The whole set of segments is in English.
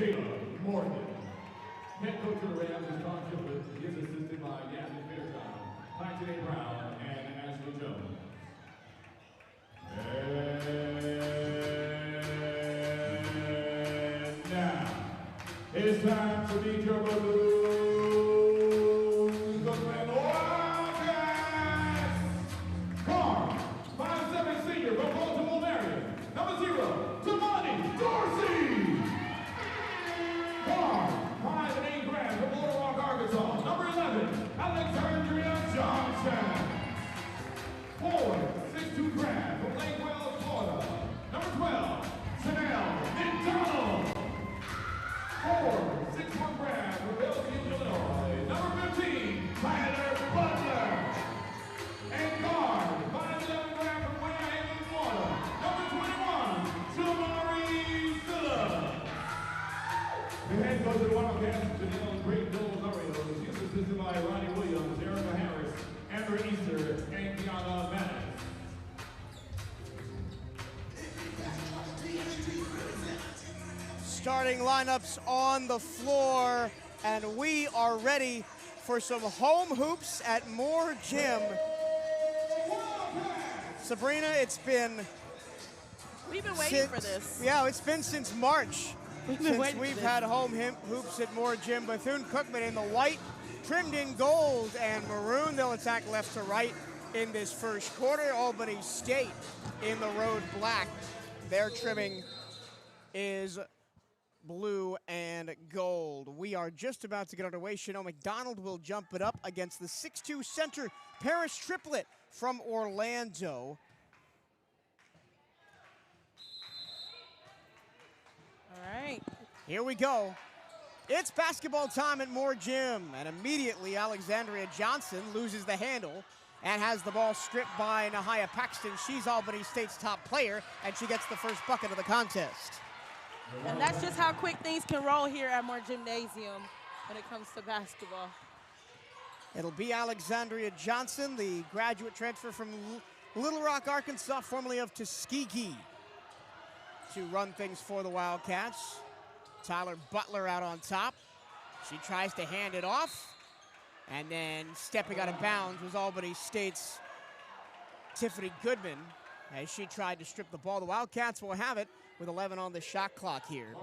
Jayla Morgan. Head coach of the Rams is Tom Gilbert. He is assisted by Yasmin Fairchild, Ty Brown, and Ashley Jones. And now, it's time to meet your Bethune-Cookman Wildcats. Car, 5'7" senior from Baltimore, Maryland. Number 0, Damani Dorsey. Car, 5'8" grad from Little Rock, Arkansas. Number 11, Alexandria Johnson. Forward, 6'2" grad from Lake Wales, Florida. Number 12, Chanel McDonald. Forward, 6'1" grad from Bellevue, Illinois. Number 15, Tyler Butler. And guard, 5'11" grad from Winnehaven, Florida. Number 21, Jamari Phillips. The head coach of the Wildcats, Janelle Great Bills Oreos. He is assisted by Ronnie Williams, Erica Harris, Amber Easter, and Kiana Maddox. Starting lineups on the floor, and we are ready for some home hoops at Moore Gym. Sabrina, it's been... We've been waiting for this. Yeah, it's been since March. Since we've had home hoops at Moore Gym. Bethune-Cookman in the white, trimmed in gold and maroon. They'll attack left to right in this first quarter. Albany State in the road black. Their trimming is blue and gold. We are just about to get underway. Chanel McDonald will jump it up against the 6'2" center, Paris Triplett from Orlando. All right. Here we go. It's basketball time at Moore Gym, and immediately Alexandria Johnson loses the handle and has the ball stripped by Nahia Paxton. She's Albany State's top player, and she gets the first bucket of the contest. And that's just how quick things can roll here at Moore Gymnasium when it comes to basketball. It'll be Alexandria Johnson, the graduate transfer from Little Rock, Arkansas, formerly of Tuskegee, to run things for the Wildcats. Tyler Butler out on top. She tries to hand it off, and then stepping out of bounds was Albany State's Tiffany Goodman as she tried to strip the ball. The Wildcats will have it with 11 on the shot clock here.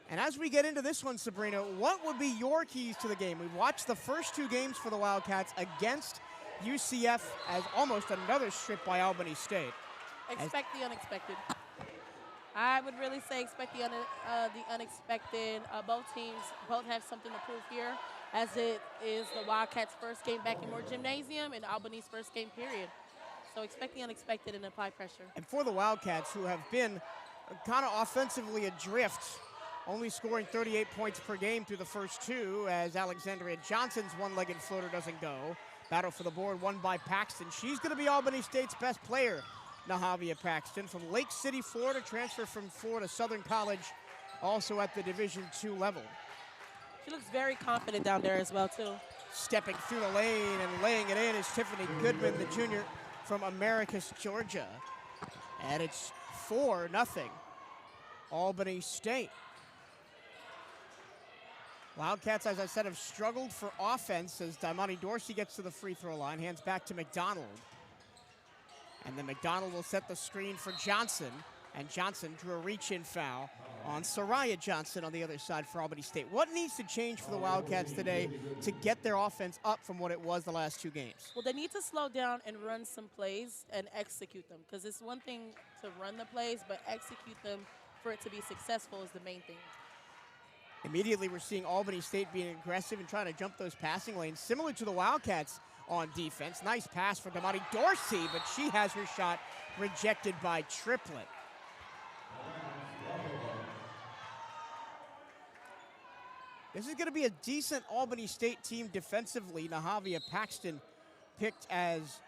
And as we get into this one, Sabrina, what would be your keys to the game? We've watched the first 2 games for the Wildcats against UCF as almost another strip by Albany State. Expect the unexpected. I would really say expect the unexpected. Both teams have something to prove here, as it is the Wildcats' first game back in Moore Gymnasium and Albany's first game period. So expect the unexpected and apply pressure. And for the Wildcats, who have been kind of offensively adrift, only scoring 38 points per game through the first 2, as Alexandria Johnson's one-legged floater doesn't go. Battle for the board won by Paxton. She's going to be Albany State's best player, Nahavia Paxton, from Lake City, Florida, transfer from Florida Southern College, also at the Division II level. She looks very confident down there as well, too. Stepping through the lane and laying it in is Tiffany Goodman, the junior from Americus, Georgia. And it's 4-0, Albany State. Wildcats, as I said, have struggled for offense as Damani Dorsey gets to the free throw line, hands back to McDonald. And then McDonald will set the screen for Johnson, and Johnson drew a reach-in foul on Soraya Johnson on the other side for Albany State. What needs to change for the Wildcats today to get their offense up from what it was the last 2 games? Well, they need to slow down and run some plays and execute them, because it's one thing to run the plays, but execute them for it to be successful is the main thing. Immediately, we're seeing Albany State being aggressive and trying to jump those passing lanes, similar to the Wildcats on defense. Nice pass for Damani Dorsey, but she has her shot rejected by Triplett. This is going to be a decent Albany State team defensively. Nahavia Paxton picked as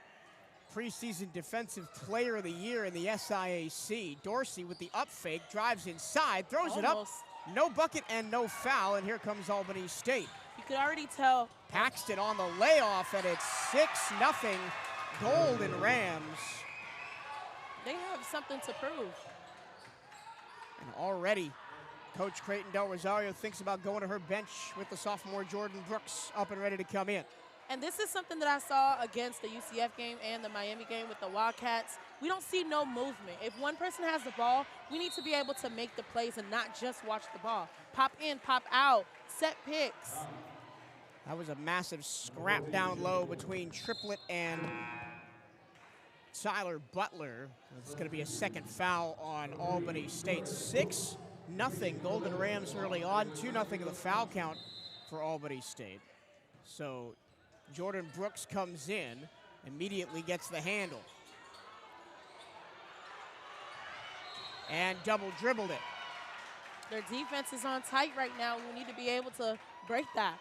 preseason defensive player of the year in the SIAC. Dorsey with the up fake, drives inside, throws it up. No bucket and no foul, and here comes Albany State. You could already tell. Paxton on the layoff, and it's 6-0 Golden Rams. They have have something to prove. And already, Coach Creighton Del Rosario thinks about going to her bench with the sophomore Jordan Brooks up and ready to come in. And this is something that I saw against the UCF game and the Miami game with the Wildcats. We don't see no movement. If one person has the ball, we need to be able to make the plays and not just watch the ball. Pop in, pop out, set picks. That was a massive scrap down low between Triplett and Tyler Butler. It's going to be a second foul on Albany State. 6-0 Golden Rams early on, 2-0 the foul count for Albany State. So Jordan Brooks comes in, immediately gets the handle. And double dribbled it. Their defense is on tight right now. We need to be able to break that.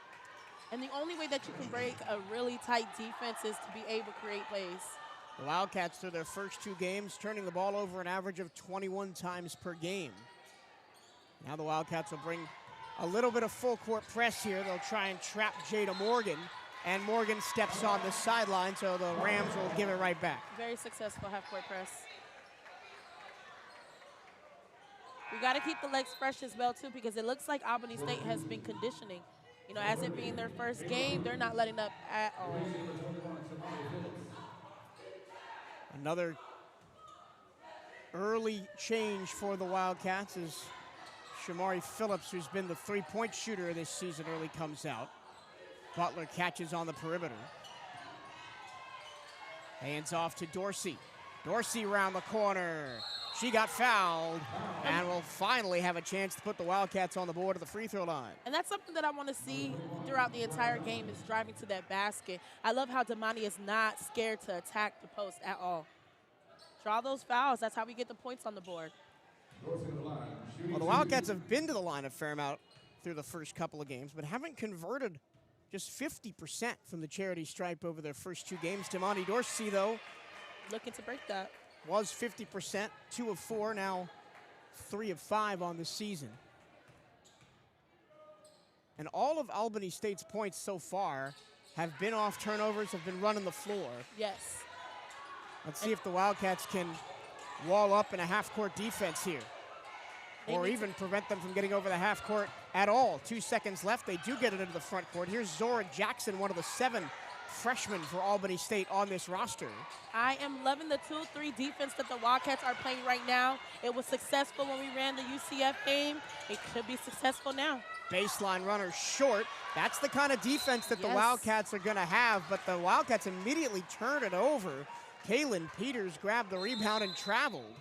And the only way that you can break a really tight defense is to be able to create plays. The Wildcats, through their first 2 games, turning the ball over an average of 21 times per game. Now the Wildcats will bring a little bit of full court press here. They'll try and trap Jada Morgan, and Morgan steps on the sideline, so the Rams will give it right back. Very successful half-court press. We got to keep the legs fresh as well, too, because it looks like Albany State has been conditioning. You know, as it being their first game, they're not letting up at all. Another early change for the Wildcats is Shamari Phillips, who's been the three-point shooter this season, early comes out. Butler catches on the perimeter. Hands off to Dorsey. Dorsey around the corner. She got fouled and will finally have a chance to put the Wildcats on the board at the free throw line. And that's something that I want to see throughout the entire game is driving to that basket. I love how Damani is not scared to attack the post at all. Draw those fouls. That's how we get the points on the board. Well, the Wildcats have been to the line a fair amount through the first couple of games, but haven't converted just 50% from the charity stripe over their first 2 games. Damani Dorsey, though, looking to break that. Was 50%, 2 of 4, now 3 of 5 on the season. And all of Albany State's points so far have been off turnovers, have been running the floor. Yes. Let's see if the Wildcats can wall up in a half-court defense here, or even prevent them from getting over the half court at all. 2 seconds left. They do get it into the front court. Here's Zora Jackson, one of the 7 freshmen for Albany State on this roster. I am loving the 2-3 defense that the Wildcats are playing right now. It was successful when we ran the UCF game. It could be successful now. Baseline runner short. That's the kind of defense that the Wildcats are going to have, but the Wildcats immediately turn it over. Kaylin Peters grabbed the rebound and traveled.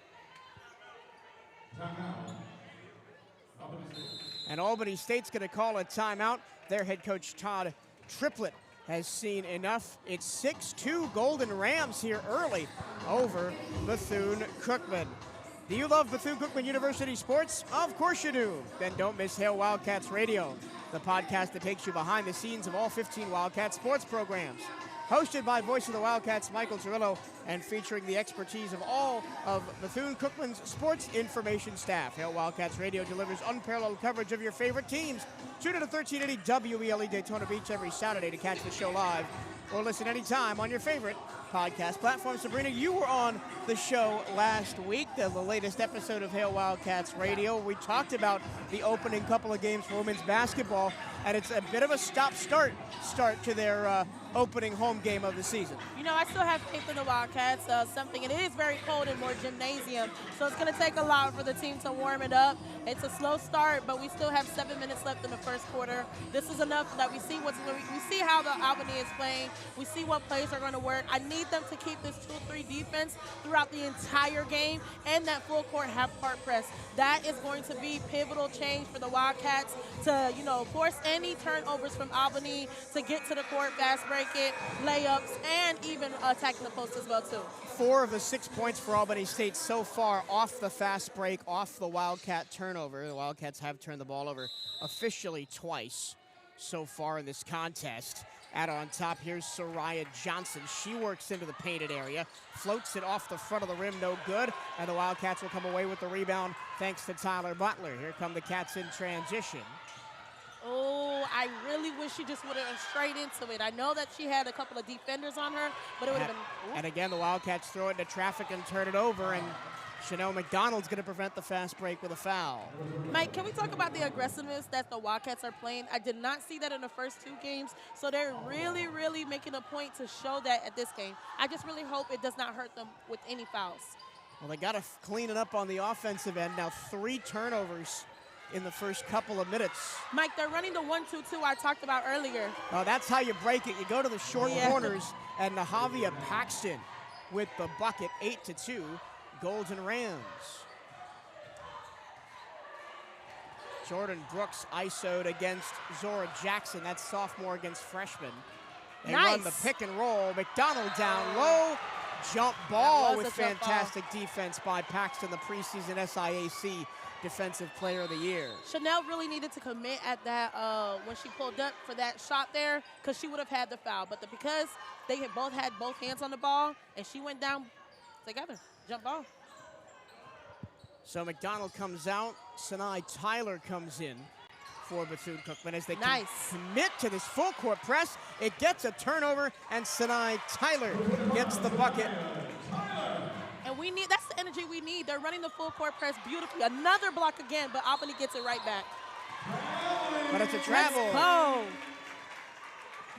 And Albany State's going to call a timeout. Their head coach, Todd Triplett, has seen enough. It's 6-2 Golden Rams here early over Bethune-Cookman. Do you love Bethune-Cookman University sports? Of course you do. Then don't miss Hail Wildcats Radio, the podcast that takes you behind the scenes of all 15 Wildcat sports programs. Hosted by voice of the Wildcats, Michael Cirillo, and featuring the expertise of all of Bethune-Cookman's sports information staff. Hail Wildcats Radio delivers unparalleled coverage of your favorite teams. Tune in to 1380 WBLE Daytona Beach every Saturday to catch the show live, or listen anytime on your favorite podcast platform. Sabrina, you were on the show last week, the latest episode of Hail Wildcats Radio. We talked about the opening couple of games for women's basketball, and it's a bit of a stop-start to their opening home game of the season. You know, I still have faith in the Wildcats. And it is very cold in Moore Gymnasium, so it's going to take a lot for the team to warm it up. It's a slow start, but we still have 7 minutes left in the first quarter. This is enough that we see how the Albany is playing. We see what plays are going to work. I need them to keep this 2-3 defense throughout the entire game and that full court half-court press. That is going to be pivotal change for the Wildcats to, force any turnovers from Albany to get to the court, fast break it, layups, and even attacking the post as well, too. 4 of the 6 points for Albany State so far off the fast break, off the Wildcat turnover. The Wildcats have turned the ball over officially twice so far in this contest. Out on top, here's Soraya Johnson. She works into the painted area, floats it off the front of the rim, no good, and the Wildcats will come away with the rebound thanks to Tyler Butler. Here come the Cats in transition. Oh, I really wish she just would have went straight into it. I know that she had a couple of defenders on her, but it would have been... Ooh. And again, the Wildcats throw it into traffic and turn it over, and Chanel McDonald's going to prevent the fast break with a foul. Mike, can we talk about the aggressiveness that the Wildcats are playing? I did not see that in the first 2 games, so they're really, really making a point to show that at this game. I just really hope it does not hurt them with any fouls. Well, they got to clean it up on the offensive end. Now 3 turnovers in the first couple of minutes. Mike, they're running the 1-2-2 I talked about earlier. Oh, that's how you break it. You go to the short corners, and Nahavia Paxton with the bucket, 8-2. Golden Rams. Jordan Brooks ISO'd against Zora Jackson. That's sophomore against freshman. They run the pick and roll. McDonald down low. Jump ball with fantastic defense by Paxton, the preseason SIAC Defensive Player of the Year. Chanel really needed to commit at that when she pulled up for that shot there, because she would have had the foul. But because they had both hands on the ball and she went down together. Jump ball. So McDonald comes out. Sanai Tyler comes in for Bethune-Cookman as they commit to this full court press. It gets a turnover, and Sanai Tyler gets the bucket. And that's the energy we need. They're running the full court press beautifully. Another block again, but Albany gets it right back. But it's a travel. Let's go.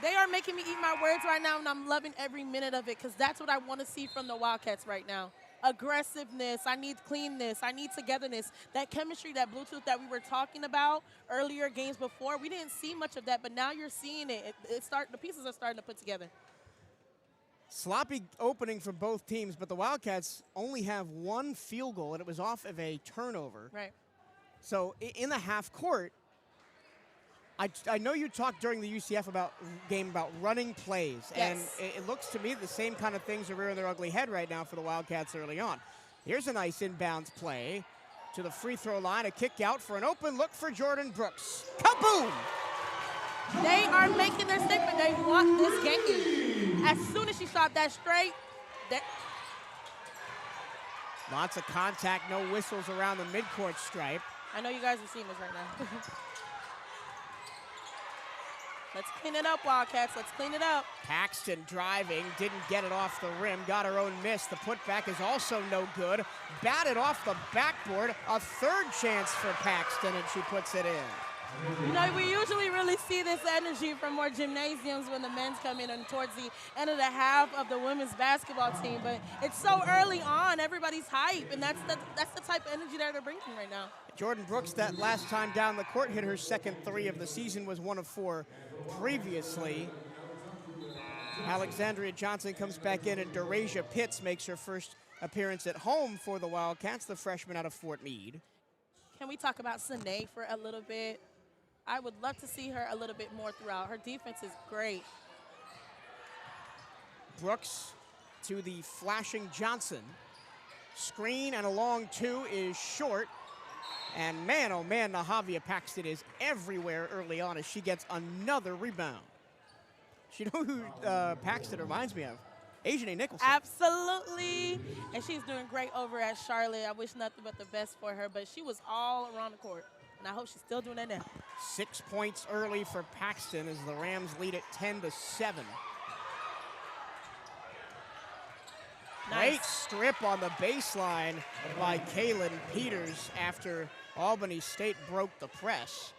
They are making me eat my words right now, and I'm loving every minute of it, because that's what I want to see from the Wildcats right now. Aggressiveness, I need cleanness, I need togetherness. That chemistry, that Bluetooth that we were talking about earlier games before, we didn't see much of that, but now you're seeing it. The pieces are starting to put together. Sloppy opening for both teams, but the Wildcats only have 1 field goal, and it was off of a turnover. Right. So in the half court, I know you talked during the UCF game about running plays, and it looks to me the same kind of things are rearing their ugly head right now for the Wildcats early on. Here's a nice inbounds play to the free throw line, a kick out for an open look for Jordan Brooks. Kaboom! They are making their statement. They want this game. As soon as she shot that straight, lots of contact, no whistles around the midcourt stripe. I know you guys are seeing this right now. Let's clean it up, Wildcats. Let's clean it up. Paxton driving, didn't get it off the rim, got her own miss. The putback is also no good. Batted off the backboard. A 3rd chance for Paxton, and she puts it in. You know, we usually really see this energy from more gymnasiums when the men's come in and towards the end of the half of the women's basketball team. But it's so early on, everybody's hype, and that's the type of energy that they're bringing right now. Jordan Brooks, that last time down the court, hit her 2nd 3 of the season, was 1 of 4 previously. Alexandria Johnson comes back in, and Derasia Pitts makes her first appearance at home for the Wildcats, the freshman out of Fort Meade. Can we talk about Sine for a little bit? I would love to see her a little bit more throughout. Her defense is great. Brooks to the flashing Johnson. Screen and a long 2 is short. And man, oh man, Nahavia Paxton is everywhere early on as she gets another rebound. You know who Paxton reminds me of? Asian A. Nicholson. Absolutely. And she's doing great over at Charlotte. I wish nothing but the best for her, but she was all around the court. And I hope she's still doing that now. 6 points early for Paxton as the Rams lead it 10-7. Nice. Great strip on the baseline by Kaylin Peters after Albany State broke the press.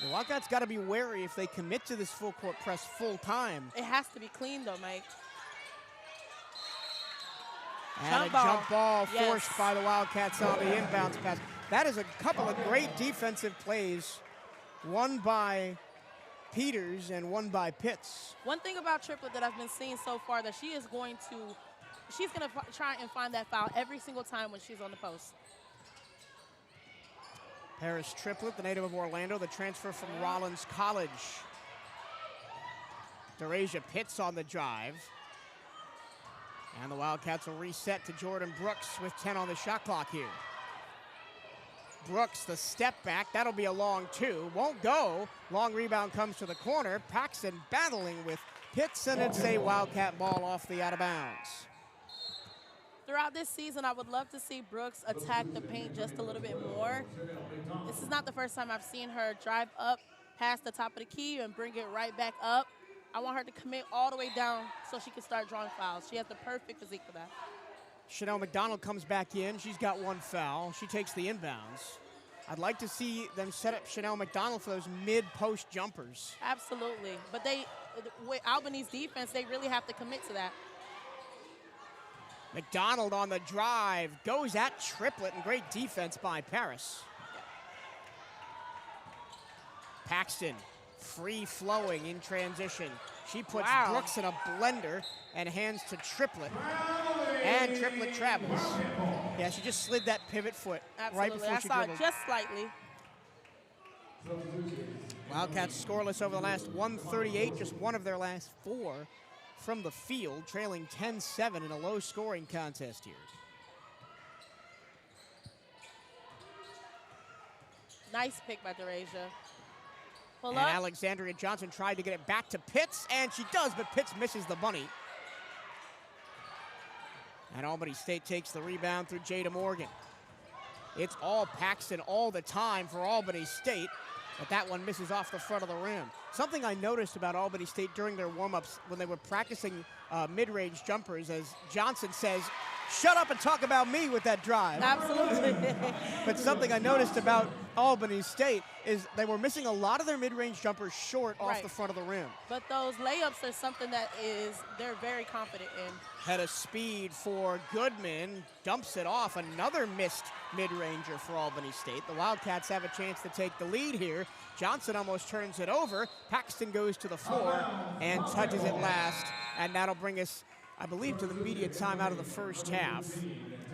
The Wildcats got to be wary if they commit to this full court press full time. It has to be clean though, Mike. And a jump ball forced by the Wildcats on the inbounds pass. That is a couple of great defensive plays, one by Peters and one by Pitts. One thing about Triplet that I've been seeing so far, that she's going to try and find that foul every single time when she's on the post. Paris Triplet, the native of Orlando, the transfer from Rollins College. Derasia Pitts on the drive. And the Wildcats will reset to Jordan Brooks with 10 on the shot clock here. Brooks, the step back, that'll be a long 2. Won't go. Long rebound comes to the corner. Paxton battling with Pitts, and it's a Wildcat ball off the out of bounds. Throughout this season, I would love to see Brooks attack the paint just a little bit more. This is not the first time I've seen her drive up past the top of the key and bring it right back up. I want her to commit all the way down so she can start drawing fouls. She has the perfect physique for that. Chanel McDonald comes back in. She's got 1 foul. She takes the inbounds. I'd like to see them set up Chanel McDonald for those mid-post jumpers. Absolutely. But with Albany's defense, they really have to commit to that. McDonald on the drive, goes at triplet, and great defense by Paris. Paxton, free-flowing in transition. She puts Brooks in a blender and hands to triplet. And triplet travels. Yeah, she just slid that pivot foot right before she dribbled. Just slightly. Wildcats scoreless over the last 138, just one of their last 4 from the field, trailing 10-7 in a low-scoring contest here. Nice pick by Derasia. Pull and up. Alexandria Johnson tried to get it back to Pitts, and she does, but Pitts misses the bunny. And Albany State takes the rebound through Jada Morgan. It's all Paxton all the time for Albany State, but that one misses off the front of the rim. Something I noticed about Albany State during their warm-ups when they were practicing mid-range jumpers, as Johnson says, "Shut up and talk about me with that drive." Absolutely. But something I noticed about Albany State is they were missing a lot of their mid-range jumpers short off the front of the rim. But those layups are something that they're very confident in. Head of speed for Goodman, dumps it off. Another missed mid-ranger for Albany State. The Wildcats have a chance to take the lead here. Johnson almost turns it over. Paxton goes to the floor and touches it last. And that'll bring us, I believe, to the media timeout of the first half.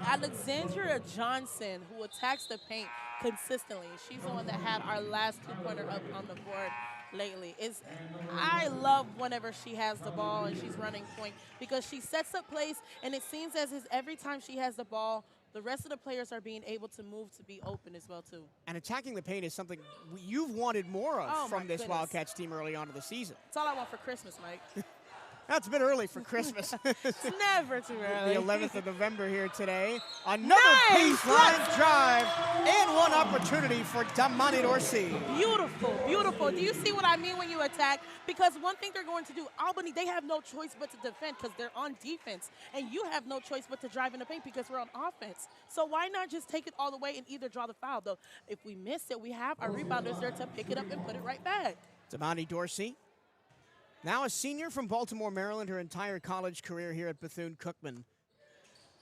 Alexandria Johnson, who attacks the paint consistently. She's the one that had our last 2-pointer up on the board lately. I love whenever she has the ball and she's running point, because she sets up plays, and it seems as if every time she has the ball, the rest of the players are being able to move to be open as well, too. And attacking the paint is something you've wanted more of from this Wildcats team early on in the season. That's all I want for Christmas, Mike. That's a bit early for Christmas. It's never too early. The 11th of November here today. Another baseline drive and one opportunity for Damani Dorsey. Beautiful, beautiful. Do you see what I mean when you attack? Because one thing they're going to do, Albany, they have no choice but to defend because they're on defense. And you have no choice but to drive in the paint because we're on offense. So why not just take it all the way and either draw the foul? Though if we miss it, we have our rebounders there to pick it up and put it right back. Damani Dorsey, now a senior from Baltimore, Maryland, her entire college career here at Bethune-Cookman.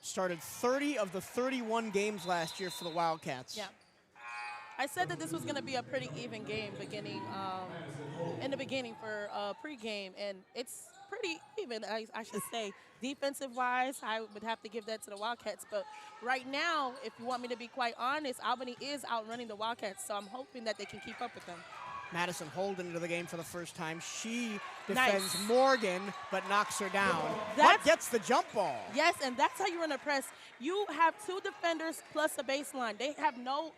Started 30 of the 31 games last year for the Wildcats. Yeah. I said that this was going to be a pretty even game in the beginning for pregame, and it's pretty even, I should say. Defensive-wise, I would have to give that to the Wildcats. But right now, if you want me to be quite honest, Albany is outrunning the Wildcats, so I'm hoping that they can keep up with them. Madison Holden into the game for the first time. She defends Morgan, but knocks her down. But gets the jump ball. Yes, and that's how you run a press. You have 2 defenders plus a baseline. They have no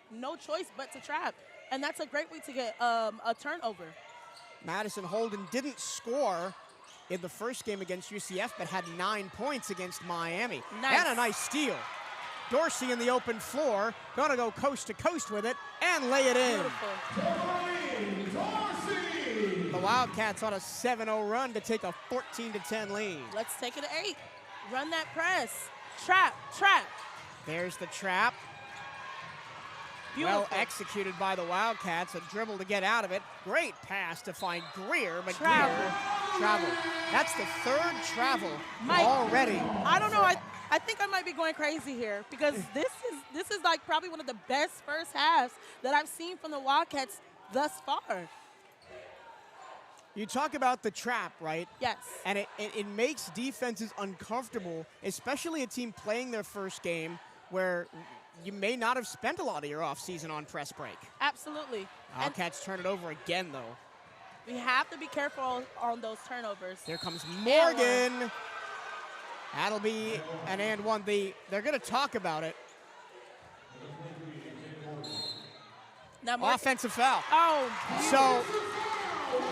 choice but to trap, and that's a great way to get a turnover. Madison Holden didn't score in the first game against UCF, but had 9 points against Miami. Nice. And a nice steal. Dorsey in the open floor, gonna go coast to coast with it and lay it in. Beautiful. The Wildcats on a 7-0 run to take a 14-10 lead. Let's take it to 8. Run that press. Trap, trap. There's the trap. Beautiful. Well executed by the Wildcats. A dribble to get out of it. Great pass to find Greer, but Travel. Greer travel. That's the 3rd travel Mike, already. I don't know. I think I might be going crazy here because this is like probably one of the best first halves that I've seen from the Wildcats thus far. You talk about the trap, right? Yes. And it makes defenses uncomfortable, especially a team playing their first game where you may not have spent a lot of your offseason on press break. Absolutely. Wildcats turn it over again, though. We have to be careful on those turnovers. Here comes Morgan. That'll be an and one. They're going to talk about it. Now offensive foul. Oh. So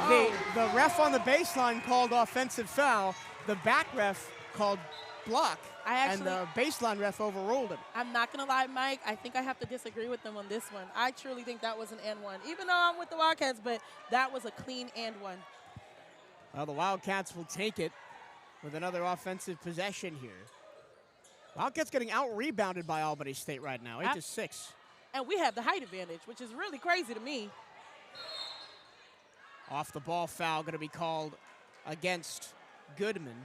the ref on the baseline called offensive foul. The back ref called block. And the baseline ref overruled him. I'm not going to lie, Mike. I think I have to disagree with them on this one. I truly think that was an and one. Even though I'm with the Wildcats, but that was a clean and one. Well, the Wildcats will take it with another offensive possession here. Wildcats getting out-rebounded by Albany State right now, 8-6. And we have the height advantage, which is really crazy to me. Off the ball foul going to be called against Goodman.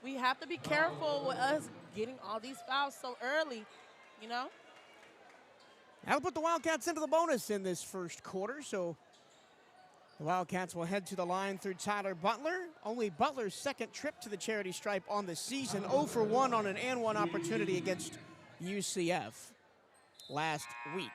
We have to be careful with us getting all these fouls so early, you know? That'll put the Wildcats into the bonus in this first quarter, so the Wildcats will head to the line through Tyler Butler. Only Butler's second trip to the charity stripe on the season. 0 for 1 on an and 1 opportunity against UCF last week.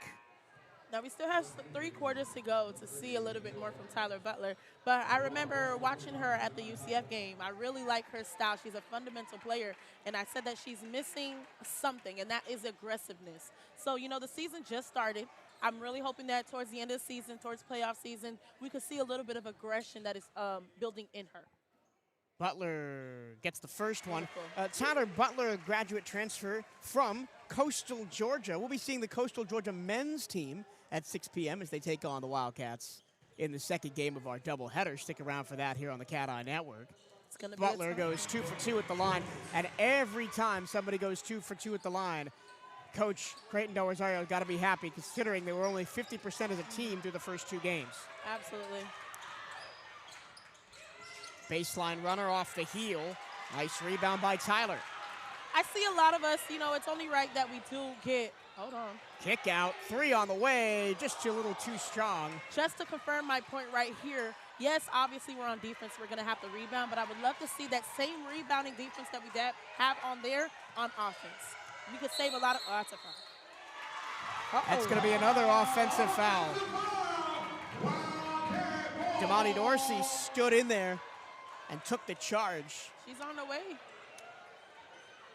Now, we still have 3 quarters to go to see a little bit more from Tyler Butler. But I remember watching her at the UCF game. I really like her style. She's a fundamental player. And I said that she's missing something, and that is aggressiveness. So, you know, the season just started. I'm really hoping that towards the end of the season, towards playoff season, we could see a little bit of aggression that is building in her. Butler gets the first one. Tyler Butler, a graduate transfer from Coastal Georgia. We'll be seeing the Coastal Georgia men's team at 6 p.m. as they take on the Wildcats in the second game of our doubleheader. Stick around for that here on the CatEye Network. It's gonna be Butler goes 2 for 2 at the line, and every time somebody goes 2 for 2 at the line, Coach Creighton Del Rosario got to be happy, considering they were only 50% as a team through the first 2 games. Absolutely. Baseline runner off the heel. Nice rebound by Tyler. I see a lot of us, you know, it's only right that we do get, hold on. Kick out, 3 on the way, just a little too strong. Just to confirm my point right here, yes, obviously we're on defense, we're gonna have to rebound, but I would love to see that same rebounding defense that we have on there on offense. We could save a lot of, that's a foul. That's gonna be another offensive foul. Damani Dorsey stood in there and took the charge. She's on the way.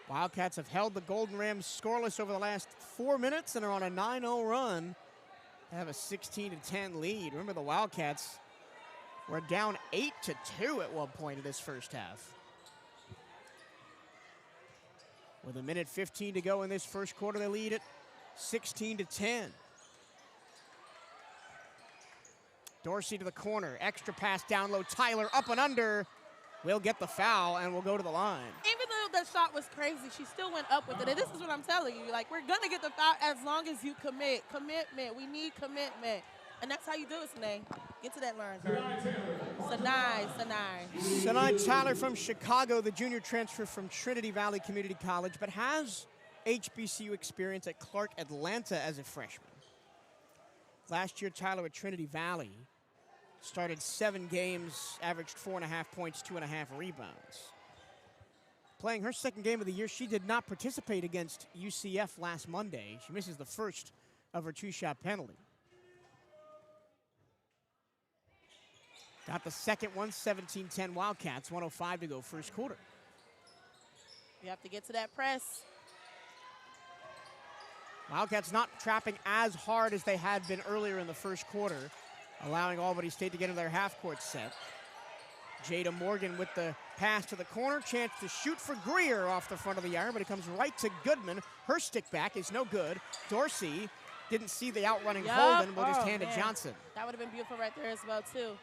Wildcats have held the Golden Rams scoreless over the last 4 minutes and are on a 9-0 run. They have a 16-10 lead. Remember, the Wildcats were down 8-2 at one point in this first half. With 1:15 to go in this first quarter, they lead it 16-10. Dorsey to the corner, extra pass down low. Tyler up and under. Will get the foul and will go to the line. Even though that shot was crazy, she still went up with it. And this is what I'm telling you. Like, we're going to get the foul as long as you commit. Commitment. We need commitment. And that's how you do it, Sinai. Get to that line. Sinai. Tyler from Chicago, the junior transfer from Trinity Valley Community College, but has HBCU experience at Clark Atlanta as a freshman. Last year, Tyler at Trinity Valley started 7 games, averaged 4.5 points, 2.5 rebounds. Playing her second game of the year, she did not participate against UCF last Monday. She misses the first of her 2-shot penalty. Got the second one, 17-10 Wildcats, 1:05 to go first quarter. You have to get to that press. Wildcats not trapping as hard as they had been earlier in the first quarter, allowing Albany State to get in their half-court set. Jada Morgan with the pass to the corner. Chance to shoot for Greer off the front of the iron, but it comes right to Goodman. Her stick back is no good. Dorsey didn't see the outrunning Holden. Will just hand it Johnson. That would have been beautiful right there as well, too.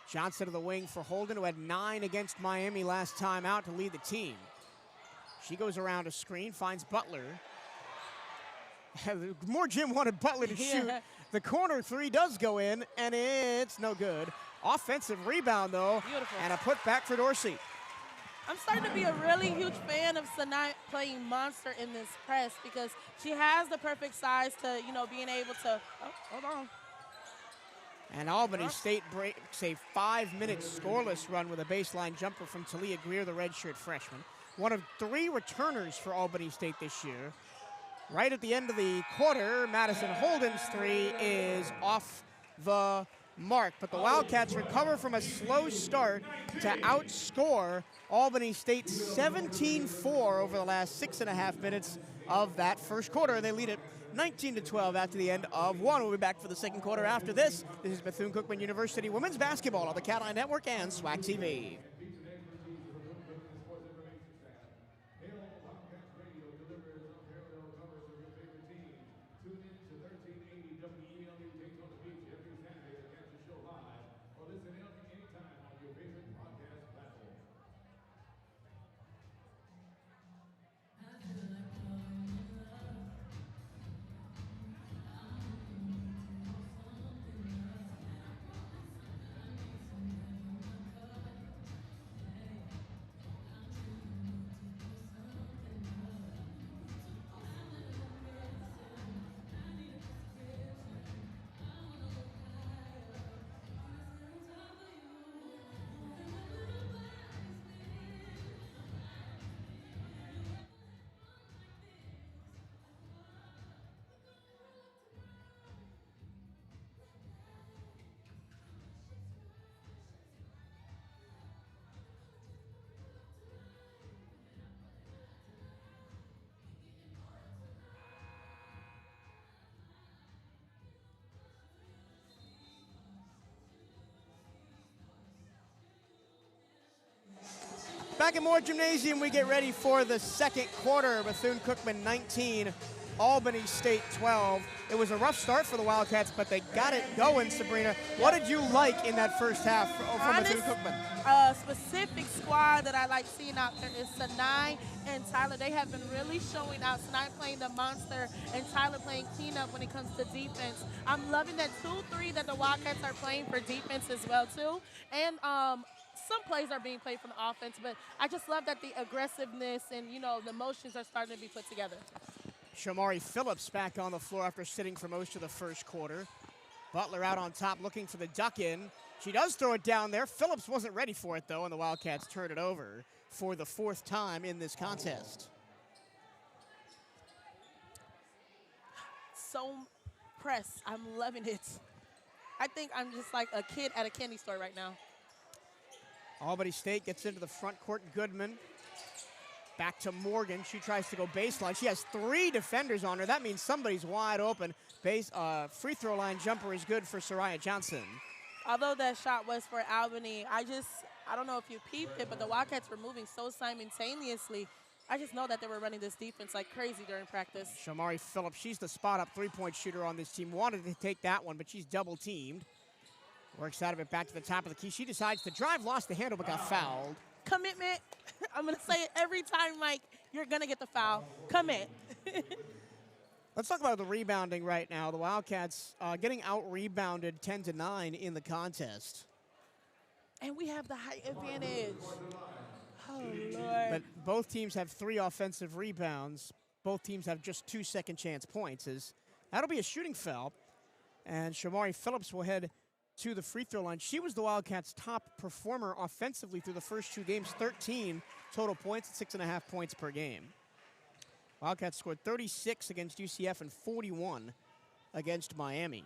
Johnson to the wing for Holden, who had 9 against Miami last time out to lead the team. She goes around a screen, finds Butler. More Jim wanted Butler to shoot. The corner 3 does go in, and it's no good. Offensive rebound, though. Beautiful. And a putback for Dorsey. I'm starting to be a really huge fan of Sinai playing monster in this press because she has the perfect size to, you know, being able to, hold on. And Albany State breaks a 5-minute scoreless run with a baseline jumper from Talia Greer, the redshirt freshman. One of 3 returners for Albany State this year. Right at the end of the quarter, Madison Holden's 3 is off the mark. But the Wildcats recover from a slow start to outscore Albany State 17-4 over the last 6.5 minutes of that first quarter. They lead it 19-12 after the end of 1. We'll be back for the second quarter after this. This is Bethune-Cookman University women's basketball on the CatEye Network and SWAC TV. WBB on the Daytona Beach every Saturday to catch the show live or listen anytime Back at Moore Gymnasium, we get ready for the second quarter. Bethune-Cookman 19, Albany State 12. It was a rough start for the Wildcats, but they got it going, Sabrina. What did you like in that first half from Bethune-Cookman? A specific squad that I like seeing out there is Sanai and Tyler. They have been really showing out. Sanai playing the monster and Tyler playing cleanup when it comes to defense. I'm loving that 2-3 that the Wildcats are playing for defense as well, too. And some plays are being played from the offense, but I just love that the aggressiveness and, you know, the motions are starting to be put together. Shamari Phillips back on the floor after sitting for most of the first quarter. Butler out on top looking for the duck in. She does throw it down there. Phillips wasn't ready for it, though, and the Wildcats turn it over for the fourth time in this contest. So pressed. I'm loving it. I think I'm just like a kid at a candy store right now. Albany State gets into the front court. Goodman back to Morgan. She tries to go baseline. She has 3 defenders on her. That means somebody's wide open. Free throw line jumper is good for Soraya Johnson. Although that shot was for Albany, I don't know if you peeped it, but the Wildcats were moving so simultaneously. I just know that they were running this defense like crazy during practice. Shamari Phillips, she's the spot-up three-point shooter on this team. Wanted to take that one, but she's double-teamed. Works out of it back to the top of the key. She decides to drive, lost the handle, but got fouled. Commitment. I'm going to say it every time, Mike. You're going to get the foul. Commit. Let's talk about the rebounding right now. The Wildcats getting out-rebounded 10-9 in the contest. And we have the height advantage. Oh, Lord. But both teams have 3 offensive rebounds. Both teams have just 2 second-chance points. That'll be a shooting foul. And Shamari Phillips will head to the free throw line. She was the Wildcats' top performer offensively through the first 2 games, 13 total points, 6.5 points per game. Wildcats scored 36 against UCF and 41 against Miami.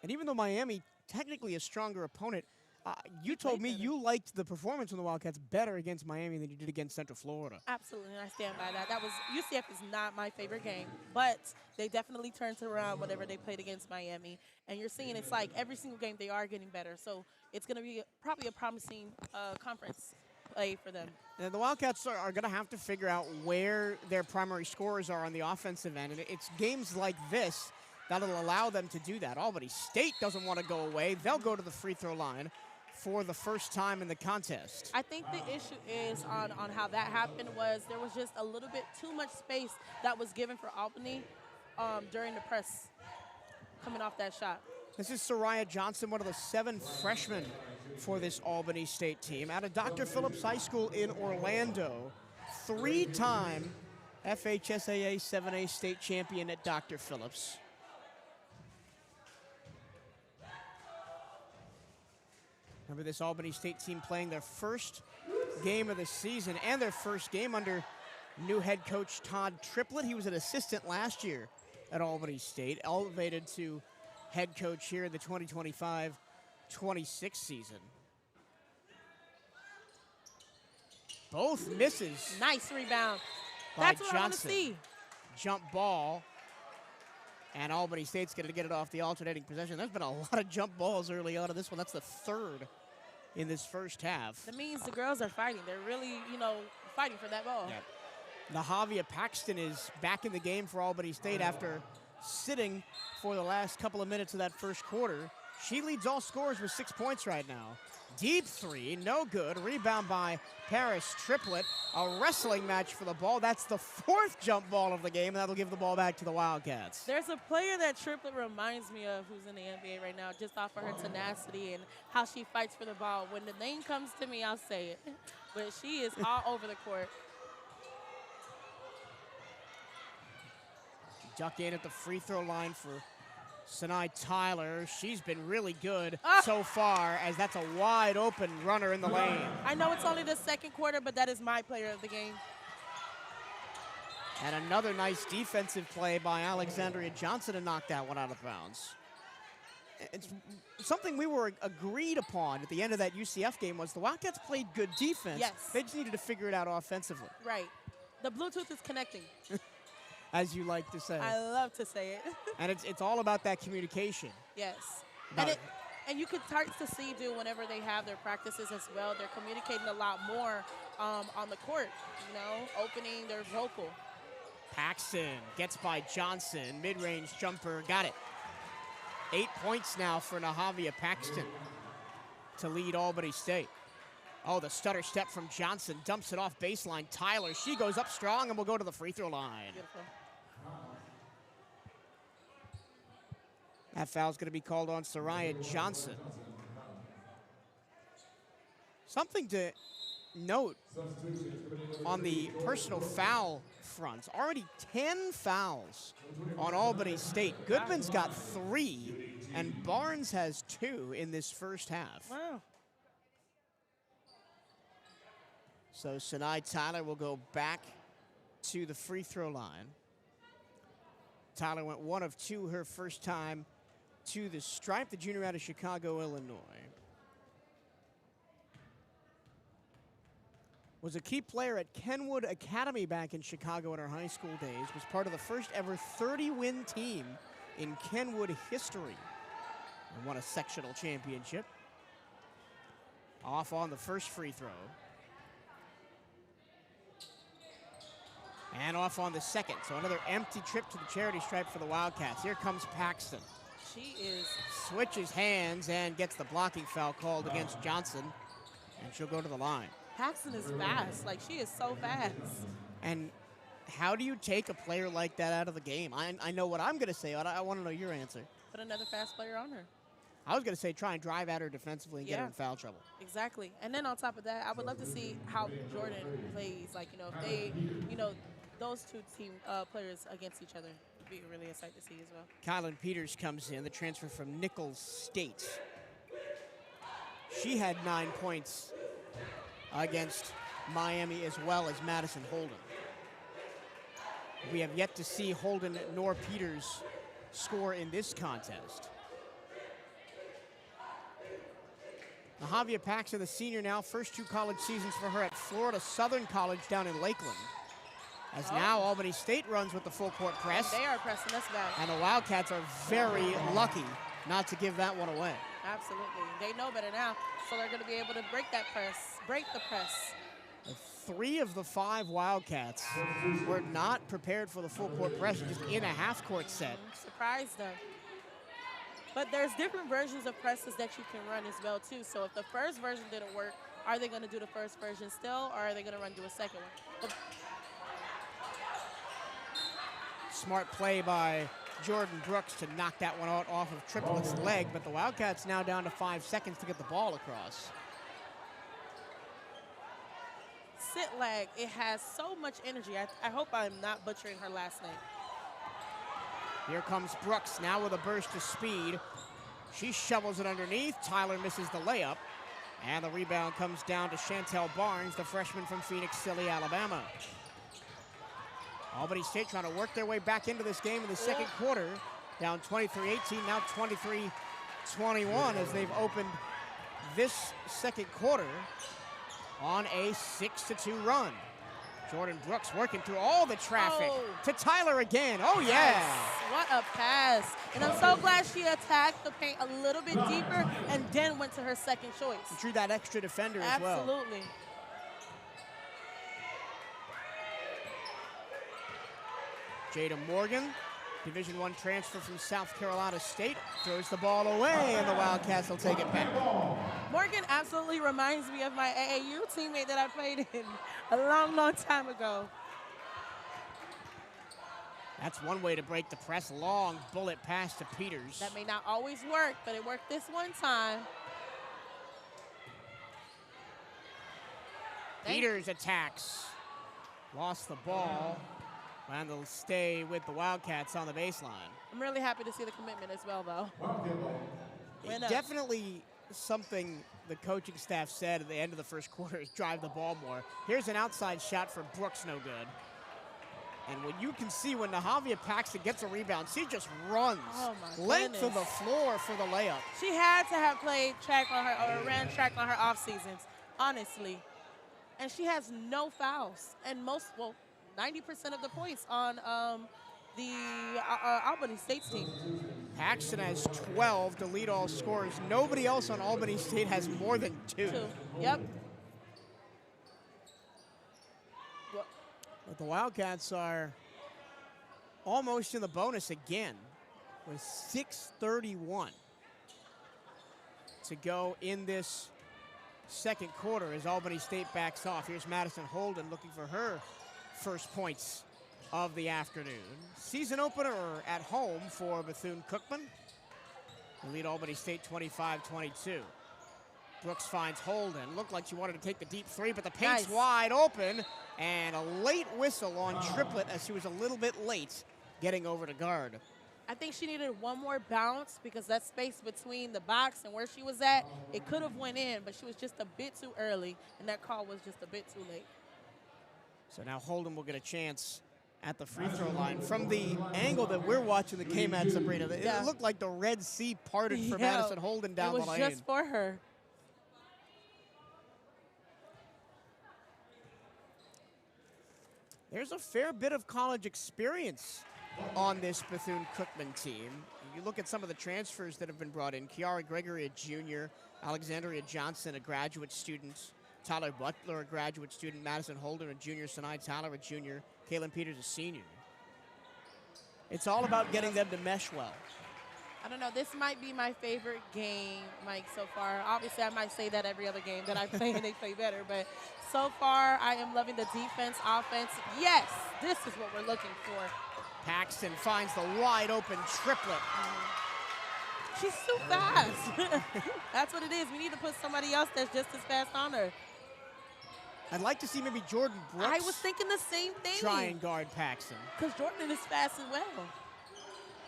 And even though Miami, technically a stronger opponent, you told me you liked the performance from the Wildcats better against Miami than you did against Central Florida. Absolutely, and I stand by that. UCF is not my favorite game, but they definitely turned it around whenever they played against Miami. And you're seeing it's like every single game they are getting better. So it's going to be probably a promising conference play for them. And the Wildcats are going to have to figure out where their primary scorers are on the offensive end. And it's games like this that'll allow them to do that. Albany State doesn't want to go away. They'll go to the free throw line for the first time in the contest. I think the issue is on how that happened was there was just a little bit too much space that was given for Albany during the press coming off that shot. This is Soraya Johnson, one of the 7 freshmen for this Albany State team. Out of Dr. Phillips High School in Orlando, 3-time FHSAA 7A state champion at Dr. Phillips. Remember this Albany State team playing their first game of the season and their first game under new head coach Todd Triplett. He was an assistant last year at Albany State, elevated to head coach here in the 2025-26 season. Both misses. Nice rebound. That's what I want to see. Jump ball. And Albany State's going to get it off the alternating possession. There's been a lot of jump balls early on in this one. That's the 3rd in this first half. That means the girls are fighting. They're really, fighting for that ball. Yep. Nahavia Paxton is back in the game for Albany State after sitting for the last couple of minutes of that first quarter. She leads all scorers with 6 points right now. Deep 3, no good. Rebound by Paris Triplett. A wrestling match for the ball. That's the 4th jump ball of the game, and that'll give the ball back to the Wildcats. There's a player that Triplett reminds me of who's in the NBA right now, just off of her tenacity and how she fights for the ball. When the name comes to me, I'll say it. But she is all over the court. Duck in at the free throw line for Sanai Tyler. She's been really good so far, as that's a wide open runner in the lane. I know it's only the second quarter, but that is my player of the game. And another nice defensive play by Alexandria Johnson to knock that one out of bounds. It's something we were agreed upon at the end of that UCF game was the Wildcats played good defense. Yes. They just needed to figure it out offensively. Right. The Bluetooth is connecting. As you like to say. I love to say it. And it's all about that communication. Yes. And you could start to see, whenever they have their practices as well, they're communicating a lot more on the court, you know, opening their vocal. Paxton gets by Johnson. Mid-range jumper, got it. 8 points now for Nahavia Paxton to lead Albany State. Oh, the stutter step from Johnson, dumps it off baseline. Tyler, she goes up strong and will go to the free throw line. Beautiful. That foul's going to be called on Soraya Johnson. Something to note on the personal foul front. Already 10 fouls on Albany State. Goodman's got 3, and Barnes has 2 in this first half. Wow. So Sinai Tyler will go back to the free throw line. Tyler went 1 of 2 her first time to the stripe, the junior out of Chicago, Illinois. Was a key player at Kenwood Academy back in Chicago in her high school days. Was part of the first ever 30-win team in Kenwood history. And won a sectional championship. Off on the first free throw. And off on the second. So another empty trip to the charity stripe for the Wildcats. Here comes Paxton. She is. Switches hands and gets the blocking foul called against Johnson. And she'll go to the line. Paxton is fast. Like, she is so fast. And how do you take a player like that out of the game? I know what I'm going to say. I want to know your answer. Put another fast player on her. I was going to say try and drive at her defensively and get her in foul trouble. Exactly. And then on top of that, I would love to see how Jordan plays. Like, you know, if they, you know, those two team players against each other. Would be really a sight to see as well. Kylan Peters comes in, the transfer from Nichols State. She had 9 points against Miami as well as Madison Holden. We have yet to see Holden nor Peters score in this contest. Nahavia Paxton, the senior now, first 2 college seasons for her at Florida Southern College down in Lakeland. As now Albany State runs with the full court press. And they are pressing us back. And the Wildcats are very lucky not to give that one away. Absolutely. They know better now, so they're going to be able to break that press, break the press. 3 of the 5 Wildcats were not prepared for the full court press, just in a half court set. Surprised them. But there's different versions of presses that you can run as well too. So if the first version didn't work, are they going to do the first version still, or are they going to run to a second one? Smart play by Jordan Brooks to knock that one out off of Triplet's leg, but the Wildcats now down to 5 seconds to get the ball across. Sitlag, it has so much energy. I hope I'm not butchering her last name. Here comes Brooks now with a burst of speed. She shovels it underneath. Tyler misses the layup. And the rebound comes down to Chantel Barnes, the freshman from Phoenix City, Alabama. Albany State trying to work their way back into this game in the second quarter. Down 23-18, now 23-21 as they've opened this second quarter on a 6-2 run. Jordan Brooks working through all the traffic to Tyler again. Oh, yeah. Yes. What a pass. And I'm so glad she attacked the paint a little bit deeper and then went to her second choice. And drew that extra defender as well. Absolutely. Jada Morgan, Division I transfer from South Carolina State, throws the ball away, and the Wildcats will take it back. Morgan absolutely reminds me of my AAU teammate that I played in a long, long time ago. That's one way to break the press. Long bullet pass to Peters. That may not always work, but it worked this one time. Peters attacks. Lost the ball. And they'll stay with the Wildcats on the baseline. I'm really happy to see the commitment as well, though. Definitely something the coaching staff said at the end of the first quarter is drive the ball more. Here's an outside shot for Brooks, no good. And when you can see when Nahavia Paxton gets a rebound, she just runs length of the floor for the layup. She had to have played track on her or ran track on her off seasons, honestly. And she has no fouls. And 90% of the points on the Albany State's team. Paxton has 12 to lead all scorers. Nobody else on Albany State has more than 2. Yep. But the Wildcats are almost in the bonus again with 6:31 to go in this second quarter as Albany State backs off. Here's Madison Holden looking for her first points of the afternoon. Season opener at home for Bethune-Cookman. They lead Albany State 25-22. Brooks finds Holden. Looked like she wanted to take the deep three, but the paint's wide open. And a late whistle on Triplett as she was a little bit late getting over to guard. I think she needed one more bounce because that space between the box and where she was at, it could have went in, but she was just a bit too early, and that call was just a bit too late. So now Holden will get a chance at the free throw line. From the angle that we're watching the game at, Sabrina, it looked like the Red Sea parted for Madison Holden down the lane. It was just for her. There's a fair bit of college experience on this Bethune-Cookman team. You look at some of the transfers that have been brought in. Kiara Gregory, a junior. Alexandria Johnson, a graduate student. Tyler Butler, a graduate student. Madison Holden, a junior. Sinai Tyler, a junior. Kaylin Peters, a senior. It's all about getting them to mesh well. I don't know. This might be my favorite game, Mike, so far. Obviously, I might say that every other game that I play and they play better. But so far, I am loving the defense, offense. Yes, this is what we're looking for. Paxton finds the wide open Triplett. She's so fast. That's what it is. We need to put somebody else that's just as fast on her. I'd like to see maybe Jordan Brooks. I was thinking the same thing. Try and guard Paxton. Because Jordan is fast as well.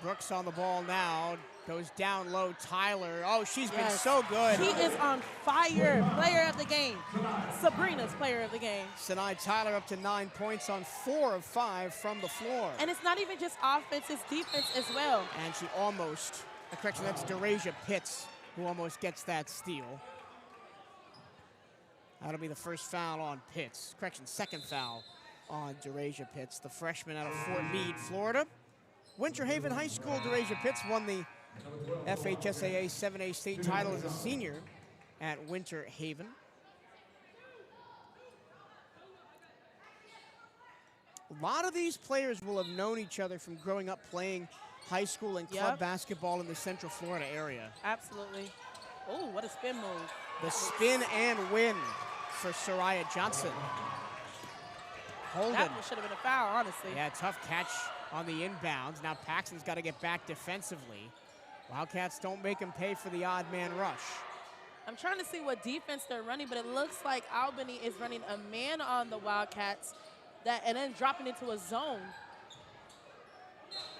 Brooks on the ball now. Goes down low. Tyler. Oh, she's been so good. She is on fire. Player of the game. Sabrina's player of the game. Sinai Tyler up to 9 points on 4 of 5 from the floor. And it's not even just offense, it's defense as well. And she almost, correction, that's Derasia Pitts who almost gets that steal. That'll be the first foul on Pitts. Correction, second foul on Derasia Pitts, the freshman out of Fort Meade, Florida. Winter Haven High School, Derasia Pitts won the FHSAA 7A state title as a senior at Winter Haven. A lot of these players will have known each other from growing up playing high school and club basketball in the Central Florida area. Absolutely. Oh, what a spin move. The spin and win for Soraya Johnson. Holden. That one should have been a foul, honestly. Yeah, tough catch on the inbounds. Now Paxton's got to get back defensively. Wildcats don't make him pay for the odd man rush. I'm trying to see what defense they're running, but it looks like Albany is running a man on the Wildcats and then dropping into a zone.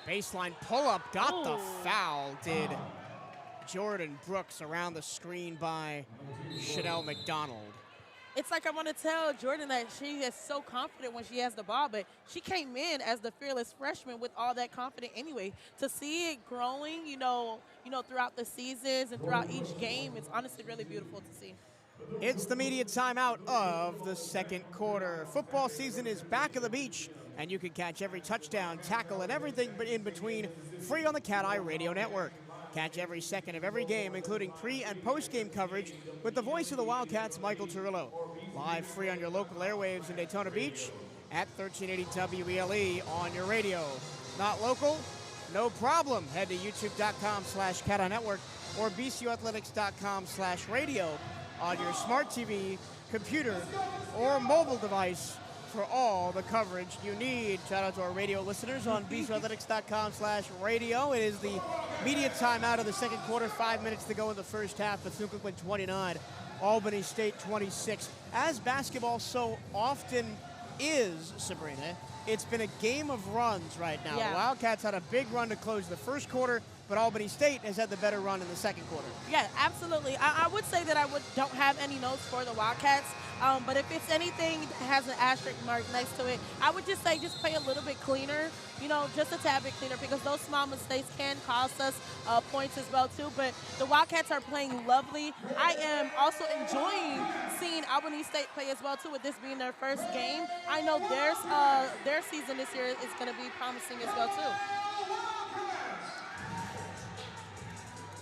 Baseline pull-up, got the foul, did Jordan Brooks around the screen by Chanel McDonald. It's like I want to tell Jordan that she is so confident when she has the ball, but she came in as the fearless freshman with all that confidence anyway. To see it growing, you know, throughout the seasons and throughout each game, it's honestly really beautiful to see. It's the media timeout of the second quarter. Football season is back at the beach, and you can catch every touchdown, tackle, and everything in between free on the CatEye Radio Network. Catch every second of every game, including pre- and post-game coverage with the voice of the Wildcats, Michael Turillo. Live free on your local airwaves in Daytona Beach at 1380 WELE on your radio. Not local? No problem. Head to youtube.com/CatEye Network or bcuathletics.com/radio on your smart TV, computer, or mobile device for all the coverage you need. Shout out to our radio listeners on bcuathletics.com/radio. It is the media timeout of the second quarter, 5 minutes to go in the first half. Bethune-Cookman 29, Albany State 26. As basketball so often is, Sabrina, it's been a game of runs right now. Yeah. The Wildcats had a big run to close the first quarter, but Albany State has had the better run in the second quarter. Yeah, absolutely. I would say that don't have any notes for the Wildcats, but if it's anything that has an asterisk mark next to it, I would just say just play a little bit cleaner, just a tad bit cleaner, because those small mistakes can cost us points as well too. But the Wildcats are playing lovely. I am also enjoying seeing Albany State play as well too, with this being their first game. I know their season this year is going to be promising as well too.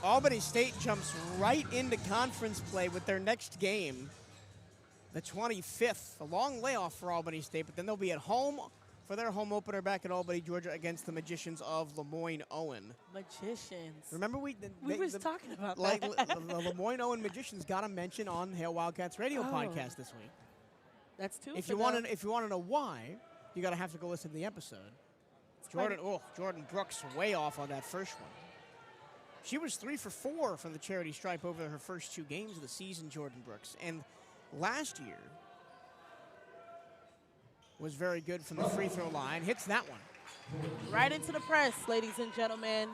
Albany State jumps right into conference play with their next game the 25th. A long layoff for Albany State, but then they'll be at home for their home opener back in Albany, Georgia, against the Magicians of Lemoyne-Owen. Magicians. Remember we were talking about like, that. the Lemoyne-Owen Magicians got a mention on Hail Wildcats Radio podcast this week. That's two. If you want to know why, you gotta have to go listen to the episode. Jordan Brooks way off on that first one. She was 3 for 4 from the charity stripe over her first 2 games of the season, Jordan Brooks. And last year was very good from the free throw line. Hits that one. Right into the press, ladies and gentlemen.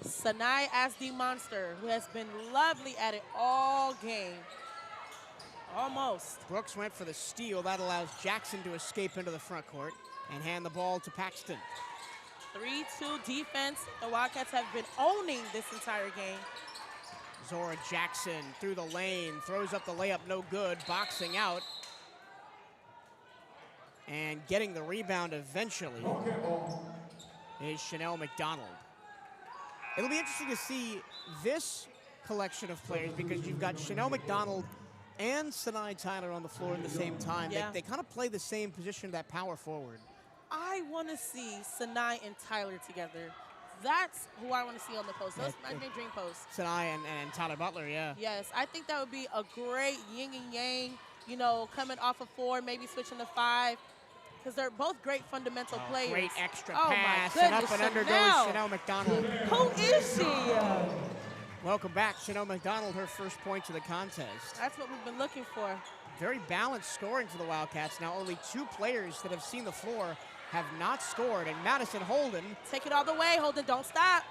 Sanai Asdi Monster, who has been lovely at it all game. Almost. Brooks went for the steal. That allows Jackson to escape into the front court and hand the ball to Paxton. 3-2 defense. The Wildcats have been owning this entire game. Zora Jackson through the lane, throws up the layup, no good, boxing out. And getting the rebound eventually is Chanel McDonald. It'll be interesting to see this collection of players because you've got Chanel McDonald and Sanai Tyler on the floor at the same time. Yeah. They kind of play the same position, that power forward. I want to see Sanai and Tyler together. That's who I want to see on the post. That's my dream post. Sanai and Tyler Butler, yeah. Yes, I think that would be a great yin and yang, you know, coming off of 4, maybe switching to 5. Because they're both great fundamental players. Great extra oh pass, my and goodness, up and under goes Chanel McDonald. Who is she? Welcome back, Chanel McDonald, her first points of the contest. That's what we've been looking for. Very balanced scoring for the Wildcats. Now only 2 players that have seen the floor have not scored, and Madison Holden. Take it all the way, Holden, don't stop.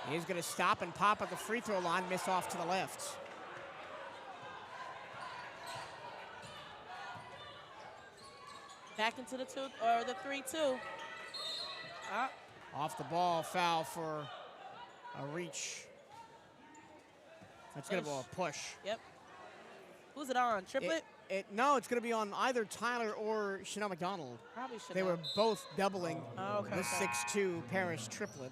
He's gonna stop and pop at the free throw line, miss off to the left. Back into the 3-2. Off the ball, foul for a reach. That's gonna be a push. Yep. Who's it on? Triplet? No, it's gonna be on either Tyler or Chanel McDonald. Probably Chanel. They were both doubling okay. the 6'2" Paris triplet.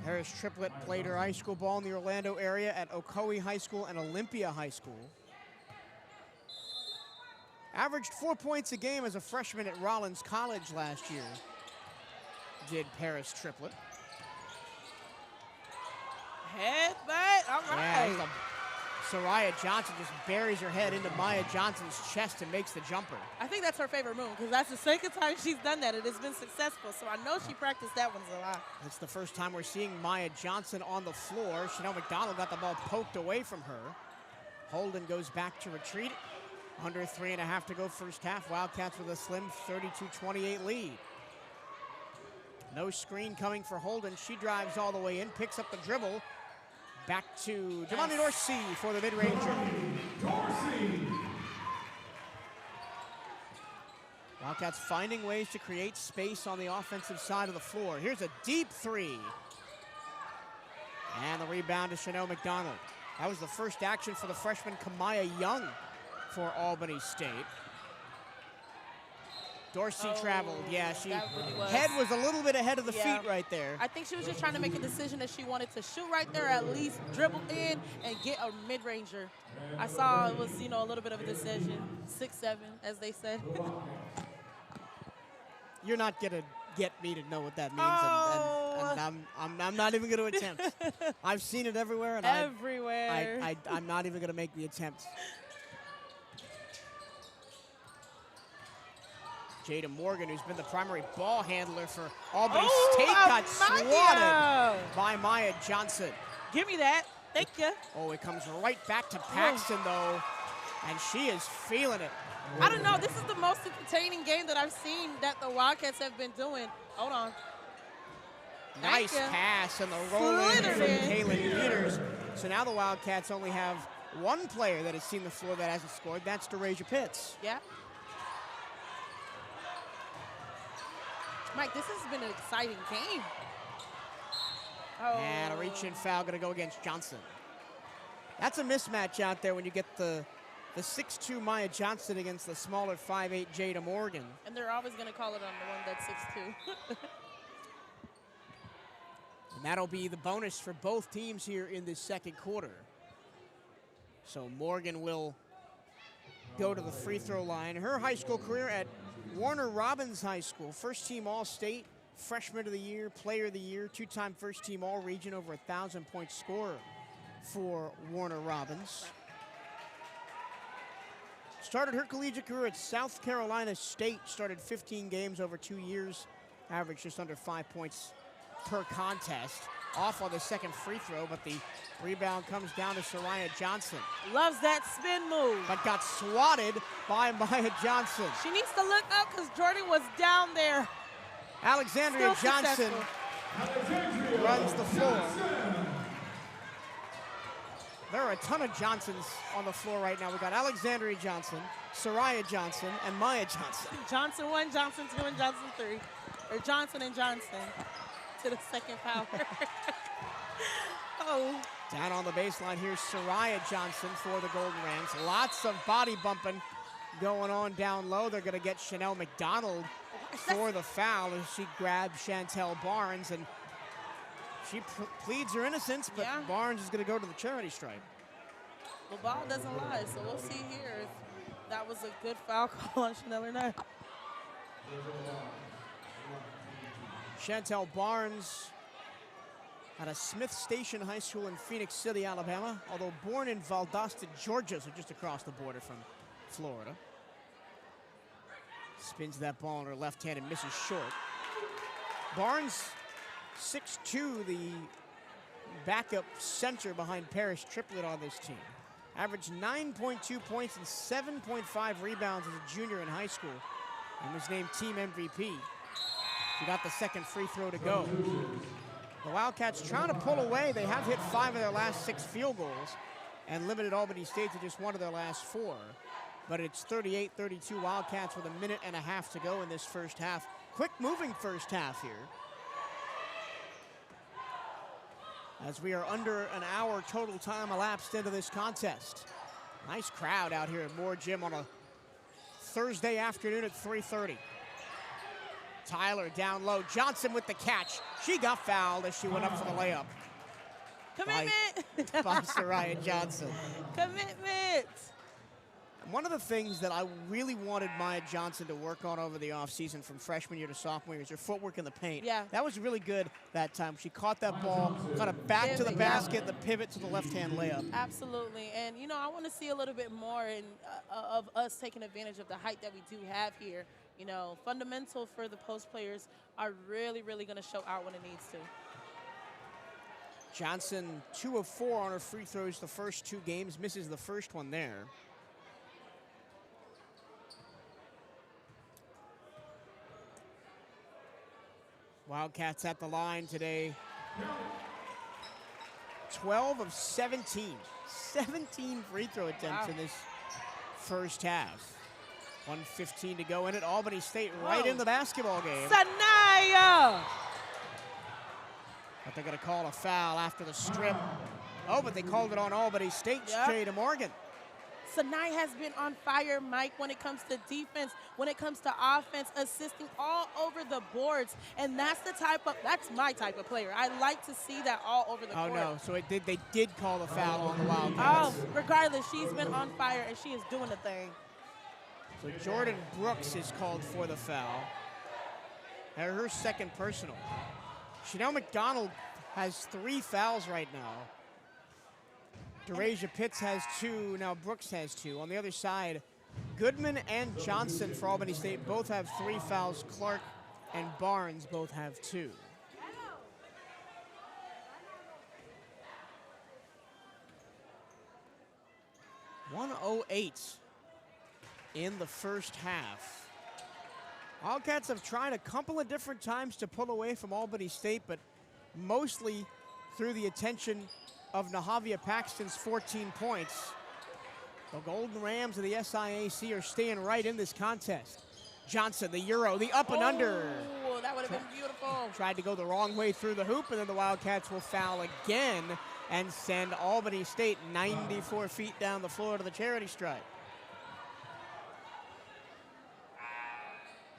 Paris triplet played her high school ball in the Orlando area at Ocoee High School and Olympia High School. Averaged 4 points a game as a freshman at Rollins College last year. Did Paris triplet. Headbutt, all right. Yeah, Soraya Johnson just buries her head into Maya Johnson's chest and makes the jumper. I think that's her favorite move because that's the second time she's done that. It has been successful, so I know she practiced that one a lot. It's the first time we're seeing Maya Johnson on the floor. Chanel McDonald got the ball poked away from her. Holden goes back to retreat. Under 3.5 to go first half. Wildcats with a slim 32-28 lead. No screen coming for Holden. She drives all the way in, picks up the dribble. Back to Devontae Dorsey for the mid-ranger. Dorsey. Wildcats finding ways to create space on the offensive side of the floor. Here's a deep 3. And the rebound to Chanel McDonald. That was the first action for the freshman Kamaya Young for Albany State. Dorsey traveled. Yeah, she head was a little bit ahead of the feet right there. I think she was just trying to make a decision that she wanted to shoot right there, at least dribble in and get a mid-ranger. I saw it was, you know, a little bit of a decision. 6-7, as they said. You're not gonna get me to know what that means, and I'm not even gonna attempt. I've seen it everywhere, and I'm not even gonna make the attempt. Jada Morgan, who's been the primary ball handler for Albany State, got swatted by Maya Johnson. Give me that. Thank you. Oh, it comes right back to Paxton, though, and she is feeling it. I don't know. This is the most entertaining game that I've seen that the Wildcats have been doing. Hold on. Nice pass and the roll in from Kaylin Peters. So now the Wildcats only have one player that has seen the floor that hasn't scored. That's DeRasia Pitts. Yeah. Mike, this has been an exciting game. And a reach-in foul going to go against Johnson. That's a mismatch out there when you get the 6'2" Maya Johnson against the smaller 5'8" Jada Morgan. And they're always going to call it on the one that's 6'2". And that'll be the bonus for both teams here in this second quarter. So Morgan will go to the free throw line. Her high school career at Warner Robins High School, first team All-State, freshman of the year, player of the year, two-time first team All-Region, over 1,000-point scorer for Warner Robins. Started her collegiate career at South Carolina State, started 15 games over 2 years, averaged just under 5 points per contest. Off on the second free throw, but the rebound comes down to Soraya Johnson. Loves that spin move. But got swatted by Maya Johnson. She needs to look up because Jordan was down there. Alexandria Still Johnson successful. runs the floor. There are a ton of Johnsons on the floor right now. We got Alexandria Johnson, Soraya Johnson, and Maya Johnson. Johnson 1, Johnson 2, and Johnson 3. Or Johnson and Johnson to the second power. Oh. Down on the baseline, here's Soraya Johnson for the Golden Rams. Lots of body bumping going on down low. They're going to get Chanel McDonald for the foul as she grabs Chantel Barnes, and she pleads her innocence, but yeah. Barnes is going to go to the charity stripe. The ball doesn't lie, so we'll see here if that was a good foul call on Chanel or not. Chantel Barnes out of Smith Station High School in Phoenix City, Alabama, although born in Valdosta, Georgia, so just across the border from Florida. Spins that ball on her left hand and misses short. Barnes, 6'2", the backup center behind Paris Triplett on this team. Averaged 9.2 points and 7.5 rebounds as a junior in high school and was named team MVP. She got the second free throw to go. The Wildcats trying to pull away. They have hit 5 of their last 6 field goals and limited Albany State to just 1 of their last 4. But it's 38-32 Wildcats with 1.5 minutes to go in this first half. Quick moving first half here. As we are under an hour total time elapsed into this contest. Nice crowd out here at Moore Gym on a Thursday afternoon at 3:30. Tyler down low. Johnson with the catch. She got fouled as she went up for the layup. Commitment! By Soraya Johnson. Commitment! One of the things that I really wanted Maya Johnson to work on over the offseason from freshman year to sophomore year is her footwork in the paint. Yeah. That was really good that time. She caught that ball, kind of back to the basket, the pivot to the left-hand layup. Absolutely. And, you know, I want to see a little bit more of us taking advantage of the height that we do have here. You know, fundamental for the post players are really, really going to show out when it needs to. Johnson, 2 of 4 on her free throws the first 2 games, misses the first one there. Wildcats at the line today. 12 of 17. 17 free throw attempts in this first half. 1:15 to go in it. Albany State right in the basketball game. Sanaya! But they're going to call a foul after the strip. Oh, but they called it on Albany State. Jay to Morgan. Sanaya has been on fire, Mike, when it comes to defense, when it comes to offense, assisting all over the boards. And that's my type of player. I like to see that all over the court. Oh, no. So they did call the foul on the Wildcats. Oh, regardless, she's been on fire, and she is doing the thing. So Jordan Brooks is called for the foul. Her second personal. Chanel McDonald has 3 fouls right now. DeRasia Pitts has 2, now Brooks has 2. On the other side, Goodman and Johnson for Albany State both have 3 fouls. Clark and Barnes both have 2. .108 in the first half. Wildcats have tried a couple of different times to pull away from Albany State, but mostly through the attention of Nahavia Paxton's 14 points. The Golden Rams of the SIAC are staying right in this contest. Johnson, the Euro, the up and under. Oh, that would have been beautiful. Tried to go the wrong way through the hoop, and then the Wildcats will foul again and send Albany State 94 feet down the floor to the charity stripe.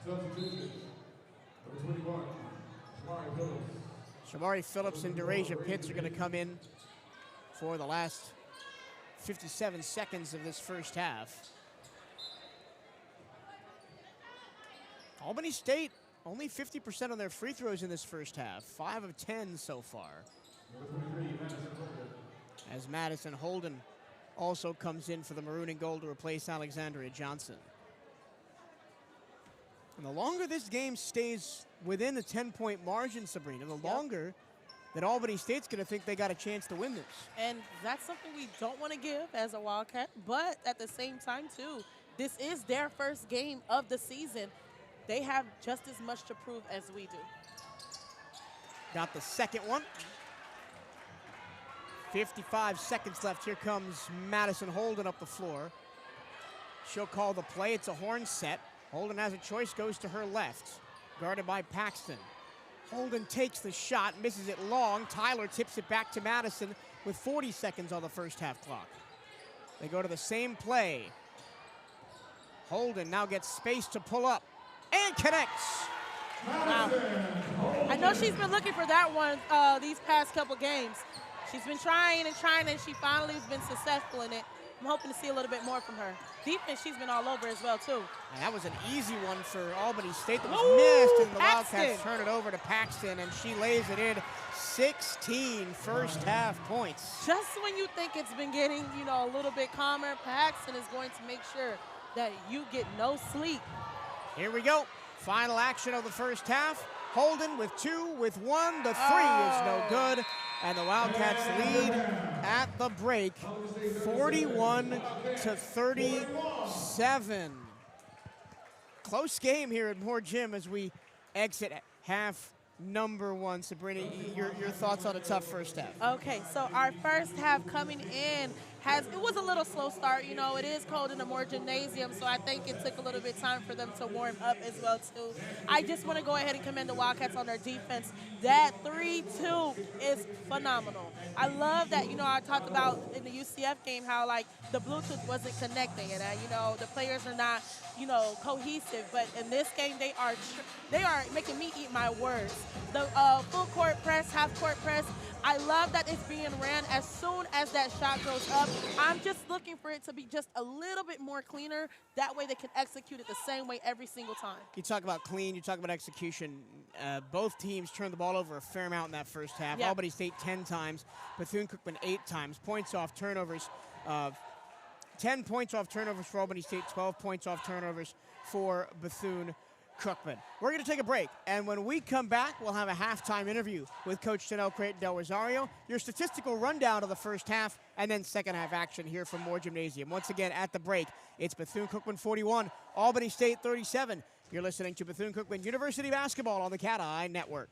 Substitution. Number 21, Shamari Phillips. Shamari Phillips and DeRasia Pitts are going to come in for the last 57 seconds of this first half. Albany State, only 50% on their free throws in this first half. 5 of 10 so far. As Madison Holden also comes in for the maroon and gold to replace Alexandria Johnson. And the longer this game stays within the 10-point margin, Sabrina, the longer that Albany State's going to think they got a chance to win this. And that's something we don't want to give as a Wildcat, but at the same time, too, this is their first game of the season. They have just as much to prove as we do. Got the second one. 55 seconds left. Here comes Madison Holden up the floor. She'll call the play. It's a horn set. Holden has a choice, goes to her left. Guarded by Paxton. Holden takes the shot, misses it long. Tyler tips it back to Madison with 40 seconds on the first half clock. They go to the same play. Holden now gets space to pull up and connects. Wow. I know she's been looking for that one these past couple games. She's been trying, and she finally has been successful in it. I'm hoping to see a little bit more from her. Defense, she's been all over as well, too. And that was an easy one for Albany State that was missed, and the Paxton. Wildcats turn it over to Paxton, and she lays it in. 16 first half points. Just when you think it's been getting, a little bit calmer, Paxton is going to make sure that you get no sleep. Here we go. Final action of the first half. Holden with 2, with 1. The 3 is no good. And the Wildcats lead at the break, 41-37. Close game here at Moore Gym as we exit half number 1. Sabrina, your thoughts on a tough first half? Okay, so our first half coming in it was a little slow start. It is cold in the Moore Gymnasium, so I think it took a little bit of time for them to warm up as well, too. I just want to go ahead and commend the Wildcats on their defense. That 3-2 is phenomenal. I love that, I talked about in the UCF game how, the Bluetooth wasn't connecting and, the players are not, cohesive. But in this game, they are making me eat my words. The full court press, half court press, I love that it's being ran as soon as that shot goes up. I'm just looking for it to be just a little bit more cleaner. That way they can execute it the same way every single time. You talk about clean, you talk about execution. Both teams turned the ball over a fair amount in that first half. Yep. Albany State 10 times, Bethune-Cookman 8 times. Points off turnovers, 10 points off turnovers for Albany State, 12 points off turnovers for Bethune-Cookman. We're going to take a break, and when we come back, we'll have a halftime interview with Coach Chanel Creighton Del Rosario, your statistical rundown of the first half, and then second half action here from Moore Gymnasium. Once again, at the break, it's Bethune-Cookman 41, Albany State 37. You're listening to Bethune-Cookman University Basketball on the CatEye Network.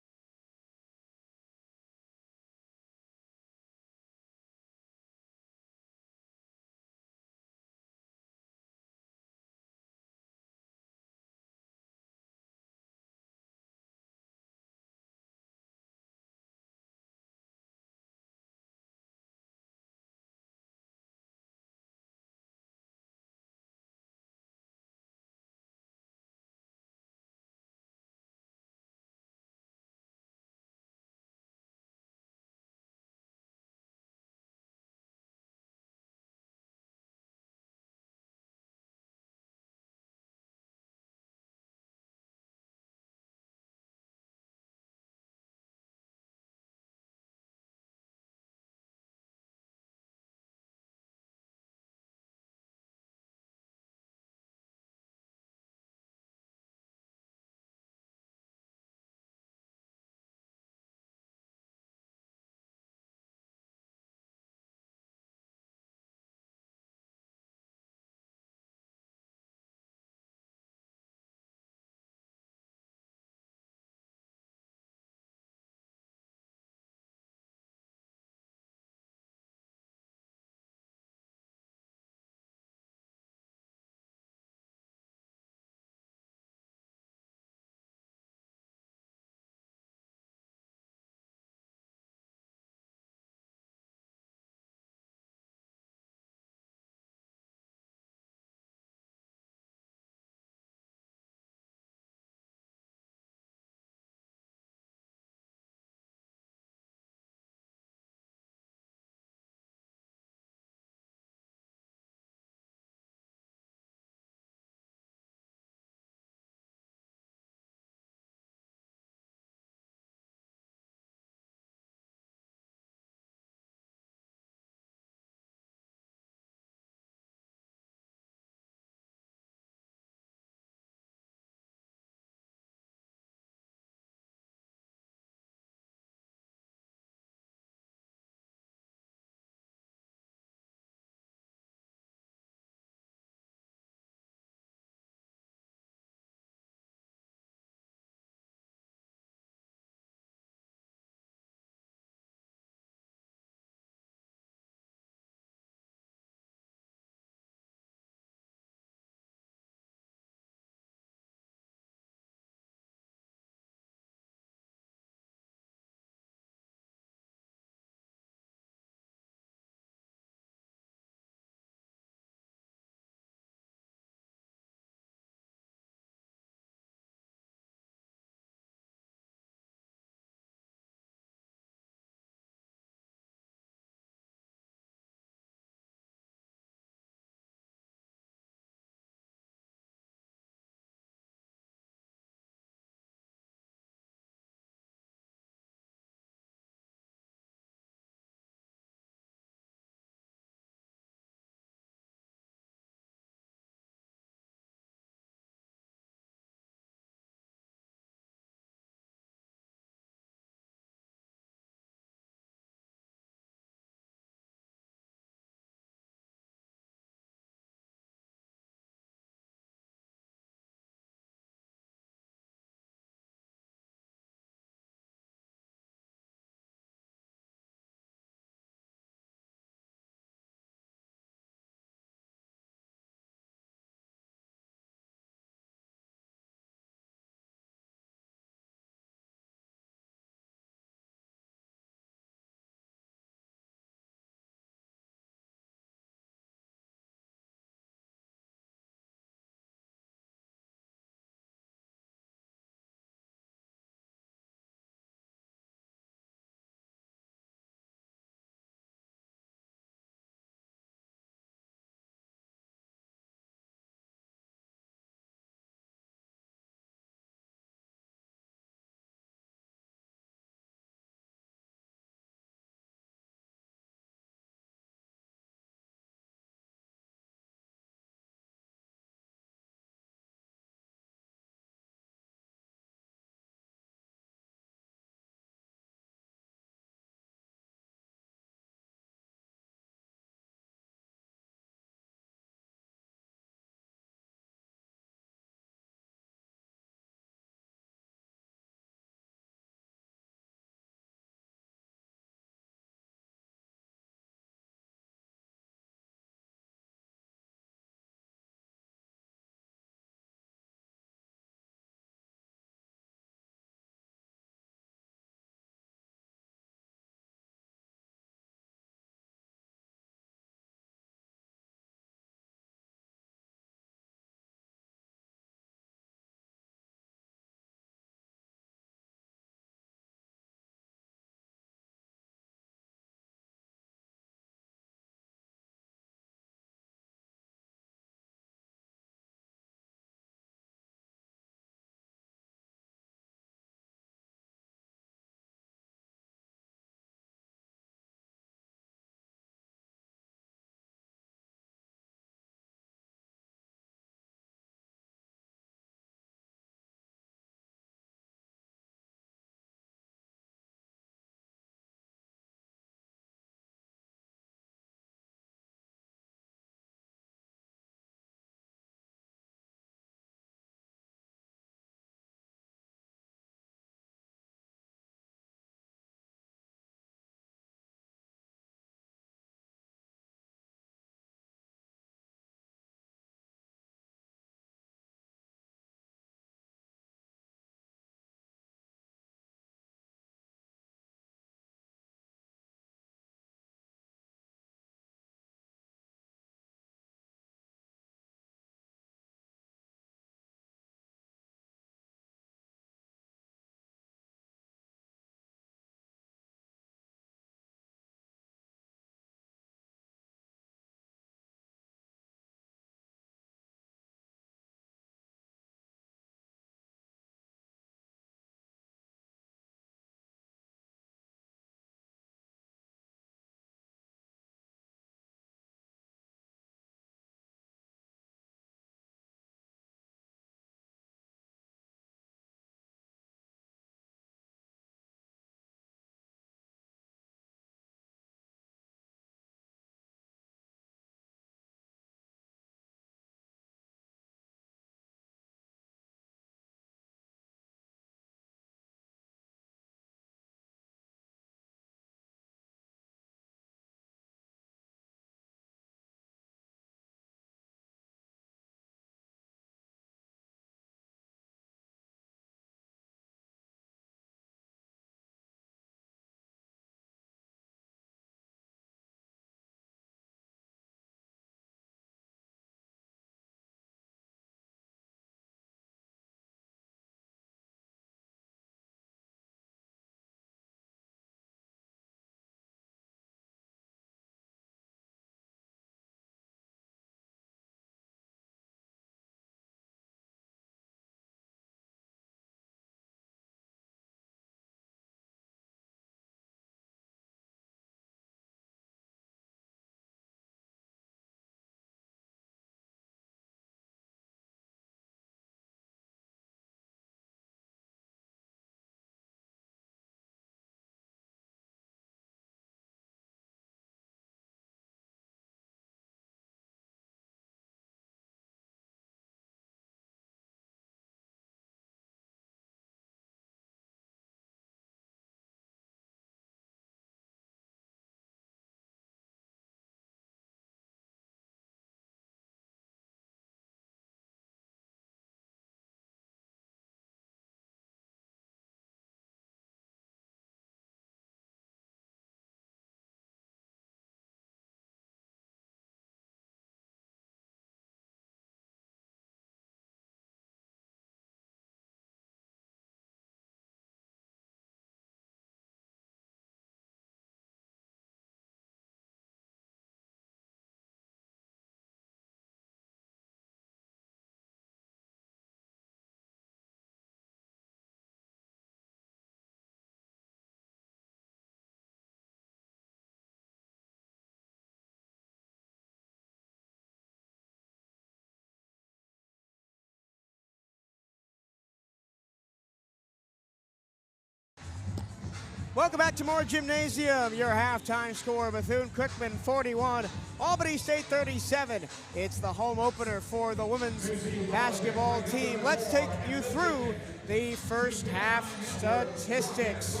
Welcome back to more Gymnasium. Your halftime score, Bethune-Cookman 41, Albany State 37. It's the home opener for the women's basketball team. Let's take you through the first half statistics.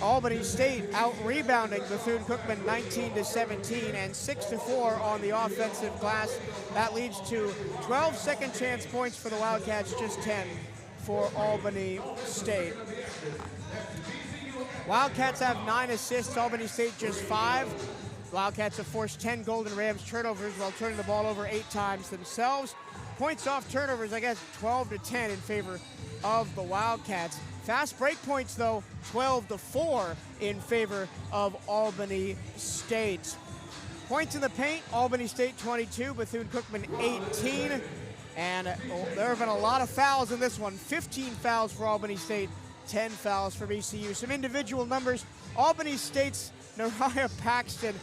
Albany State out-rebounding Bethune-Cookman 19-17 and 6-4 on the offensive glass. That leads to 12 second chance points for the Wildcats, just 10 for Albany State. Wildcats have 9 assists, Albany State just 5. Wildcats have forced 10 Golden Rams turnovers while turning the ball over 8 times themselves. Points off turnovers, I guess, 12-10 in favor of the Wildcats. Fast break points, though, 12-4 in favor of Albany State. Points in the paint, Albany State 22, Bethune-Cookman 18. And there have been a lot of fouls in this one. 15 fouls for Albany State, 10 fouls for BCU. Some individual numbers. Albany State's Nahavia Paxton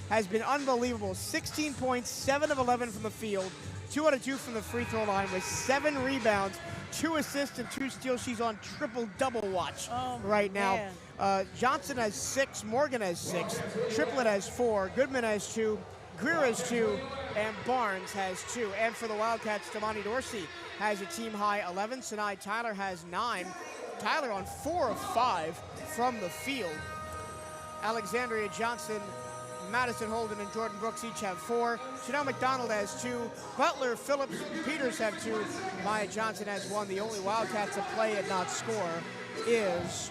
has been unbelievable. 16 points, 7 of 11 from the field, 2 out of 2 from the free throw line with 7 rebounds, 2 assists and 2 steals. She's on triple-double watch right now. Johnson has 6, Morgan has 6, Triplett has 4, Goodman has 2, Greer has 2, and Barnes has 2. And for the Wildcats, Damani Dorsey has a team-high 11. Sinai Tyler has 9. Tyler on 4 of 5 from the field. Alexandria Johnson, Madison Holden, and Jordan Brooks each have 4. Chanel McDonald has 2. Butler, Phillips, Peters have 2. Maya Johnson has 1. The only Wildcat to play and not score is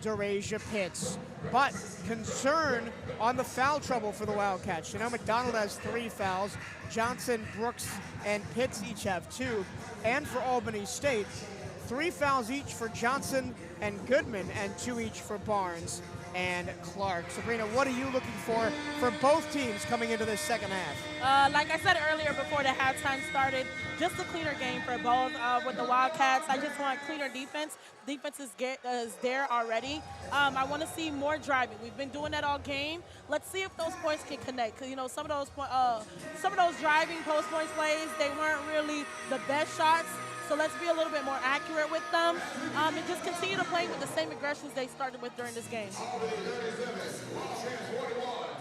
Derasia Pitts. But concern on the foul trouble for the Wildcats. Chanel McDonald has 3 fouls. Johnson, Brooks, and Pitts each have 2. And for Albany State, 3 fouls each for Johnson and Goodman, and 2 each for Barnes and Clark. Sabrina, what are you looking for both teams coming into this second half? Like I said earlier before the halftime started, just a cleaner game for both. With the Wildcats, I just want cleaner defense. Defense is there already. I want to see more driving. We've been doing that all game. Let's see if those points can connect. Because, you know, some of those driving post points plays, they weren't really the best shots. So let's be a little bit more accurate with them and just continue to play with the same aggressions they started with during this game.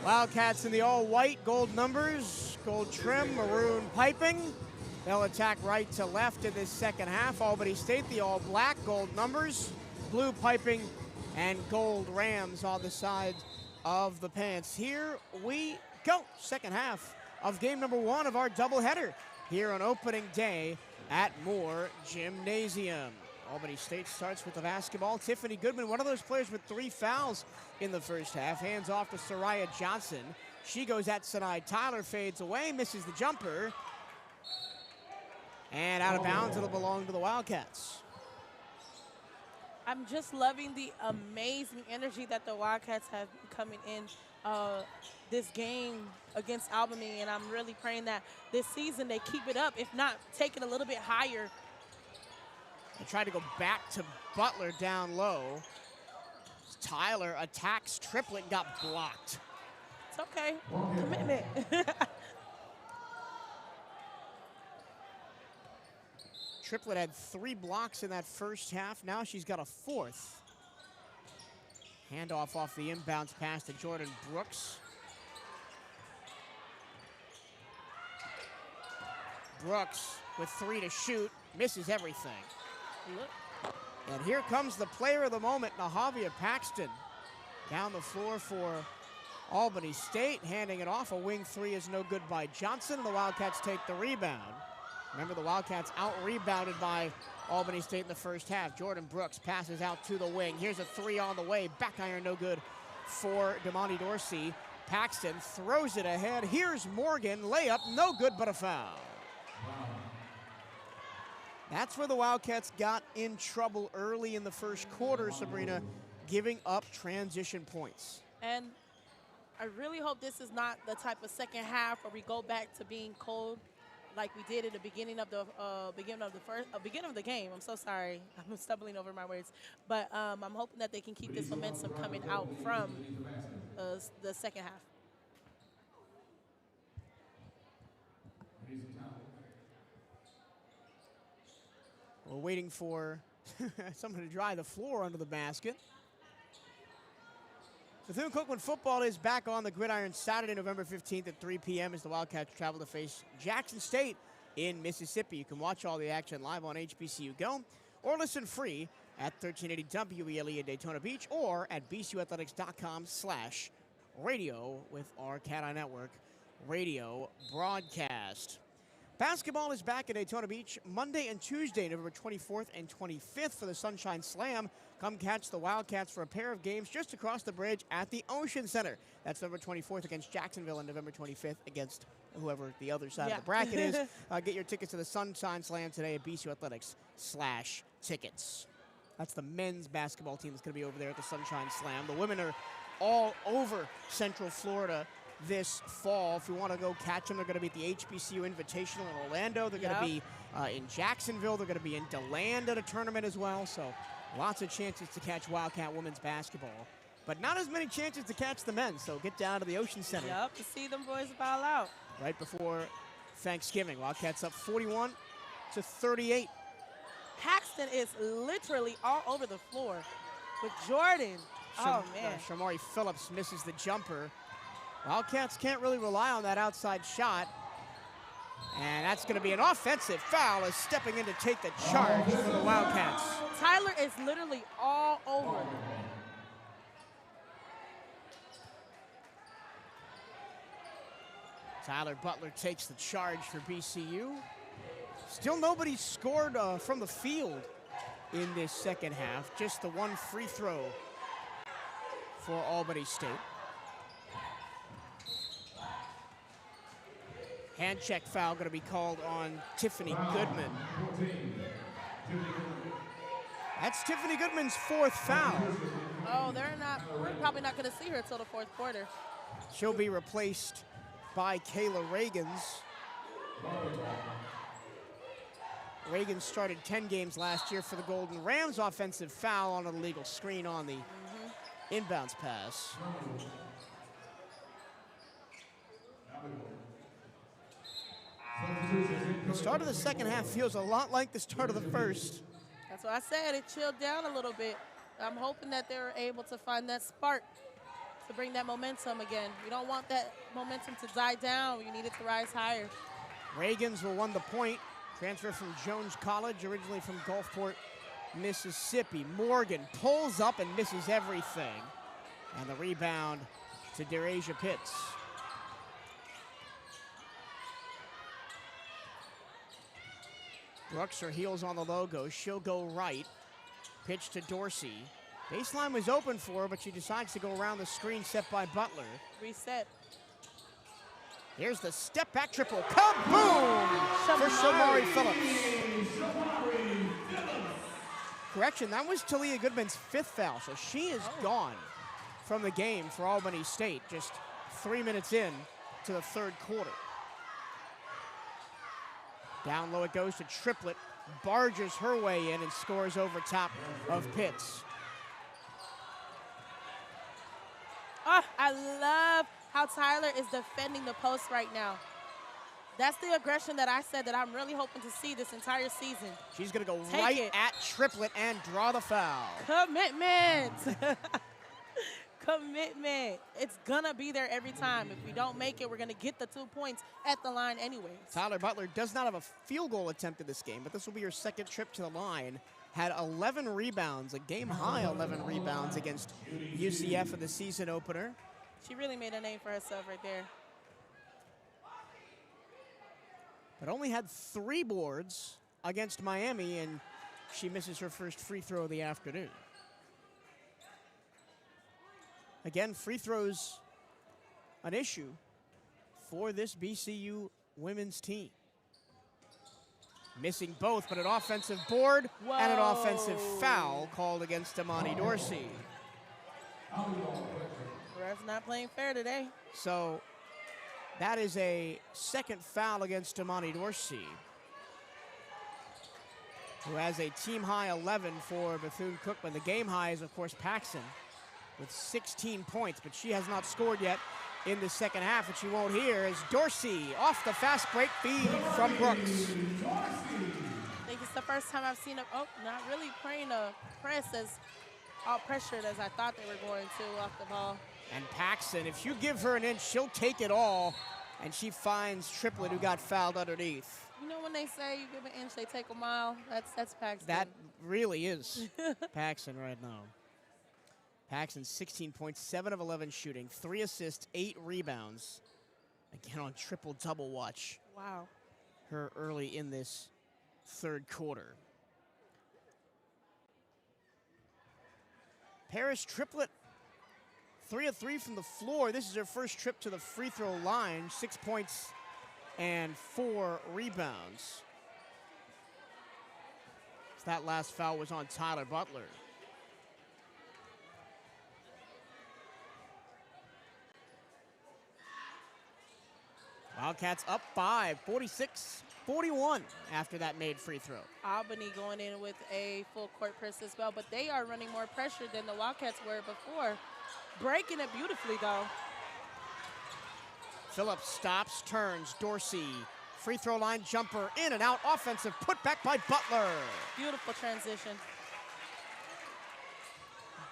Wildcats in the all-white, gold numbers, gold trim, maroon piping. They'll attack right to left in this second half. Albany State, the all-black, gold numbers, blue piping, and gold Rams on the sides of the pants. Here we go. Second half of game number 1 of our doubleheader here on opening day at Moore Gymnasium. Albany State starts with the basketball. Tiffany Goodman, one of those players with 3 fouls in the first half. Hands off to Soraya Johnson. She goes at Sinai Tyler, fades away, misses the jumper. And out of bounds, it'll belong to the Wildcats. I'm just loving the amazing energy that the Wildcats have coming in this game against Albany, and I'm really praying that this season they keep it up, if not take it a little bit higher. They tried to go back to Butler down low. Tyler attacks Triplett, got blocked. It's okay, commitment. Triplett had 3 blocks in that first half. Now she's got a 4th. Handoff off the inbounds pass to Jordan Brooks. Brooks with 3 to shoot, misses everything. And here comes the player of the moment, Nahavia Paxton. Down the floor for Albany State, handing it off. A wing 3 is no good by Johnson. The Wildcats take the rebound. Remember, the Wildcats out-rebounded by Albany State in the first half. Jordan Brooks passes out to the wing. Here's a 3 on the way. Back iron no good for Damani Dorsey. Paxton throws it ahead. Here's Morgan. Layup no good, but a foul. That's where the Wildcats got in trouble early in the first quarter, Sabrina, giving up transition points. And I really hope this is not the type of second half where we go back to being cold like we did at the beginning of the beginning of the game. I'm so sorry. I'm stumbling over my words. But I'm hoping that they can keep this momentum coming out from the second half. We're waiting for Someone to dry the floor under the basket. Bethune-Cookman football is back on the gridiron Saturday, November 15th at 3 p.m. as the Wildcats travel to face Jackson State in Mississippi. You can watch all the action live on HBCU Go or listen free at 1380 WELE in Daytona Beach or at bcuathletics.com/radio with our CatEye Network radio broadcast. Basketball is back at Daytona Beach Monday and Tuesday, November 24th and 25th for the Sunshine Slam. Come catch the Wildcats for a pair of games just across the bridge at the Ocean Center. That's November 24th against Jacksonville and November 25th against whoever the other side of the bracket is. Get your tickets to the Sunshine Slam today at bcuathletics.com/tickets. That's the men's basketball team that's going to be over there at the Sunshine Slam. The women are all over Central Florida this fall. If you want to go catch them, they're going to be at the HBCU Invitational in Orlando. They're going to be in Jacksonville. They're going to be in DeLand at a tournament as well. So lots of chances to catch Wildcat women's basketball, but not as many chances to catch the men. So get down to the Ocean Center. Yep, to see them boys ball out. Right before Thanksgiving. Wildcats up 41-38. Paxton is literally all over the floor with Jordan. Oh, man. Shamari Phillips misses the jumper. Wildcats can't really rely on that outside shot. And that's going to be an offensive foul as stepping in to take the charge for the Wildcats. Tyler is literally all over. Tyler Butler takes the charge for BCU. Still nobody scored from the field in this second half. Just the one free throw for Albany State. Hand check foul going to be called on Tiffany Goodman. That's Tiffany Goodman's fourth foul. Oh, we're probably not going to see her until the fourth quarter. She'll be replaced by Kayla Reagans. Reagans started 10 games last year for the Golden Rams. Offensive foul on an illegal screen on the inbounds pass. The start of the second half feels a lot like the start of the first. That's what I said. It chilled down a little bit. I'm hoping that they're able to find that spark to bring that momentum again. You don't want that momentum to die down. You need it to rise higher. Reagans will won the point. Transfer from Jones College, originally from Gulfport, Mississippi. Morgan pulls up and misses everything. And the rebound to Derasia Pitts. Brooks, her heels on the logo. She'll go right. Pitch to Dorsey. Baseline was open for her, but she decides to go around the screen set by Butler. Reset. Here's the step back triple. Kaboom! For Shamari Phillips. Correction, that was Talia Goodman's fifth foul, so she is gone from the game for Albany State, just 3 minutes in to the third quarter. Down low it goes to Triplett, barges her way in and scores over top of Pitts. Oh, I love how Tyler is defending the post right now. That's the aggression that I said that I'm really hoping to see this entire season. She's going to go right at Triplett and draw the foul. Commitment. Commitment. It's going to be there every time. If we don't make it, we're going to get the 2 points at the line anyways. Tyler Butler does not have a field goal attempt in this game, but this will be her second trip to the line. Had 11 rebounds, a game-high 11 rebounds against UCF in the season opener. She really made a name for herself right there. But only had 3 boards against Miami, and she misses her first free throw of the afternoon. Again, free throws an issue for this BCU women's team. Missing both, but an offensive board and an offensive foul called against Amani Dorsey. Ref's not playing fair today. So that is a second foul against Amani Dorsey, who has a team-high 11 for Bethune-Cookman. The game high is, of course, Paxson with 16 points, but she has not scored yet in the second half, which you won't hear, as Dorsey off the fast break feed from Brooks. Thank you It's the first time I've seen them, not really playing a press as all pressured as I thought they were going to off the ball. And Paxson, if you give her an inch, she'll take it all. And she finds Triplett, who got fouled underneath. You know when they say you give an inch, they take a mile? That's Paxton. That really is Paxson right now. Paxson, 16.7 of 11 shooting, 3 assists, 8 rebounds. Again on triple-double watch. Wow. Her early in this third quarter. Paris Triplett, 3 of 3 from the floor. This is her first trip to the free throw line. 6 points and 4 rebounds. That last foul was on Tyler Butler. Wildcats up 5, 46-41 after that made free throw. Albany going in with a full court press as well, but they are running more pressure than the Wildcats were before. Breaking it beautifully, though. Phillips stops, turns, Dorsey. Free throw line jumper, in and out, offensive putback by Butler. Beautiful transition.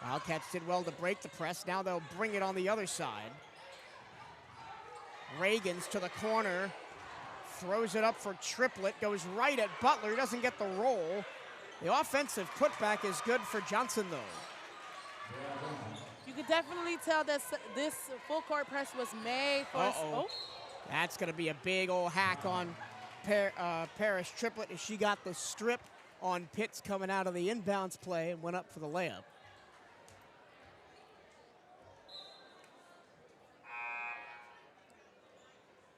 Wildcats did well to break the press. Now they'll bring it on the other side. Reagans to the corner, throws it up for Triplett, goes right at Butler, doesn't get the roll. The offensive putback is good for Johnson, though. You could definitely tell that this full court press was made for. That's going to be a big old hack on Paris Triplett as she got the strip on Pitts coming out of the inbounds play and went up for the layup.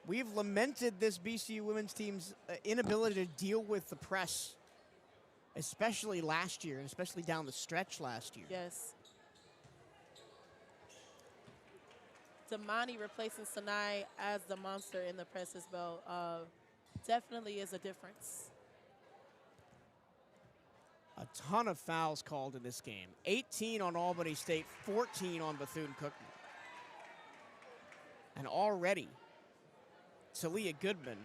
We've lamented this BCU women's team's inability to deal with the press, especially last year, especially down the stretch last year. Yes. Damani replacing Sanai as the monster in the press as well definitely is a difference. A ton of fouls called in this game. 18 on Albany State, 14 on Bethune-Cookman. And already, Tiffany Goodman,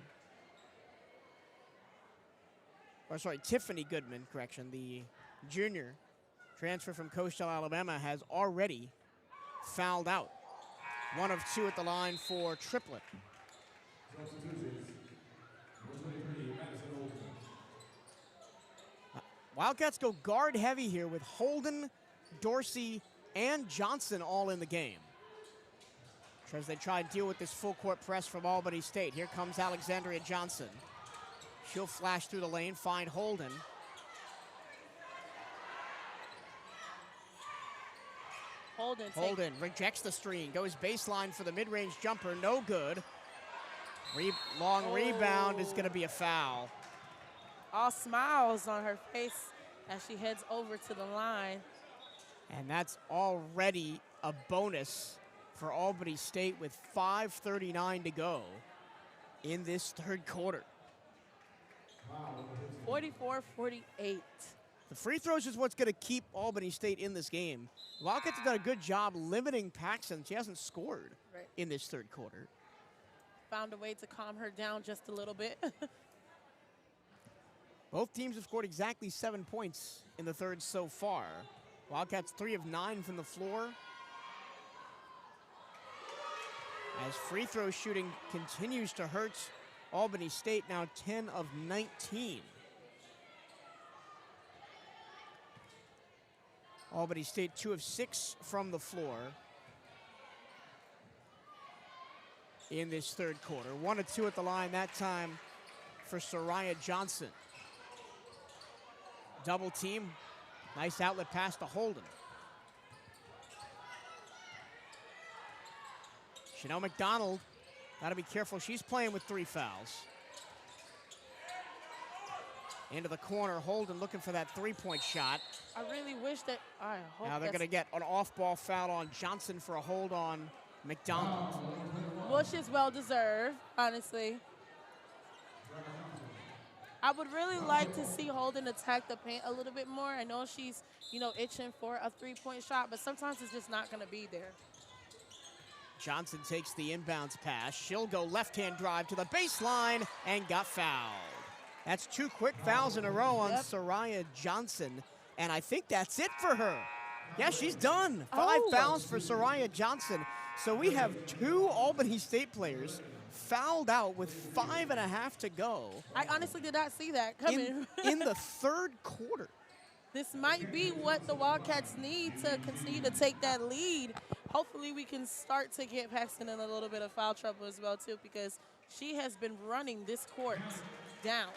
the junior transfer from Coastal Alabama, has already fouled out. 1 of 2 at the line for Triplett. Wildcats go guard heavy here with Holden, Dorsey, and Johnson all in the game. As they try and deal with this full court press from Albany State. Here comes Alexandria Johnson. She'll flash through the lane, find Holden. Holden rejects the screen, goes baseline for the mid-range jumper, no good. Long rebound is gonna be a foul. All smiles on her face as she heads over to the line. And that's already a bonus for Albany State with 5:39 to go in this third quarter. 44-48. The free throws is what's going to keep Albany State in this game. Wildcats have done a good job limiting Paxson. She hasn't scored in this third quarter. Found a way to calm her down just a little bit. Both teams have scored exactly 7 points in the third so far. Wildcats 3 of 9 from the floor. As free throw shooting continues to hurt Albany State, now 10 of 19. Albany State 2 of 6 from the floor in this third quarter. 1 of 2 at the line that time for Soraya Johnson. Double team, nice outlet pass to Holden. Chanel McDonald, got to be careful. She's playing with 3 fouls. Into the corner, Holden looking for that 3-point shot. I really wish that, I hope now they're going to get an off-ball foul on Johnson for a hold on McDonald. Which is well-deserved, honestly. I would really like to see Holden attack the paint a little bit more. I know she's, itching for a 3-point shot, but sometimes it's just not going to be there. Johnson takes the inbounds pass. She'll go left-hand drive to the baseline and got fouled. That's 2 quick fouls in a row on Yep. Soraya Johnson, and I think that's it for her. Yeah, she's done. 5 Oh. fouls for Soraya Johnson. So we have 2 Albany State players fouled out with 5.5 to go I honestly did not see that coming. in the 3rd quarter. This might be what the Wildcats need to continue to take that lead. Hopefully we can start to get Paxton in a little bit of foul trouble as well, too, because she has been running this court down.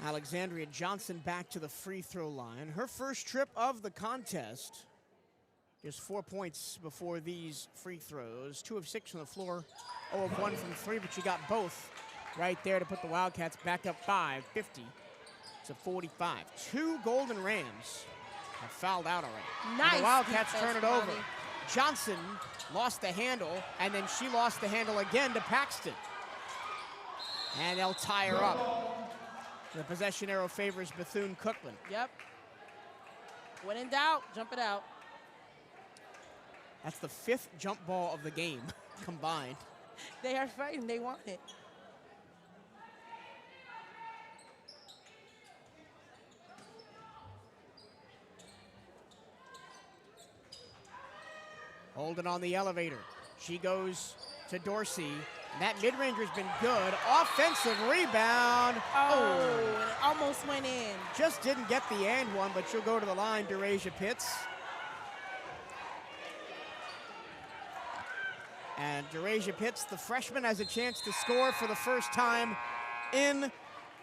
Alexandria Johnson back to the free throw line. Her first trip of the contest. Just 4 points before these free throws. 2 of 6 from the floor, 0 of 1 from 3, but she got both right there to put the Wildcats back up 5, 50 to 45. 2 Golden Rams have fouled out already. Nice And the Wildcats defense, turn it over. Bonnie. Johnson lost the handle, and then she lost the handle again to Paxton. And they'll tie her up. The possession arrow favors Bethune-Cookman. Yep. When in doubt, jump it out. That's the 5th jump ball of the game combined. They are fighting. They want it. Holding on the elevator. She goes to Dorsey. And that mid-ranger's been good. Offensive rebound. Oh, and it almost went in. Just didn't get the and one, but she'll go to the line, Derasia Pitts. And Derasia Pitts, the freshman, has a chance to score for the first time in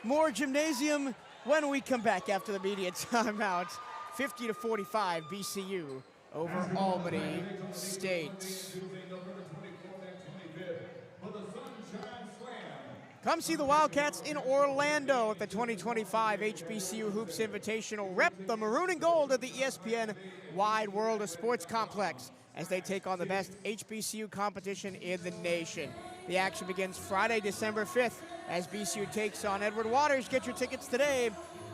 Moore Gymnasium when we come back after the media timeout. 50 to 45, BCU over Albany State. Come see the Wildcats in Orlando at the 2025 HBCU Hoops Invitational. Rep the maroon and gold at the ESPN Wide World of Sports Complex as they take on the best HBCU competition in the nation. The action begins Friday, December 5th as BCU takes on Edward Waters. Get your tickets today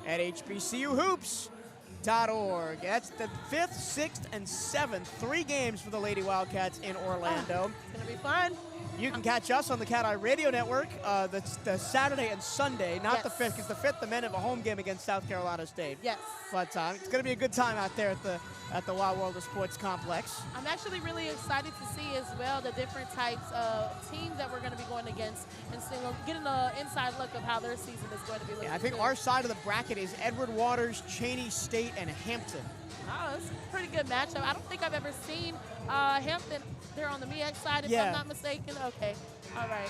at hbcuhoops.org. That's the 5th, 6th, and 7th. 3 games for the Lady Wildcats in Orlando. It's going to be fun. You can catch us on the CatEye Radio Network the Saturday and Sunday, not Yes. the 5th, because the 5th, the men have a home game against South Carolina State. Yes. But it's going to be a good time out there at the Wild World of Sports Complex. I'm actually really excited to see as well the different types of teams that we're going to be going against and getting an inside look of how their season is going to be looking. Yeah, I think too. our side of the bracket is Edward Waters, Cheney State, and Hampton. Oh, it's a pretty good matchup. I don't think I've ever seen Hampton. They're on the MEX side, if Yeah. I'm not mistaken. Okay. All right.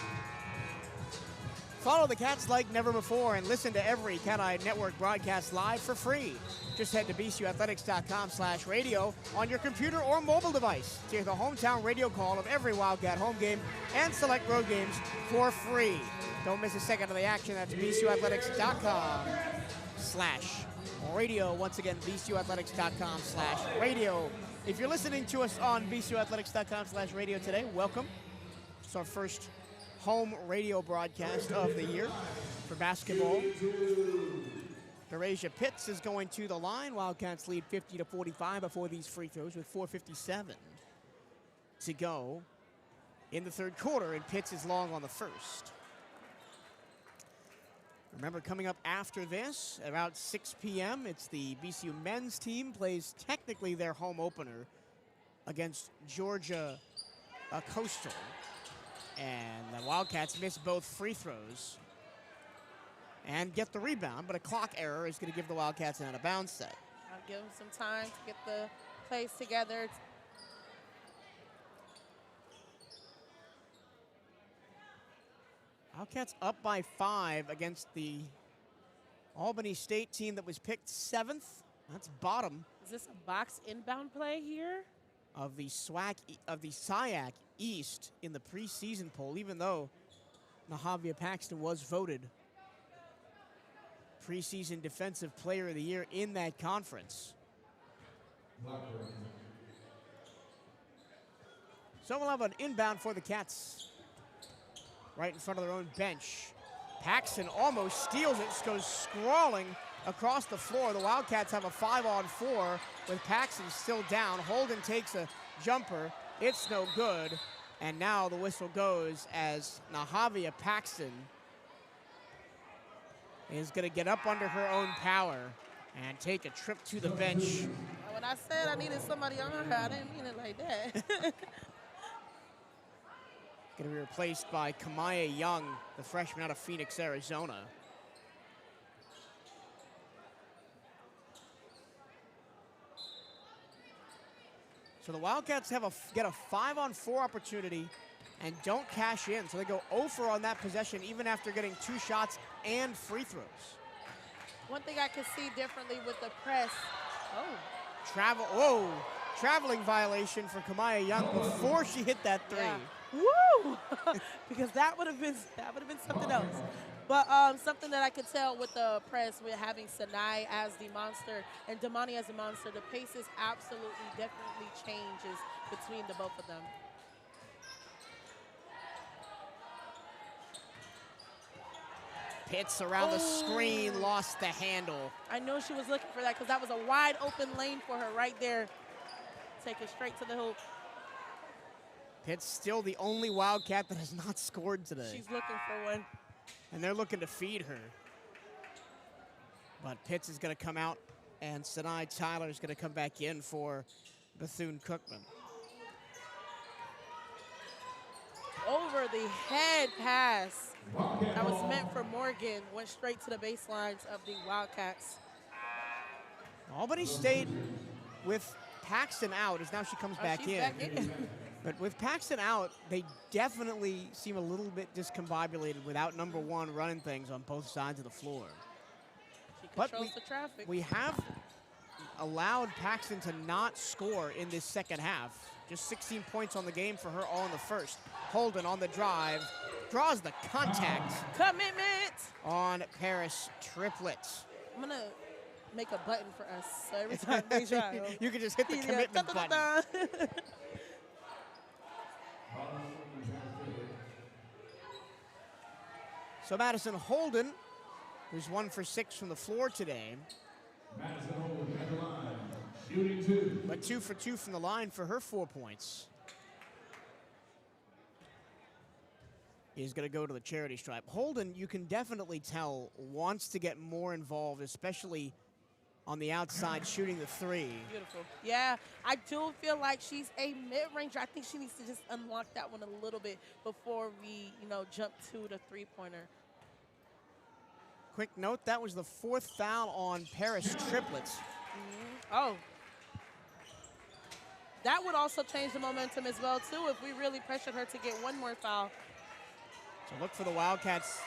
Follow the Cats like never before and listen to every CatEye Network broadcast live for free. Just head to bcuathletics.com/radio on your computer or mobile device to hear the hometown radio call of every Wildcat home game and select road games for free. Don't miss a second of the action. That's bcuathletics.com/radio. Once again, bcuathletics.com/radio. If you're listening to us on bcuathletics.com/radio today, welcome. It's our first home radio broadcast of the year for basketball. Derasia Pitts is going to the line. Wildcats lead 50 to 45 before these free throws with 4:57 to go in the 3rd quarter, and Pitts is long on the first. Remember, coming up after this, about 6 p.m., it's the BCU men's team plays technically their home opener against Georgia Coastal. And the Wildcats miss both free throws and get the rebound, but a clock error is going to give the Wildcats an out-of-bounds set. I'll give them some time to get the plays together. Wildcats up by 5 against the Albany State team that was picked 7th. That's bottom Is this a box inbound play here? of the SIAC East in the preseason poll, even though Nahavia Paxton was voted preseason defensive player of the year in that conference. So we'll have an inbound for the Cats right in front of their own bench. Paxton almost steals it, goes scrawling across the floor. The Wildcats have a 5-on-4 with Paxton still down. Holden takes a jumper. It's no good. And now the whistle goes as Nahavia Paxton is going to get up under her own power and take a trip to the bench. When I said I needed somebody on her, I didn't mean it like that. Going to be replaced by Kamaya Young, the freshman out of Phoenix, Arizona. So the Wildcats get a 5-on-4 opportunity and don't cash in. So they go 0 for on that possession even after getting 2 shots and free throws. One thing I can see differently with the press. Traveling violation for Kamaya Young before she hit that 3. Yeah. Woo! Because that would have been something else. But something that I could tell with the press, with having Sanai as the monster and Damani as the monster, the paces absolutely, definitely changes between the both of them. Pitts around the screen, lost the handle. I knew she was looking for that because that was a wide open lane for her right there. Take it straight to the hoop. Pitt's still the only Wildcat that has not scored today. She's looking for one. And they're looking to feed her. But Pitts is going to come out, and Sanai Tyler is going to come back in for Bethune-Cookman. Over the head pass that was meant for Morgan went straight to the baselines of the Wildcats. Albany State with Paxton out, as now she comes back in. But with Paxton out, they definitely seem a little bit discombobulated without number 1 running things on both sides of the floor. She controls the traffic. We have allowed Paxton to not score in this second half. Just 16 points on the game for her all in the first. Holden on the drive, draws the contact. Commitment! On Paris Triplett. I'm gonna make a button for us, so every time they try. You can just hit the commitment button. So Madison Holden, who's 1 for 6 from the floor today. Madison Holden at the line, shooting 2. But 2 for 2 from the line for her 4 points. Is going to go to the charity stripe. Holden, you can definitely tell, wants to get more involved, especially on the outside shooting the 3. Beautiful. Yeah, I do feel like she's a mid-ranger. I think she needs to just unlock that one a little bit before we, jump to the 3-pointer. Quick note, that was the 4th foul on Paris Triplett. Oh. That would also change the momentum as well, too, if we really pressured her to get 1 more foul. So look for the Wildcats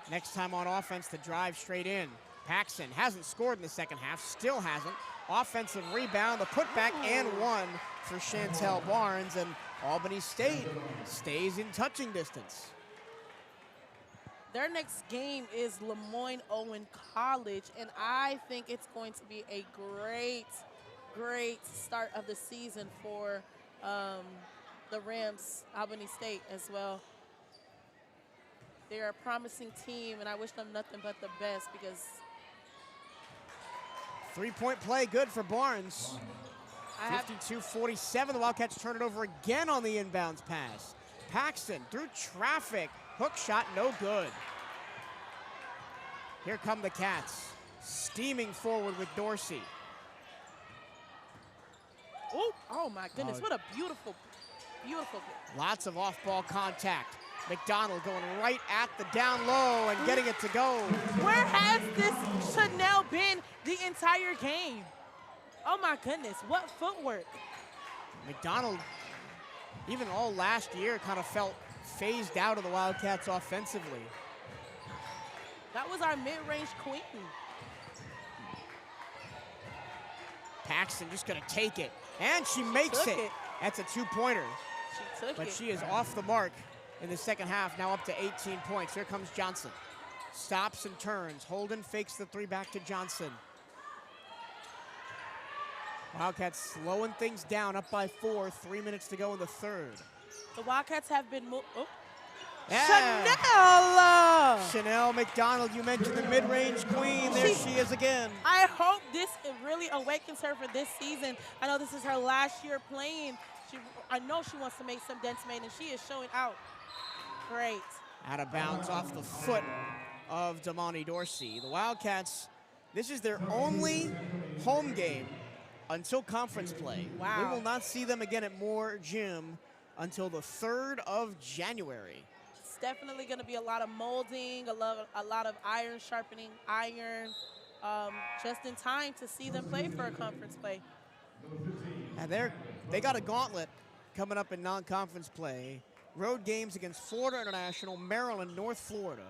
next time on offense to drive straight in. Paxton hasn't scored in the second half, still hasn't. Offensive rebound, the putback, and 1 for Chantel Barnes, and Albany State stays in touching distance. Their next game is Lemoyne Owen College, and I think it's going to be a great start of the season for the Rams, Albany State as well. They're a promising team, and I wish them nothing but the best because 3-point play, good for Barnes. 52-47, the Wildcats turn it over again on the inbounds pass. Paxton through traffic, hook shot, no good. Here come the Cats, steaming forward with Dorsey. Oh my goodness, what a beautiful play. Lots of off-ball contact. McDonald going right at the down low and getting it to go. Where has this Chanel been the entire game? Oh my goodness, what footwork. McDonald, even all last year, kind of felt phased out of the Wildcats offensively. That was our mid-range queen. Paxton just gonna take it, and she makes it. That's a 2-pointer. She took it. But she is off the mark in the second half, now up to 18 points. Here comes Johnson. Stops and turns. Holden fakes the 3 back to Johnson. Wildcats slowing things down, up by 4, 3 minutes to go in the third. The Wildcats have been moved. Yeah. Chanel McDonald, you mentioned the mid-range queen. There she is again. I hope this really awakens her for this season. I know this is her last year playing. I know she wants to make some dents made, and she is showing out. Great. Out of bounds off the foot of Damani Dorsey. The Wildcats, this is their only home game until conference play. Wow. We will not see them again at Moore Gym until the 3rd of January. It's definitely going to be a lot of molding, a lot of iron sharpening, just in time to see them play for a conference play. And they got a gauntlet coming up in non-conference play. Road games against Florida International, Maryland, North Florida.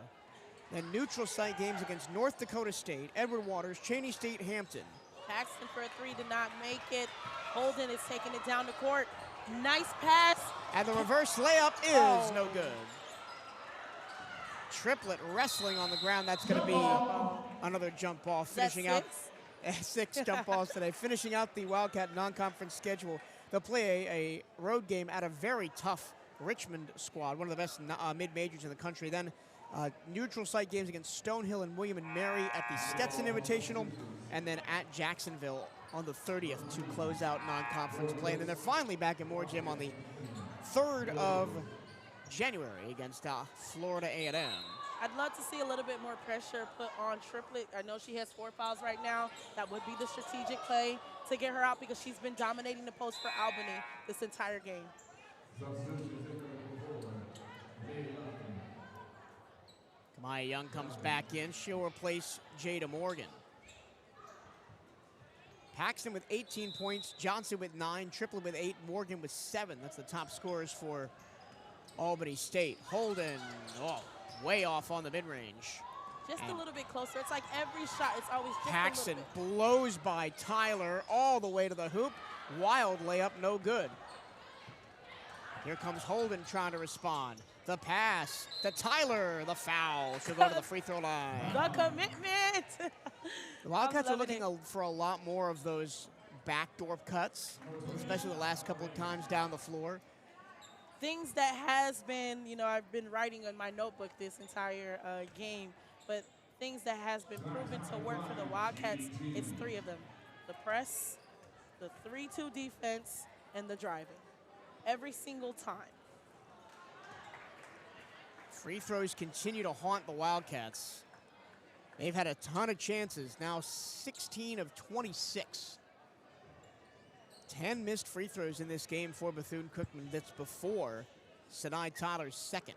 Then neutral site games against North Dakota State, Edward Waters, Cheney State, Hampton. Paxton for a 3 did not make it. Holden is taking it down the court. Nice pass. And the reverse layup is no good. Triplet wrestling on the ground. That's going to be another jump ball, finishing out 6 jump balls today. Finishing out the Wildcat non-conference schedule. They'll play a road game at a very tough Richmond squad, one of the best mid-majors in the country. Then neutral site games against Stonehill and William and Mary at the Stetson Invitational, and then at Jacksonville on the 30th to close out non-conference play. And then they're finally back at Moore Gym on the 3rd of January against Florida A&M. I'd love to see a little bit more pressure put on Triplet. I know she has 4 fouls right now. That would be the strategic play to get her out because she's been dominating the post for Albany this entire game. Kamaya Young comes back in. She'll replace Jada Morgan. Paxton with 18 points, Johnson with 9, Triplet with 8, Morgan with 7. That's the top scorers for Albany State. Holden, way off on the mid-range. Just a little bit closer. It's like every shot, it's always just Paxton a little bit. blows by Tyler all the way to the hoop. Wild layup, no good. Here comes Holden trying to respond. The pass to Tyler, the foul. She'll go to the free throw line. The commitment. The Wildcats are looking for a lot more of those backdoor cuts, especially the last couple of times down the floor. Things that has been, I've been writing on my notebook this entire game, but things that has been proven to work for the Wildcats, it's 3 of them. The press, the 3-2 defense, and the driving. Every single time. Free throws continue to haunt the Wildcats. They've had a ton of chances, now 16 of 26. 10 missed free throws in this game for Bethune-Cookman. That's before Sinai Tyler's second,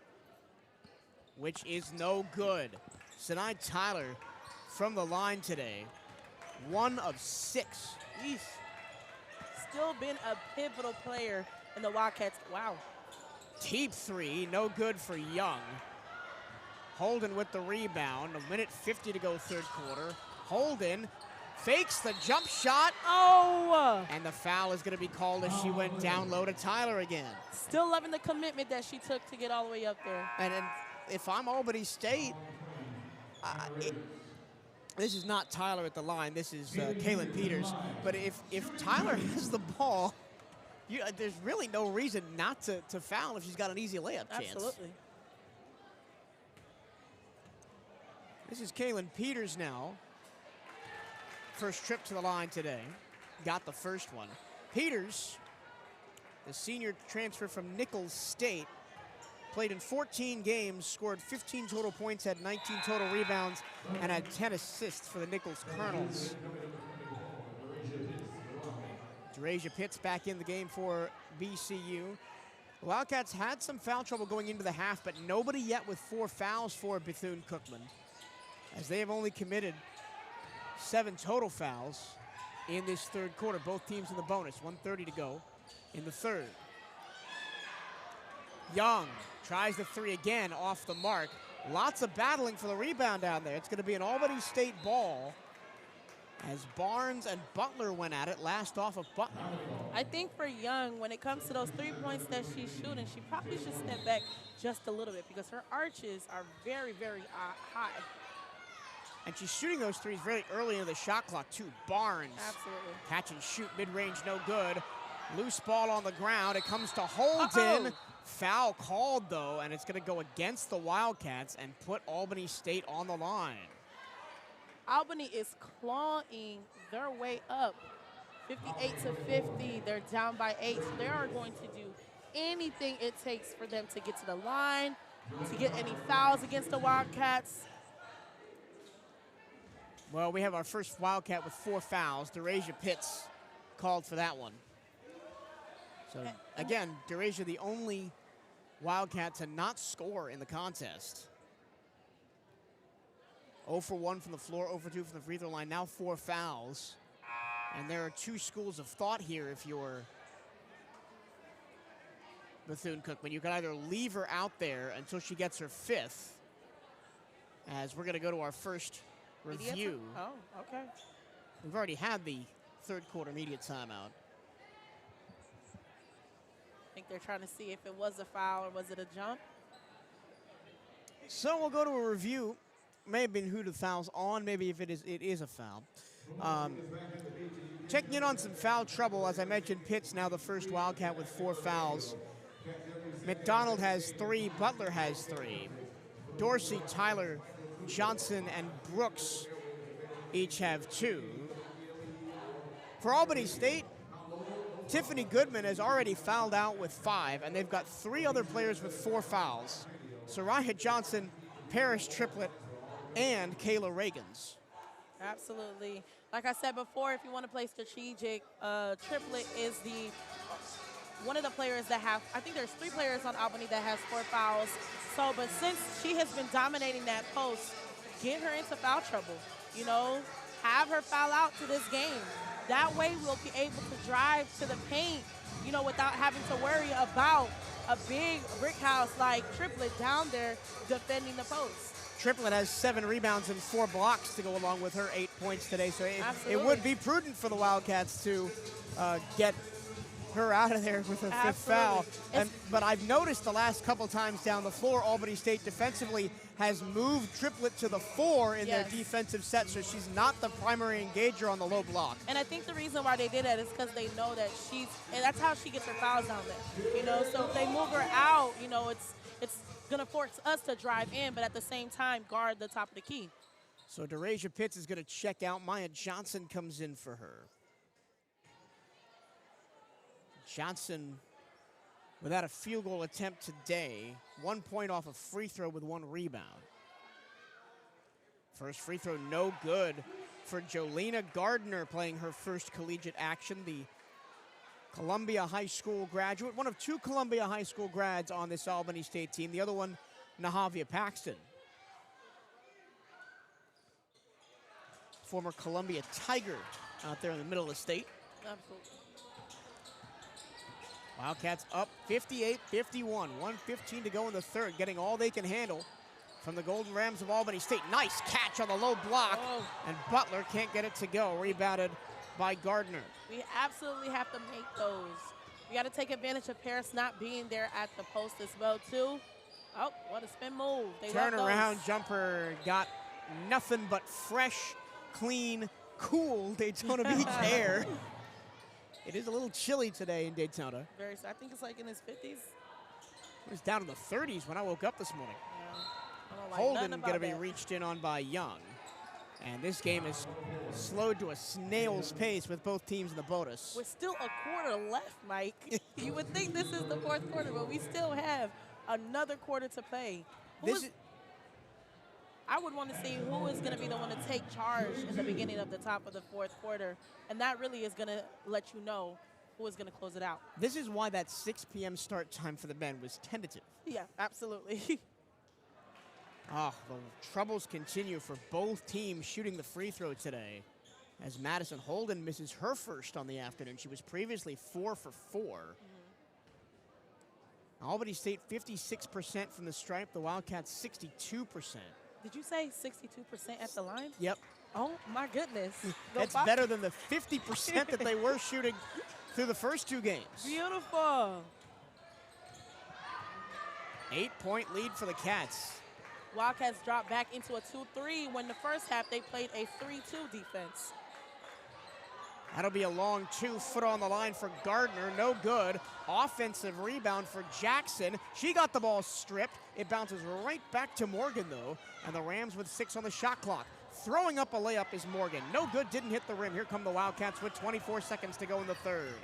which is no good. Sinai Tyler from the line today, 1 of 6. Eesh. Still been a pivotal player in the Wildcats. Wow. Deep 3, no good for Young. Holden with the rebound, 1:50 to go third quarter. Holden fakes the jump shot. Oh! And the foul is going to be called as she went down low to Tyler again. Still loving the commitment that she took to get all the way up there. And if I'm Albany State, this is not Tyler at the line. This is Kaylin Peters. But if Tyler has the ball, there's really no reason not to foul if she's got an easy layup chance. Absolutely. This is Kaylin Peters now. First trip to the line today. Got the first one. Peters, the senior transfer from Nichols State, played in 14 games, scored 15 total points, had 19 total rebounds, and had 10 assists for the Nichols Colonels. Derasia Pitts back in the game for BCU. The Wildcats had some foul trouble going into the half, but nobody yet with 4 fouls for Bethune-Cookman, as they have only committed 7 total fouls in this third quarter. Both teams in the bonus, 1:30 to go in the third. Young tries the 3 again, off the mark. Lots of battling for the rebound down there. It's going to be an Albany State ball as Barnes and Butler went at it, last off of Butler. I think for Young, when it comes to those 3 points that she's shooting, she probably should step back just a little bit because her arches are very, very high. And she's shooting those 3s very early into the shot clock, too. Barnes. Absolutely. Catch and shoot, mid-range, no good. Loose ball on the ground. It comes to Holden. Foul called, though, and it's going to go against the Wildcats and put Albany State on the line. Albany is clawing their way up. 58-50. They're down by 8. So they are going to do anything it takes for them to get to the line, to get any fouls against the Wildcats. Well, we have our first Wildcat with 4 fouls. DeRasia Pitts called for that one. So, again, DeRasia the only Wildcat to not score in the contest. 0 for 1 from the floor, 0 for 2 from the free throw line, now 4 fouls. And there are 2 schools of thought here if you're Bethune-Cookman. You can either leave her out there until she gets her 5th, as we're going to go to our first review. Oh, okay. We've already had the third quarter media timeout. I think they're trying to see if it was a foul or was it a jump. So we'll go to a review. May have been who the foul's on, maybe if it is a foul. Checking in on some foul trouble, as I mentioned, Pitts now the first Wildcat with 4 fouls. McDonald has 3, Butler has 3. Dorsey, Tyler, Johnson, and Brooks each have 2. For Albany State, Tiffany Goodman has already fouled out with 5, and they've got 3 other players with 4 fouls. Soraya Johnson, Paris Triplett, and Kayla Reagans. Absolutely. Like I said before, if you want to play strategic, Triplett is one of the players that have, I think there's 3 players on Albany that has 4 fouls. So, but since she has been dominating that post, get her into foul trouble. You know, have her foul out to this game. That way we'll be able to drive to the paint, you know, without having to worry about a big brick house like Triplett down there defending the post. Triplett has 7 rebounds and 4 blocks to go along with her 8 points today. So it would be prudent for the Wildcats to get her out of there with a 5th foul. But I've noticed the last couple times down the floor, Albany State defensively has moved Triplett to the 4 in their defensive set, so she's not the primary engager on the low block. And I think the reason why they did that is because they know that and that's how she gets her fouls down there. You know, so if they move her out, you know, it's gonna force us to drive in, but at the same time, guard the top of the key. So DeRasia Pitts is gonna check out. Maya Johnson comes in for her. Johnson, without a field goal attempt today, 1 point off a free throw with 1 rebound. First free throw, no good for Jolena Gardner, playing her first collegiate action, the Columbia High School graduate, one of 2 Columbia High School grads on this Albany State team, the other one, Nahavia Paxton. Former Columbia Tiger out there in the middle of the state. Absolutely. Wildcats up 58-51, 1:15 to go in the third, getting all they can handle from the Golden Rams of Albany State. Nice catch on the low block, and Butler can't get it to go. Rebounded by Gardner. We absolutely have to make those. We got to take advantage of Paris not being there at the post as well, too. Oh, what a spin move. Turnaround jumper got nothing but fresh, clean, cool Daytona Beach air. It is a little chilly today in Daytona. I think it's like in his 50s. It was down in the 30s when I woke up this morning. Yeah. I don't like Holden going to be reached in on by Young. And this game is slowed to a snail's pace with both teams in the bonus. With still a quarter left, Mike. You would think this is the 4th quarter, but we still have another quarter to play. I would want to see who is going to be the one to take charge in the beginning of the top of the 4th quarter. And that really is going to let you know who is going to close it out. This is why that 6 p.m. start time for the men was tentative. Yeah, absolutely. The troubles continue for both teams shooting the free throw today, as Madison Holden misses her first on the afternoon. She was previously 4 for 4. Albany State 56% from the stripe, the Wildcats 62%. Did you say 62% at the line? Yep. Oh, my goodness. That's better than the 50% that they were shooting through the first 2 games. Beautiful. 8-point lead for the Cats. Wildcats dropped back into a 2-3 when the first half they played a 3-2 defense. That'll be a long 2-footer on the line for Gardner. No good. Offensive rebound for Jackson. She got the ball stripped. It bounces right back to Morgan, though. And the Rams with 6 on the shot clock. Throwing up a layup is Morgan. No good, didn't hit the rim. Here come the Wildcats with 24 seconds to go in the third.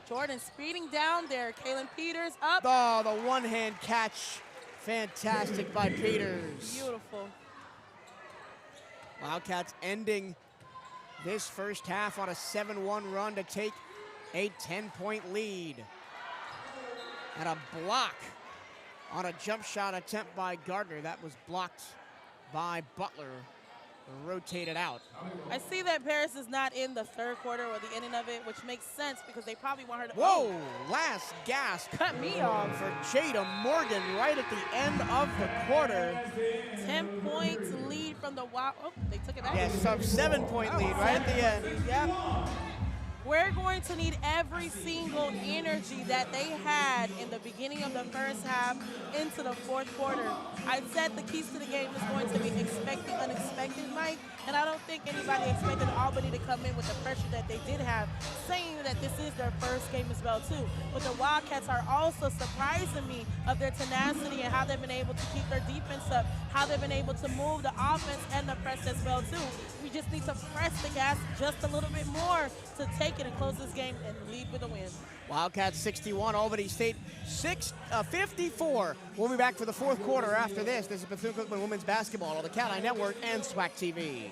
Jordan speeding down there. Kaylin Peters up. Oh, the one-hand catch. Fantastic by Peters. Beautiful. Wildcats ending this first half on a 7-1 run to take a 10-point lead. And a block on a jump shot attempt by Gardner. That was blocked by Butler, rotated out. I see that Paris is not in the third quarter or the ending of it, which makes sense because they probably want her to. Whoa, last gasp. Cut me off. For Jada Morgan right at the end of the quarter. 10 points lead from the Wild. Oh, they took it back. Yes, some 7-point lead right at the end. Yep. We're going to need every single energy that they had in the beginning of the first half into the fourth quarter. I said the keys to the game is going to be expect the unexpected, Mike, and I don't think anybody expected Albany to come in with the pressure that they did have, saying that this is their first game as well, too. But the Wildcats are also surprising me of their tenacity and how they've been able to keep their defense up, how they've been able to move the offense and the press as well, too. We just need to press the gas just a little bit more to take it and close this game and lead with a win. Wildcats 61, Albany State 54. We'll be back for the fourth quarter after this. This is Bethune-Cookman Women's Basketball on the CatEye Network and SWAC TV.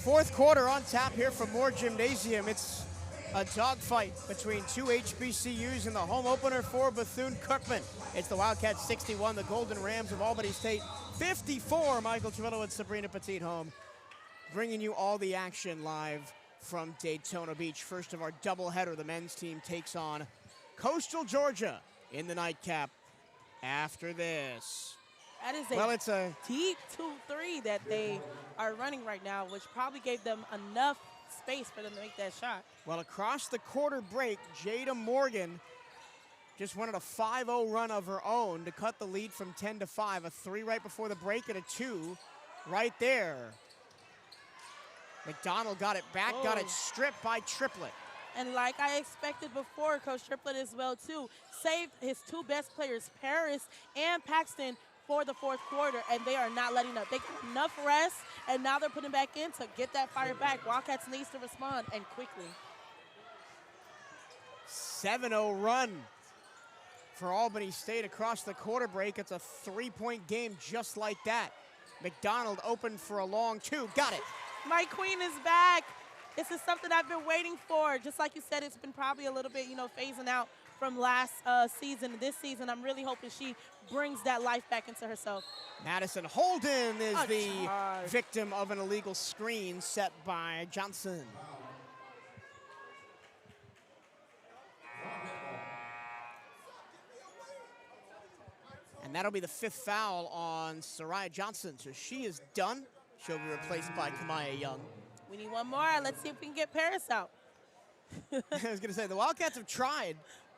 Fourth quarter on tap here from Moore Gymnasium. It's a dogfight between two HBCUs in the home opener for Bethune-Cookman. It's the Wildcats 61, the Golden Rams of Albany State 54. Michael Travillo and Sabrina Petit home, bringing you all the action live from Daytona Beach. First of our doubleheader, the men's team takes on Coastal Georgia in the nightcap after this. That is it's a deep 2-3 that they are running right now, which probably gave them enough space for them to make that shot. Well, across the quarter break, Jada Morgan just wanted a 5-0 run of her own to cut the lead from 10-5. A 3 right before the break and a 2 right there. McDonald got it back, got it stripped by Triplett. And like I expected before, Coach Triplett as well, too, saved his two best players, Paris and Paxton, for the fourth quarter, and they are not letting up. They got enough rest, and now they're putting back in to get that fire back. Wildcats needs to respond, and quickly. 7-0 run for Albany State across the quarter break. It's a 3-point game just like that. McDonald open for a long 2. Got it. My queen is back. This is something I've been waiting for. Just like you said, it's been probably a little bit, phasing out from last season. This season, I'm really hoping she brings that life back into herself. Madison Holden is the victim of an illegal screen set by Johnson. And that'll be the 5th foul on Soraya Johnson. So she is done. She'll be replaced by Kamaya Young. We need one more. Let's see if we can get Paris out. I was going to say, the Wildcats have tried.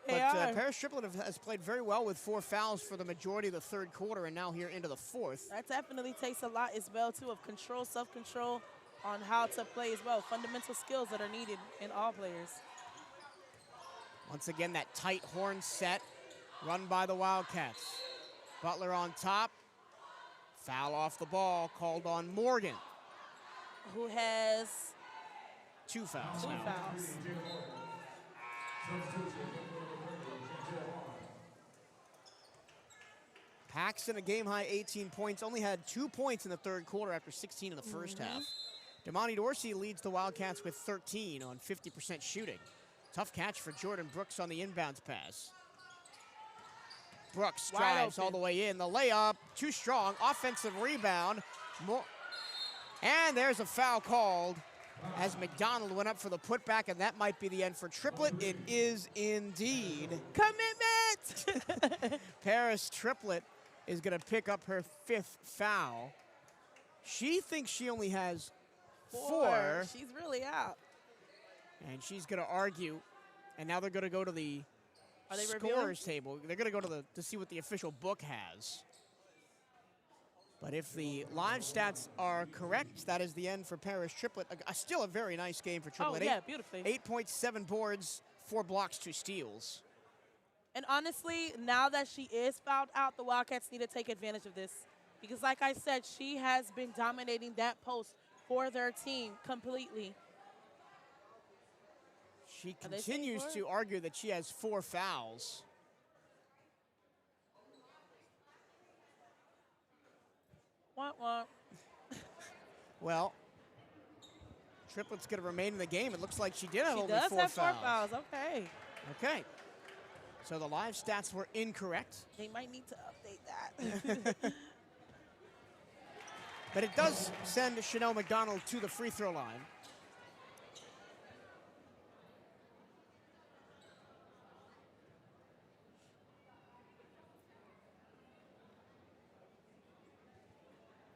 But Paris Triplett has played very well with 4 fouls for the majority of the third quarter and now here into the fourth. That definitely takes a lot as well, too, of control, self-control on how to play as well. Fundamental skills that are needed in all players. Once again, that tight horn set run by the Wildcats. Butler on top. Foul off the ball called on Morgan, who has 2 fouls. 2 fouls. Paxton, a game-high 18 points, only had 2 points in the third quarter after 16 in the first half. Damani Dorsey leads the Wildcats with 13 on 50% shooting. Tough catch for Jordan Brooks on the inbounds pass. Brooks Wide drives open. all the way in. The layup, too strong. Offensive rebound. And there's a foul called as McDonald went up for the putback, and that might be the end for Triplett. It is indeed. Commitment! Paris Triplett is going to pick up her 5th foul. She thinks she only has 4. She's really out. And she's going to argue. And now they're going to go to the Are they scorers table. They're going to go to see what the official book has. But if the live stats are correct, that is the end for Paris Triplett. Still a very nice game for Triplett. Oh, yeah, beautifully. 8.7 boards, 4 blocks, 2 steals. And honestly, now that she is fouled out, the Wildcats need to take advantage of this. Because like I said, she has been dominating that post for their team completely. She continues to argue that she has 4 fouls. Wah, wah. Well, Triplett's going to remain in the game. It looks like she did have She only does 4 have fouls. 4 fouls, okay. Okay. So the live stats were incorrect. They might need to update that. But it does send Chanel McDonald to the free throw line.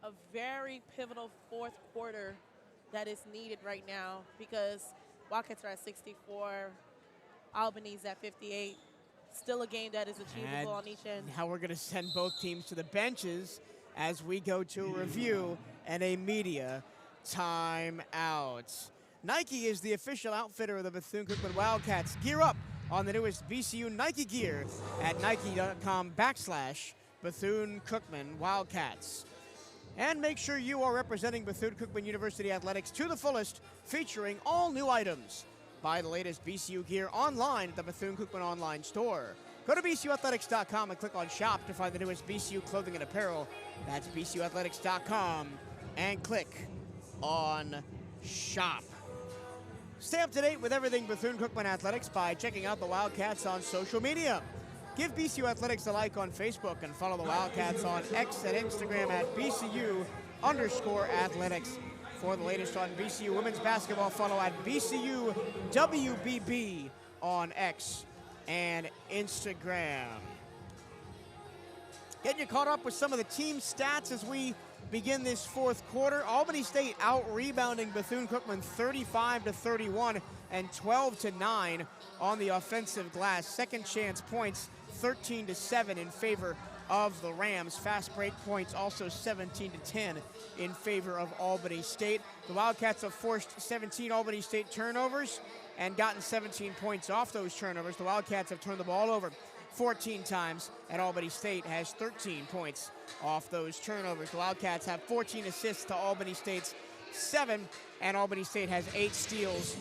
A very pivotal 4th quarter that is needed right now because Wildcats are at 64, Albany's at 58. Still a game that is achievable on each end. Now we're going to send both teams to the benches as we go to a review and a media timeout. Nike is the official outfitter of the Bethune-Cookman Wildcats. Gear up on the newest BCU Nike gear at nike.com/Bethune-Cookman Wildcats. And make sure you are representing Bethune-Cookman University Athletics to the fullest, featuring all new items. Buy the latest BCU gear online at the Bethune-Cookman online store. Go to bcuathletics.com and click on shop to find the newest BCU clothing and apparel. That's bcuathletics.com and click on shop. Stay up to date with everything Bethune-Cookman Athletics by checking out the Wildcats on social media. Give BCU Athletics a like on Facebook and follow the Wildcats on X and Instagram at BCU_athletics. For the latest on BCU women's basketball, follow at BCU WBB on X and Instagram. Getting you caught up with some of the team stats as we begin this 4th quarter. Albany State out-rebounding Bethune-Cookman 35-31 and 12-9 on the offensive glass. Second chance points 13-7 in favor of the Rams. Fast break points also 17-10 in favor of Albany State. The Wildcats have forced 17 Albany State turnovers and gotten 17 points off those turnovers. The Wildcats have turned the ball over 14 times, and Albany State has 13 points off those turnovers. The Wildcats have 14 assists to Albany State's 7, and Albany State has 8 steals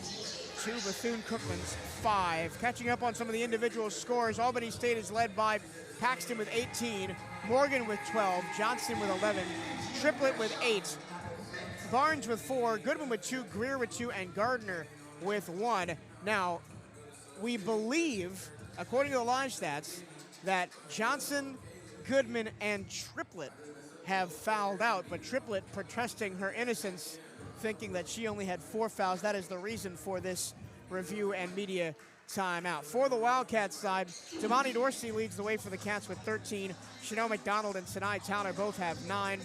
to Bethune-Cookman's 5. Catching up on some of the individual scores, Albany State is led by Paxton with 18, Morgan with 12, Johnson with 11, Triplett with 8, Barnes with 4, Goodman with 2, Greer with 2, and Gardner with 1. Now, we believe, according to the live stats, that Johnson, Goodman, and Triplett have fouled out, but Triplett protesting her innocence, thinking that she only had 4 fouls. That is the reason for this review and media timeout. For the Wildcats side, Damani Dorsey leads the way for the Cats with 13. Chanel McDonald and Sinai Towner both have 9.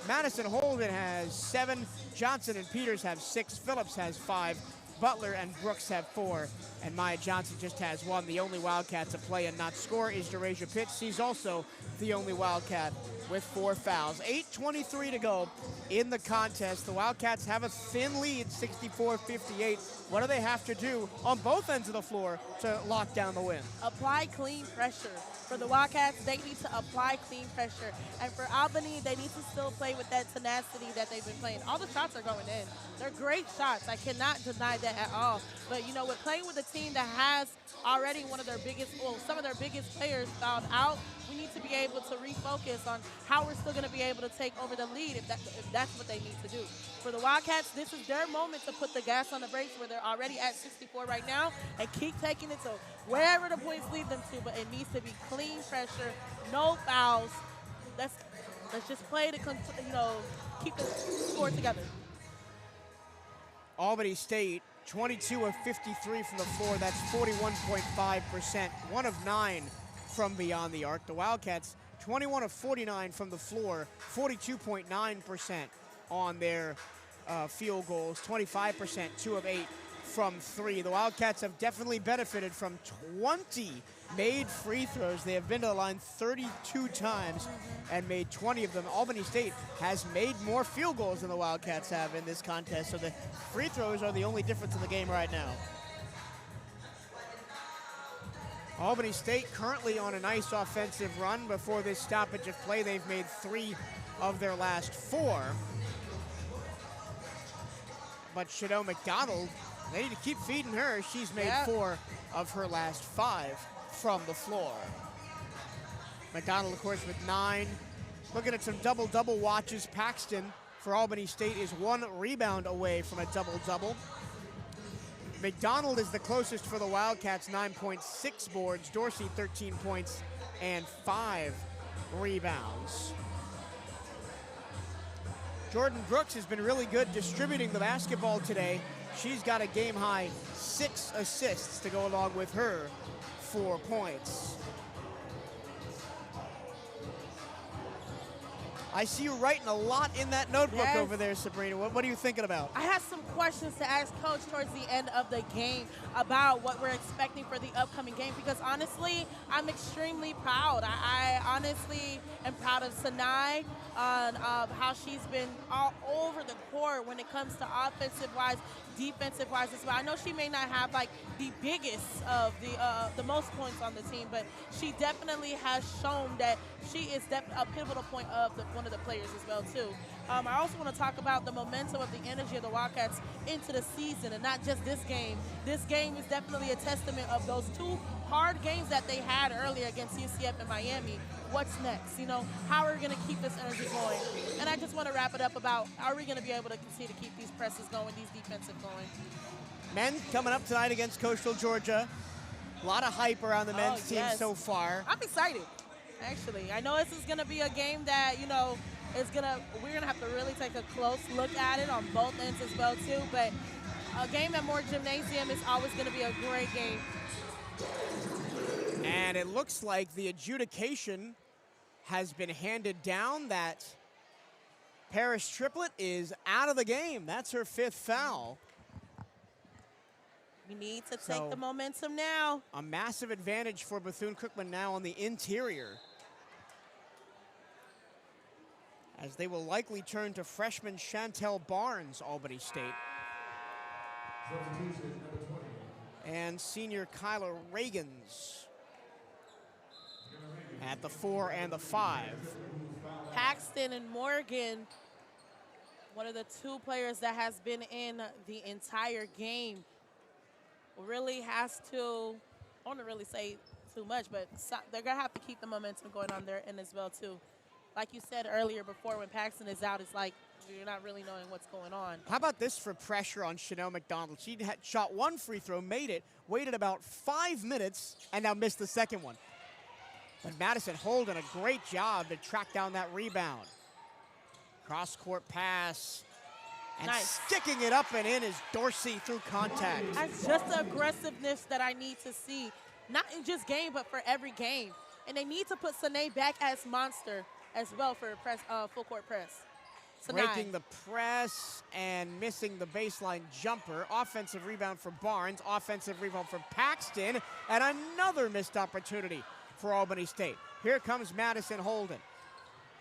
Madison Holden has 7. Johnson and Peters have 6. Phillips has 5. Butler and Brooks have 4. And Maya Johnson just has 1. The only Wildcat to play and not score is Derasia Pitts. She's also the only Wildcat with 4 fouls. 8:23 to go in the contest. The Wildcats have a thin lead, 64-58. What do they have to do on both ends of the floor to lock down the win? Apply clean pressure. For the Wildcats, they need to apply clean pressure. And for Albany, they need to still play with that tenacity that they've been playing. All the shots are going in. They're great shots. I cannot deny that at all. But, you know, with playing with a team that has already one of their biggest, well, some of their biggest players fouled out, we need to be able to refocus on how we're still going to be able to take over the lead if that's what they need to do. For the Wildcats, this is their moment to put the gas on the brakes where they're already at 64 right now and keep taking it to wherever the points lead them to, but it needs to be clean pressure, no fouls. Let's just play to, you know, keep the score together. Albany State, 22 of 53 from the floor. That's 41.5%. 1 of 9 from beyond the arc. The Wildcats, 21 of 49 from the floor, 42.9% on their field goals, 25%, 2 of 8 from 3. The Wildcats have definitely benefited from 20 made free throws. They have been to the line 32 times and made 20 of them. Albany State has made more field goals than the Wildcats have in this contest, so the free throws are the only difference in the game right now. Albany State currently on a nice offensive run. Before this stoppage of play, they've made 3 of their last 4. But Shadow McDonald, they need to keep feeding her. She's made 4 of her last 5 from the floor. McDonald, of course, with 9. Looking at some double-double watches. Paxton for Albany State is 1 rebound away from a double-double. McDonald is the closest for the Wildcats, 9.6 boards. Dorsey, 13 points and 5 rebounds. Jordan Brooks has been really good distributing the basketball today. She's got a game-high 6 assists to go along with her 4 points. I see you writing a lot in that notebook over there, Sabrina. What are you thinking about? I have some questions to ask Coach towards the end of the game about what we're expecting for the upcoming game, because honestly, I'm extremely proud. I honestly am proud of Sanai on how she's been all over the court when it comes to offensive-wise, defensive-wise as well. I know she may not have like the biggest of the most points on the team, but she definitely has shown that she is a pivotal point of one of the players as well too. I also want to talk about the momentum of the energy of the Wildcats into the season, and not just this game. This game is definitely a testament of those 2 hard games that they had earlier against UCF and Miami. What's next? You know, how are we going to keep this energy going? And I just want to wrap it up about, are we going to be able to continue to keep these presses going, these defensive going? Men coming up tonight against Coastal Georgia. A lot of hype around the men's team so far. I'm excited, actually. I know this is going to be a game that, you know, we're going to have to really take a close look at it on both ends as well, too. But a game at Moore Gymnasium is always going to be a great game. And it looks like the adjudication has been handed down that Paris Triplett is out of the game. That's her 5th foul. We need to take the momentum now. A massive advantage for Bethune-Cookman now on the interior, as they will likely turn to freshman Chantel Barnes, Albany State. And senior Kyla Reagans at the 4 and the 5. Paxton and Morgan, one of the 2 players that has been in the entire game, really has to, I don't want to really say too much, but they're going to have to keep the momentum going on their end as well, too. Like you said earlier before, when Paxton is out, it's like you're not really knowing what's going on. How about this for pressure on Chanel McDonald? She had shot 1 free throw, made it, waited about 5 minutes, and now missed the second one. But Madison Holden, a great job to track down that rebound. Cross-court pass. And sticking it up and in is Dorsey through contact. That's just the aggressiveness that I need to see. Not in just game, but for every game. And they need to put Sanae back as monster as well for full court press. Breaking the press and missing the baseline jumper. Offensive rebound for Barnes. Offensive rebound for Paxton. And another missed opportunity for Albany State. Here comes Madison Holden.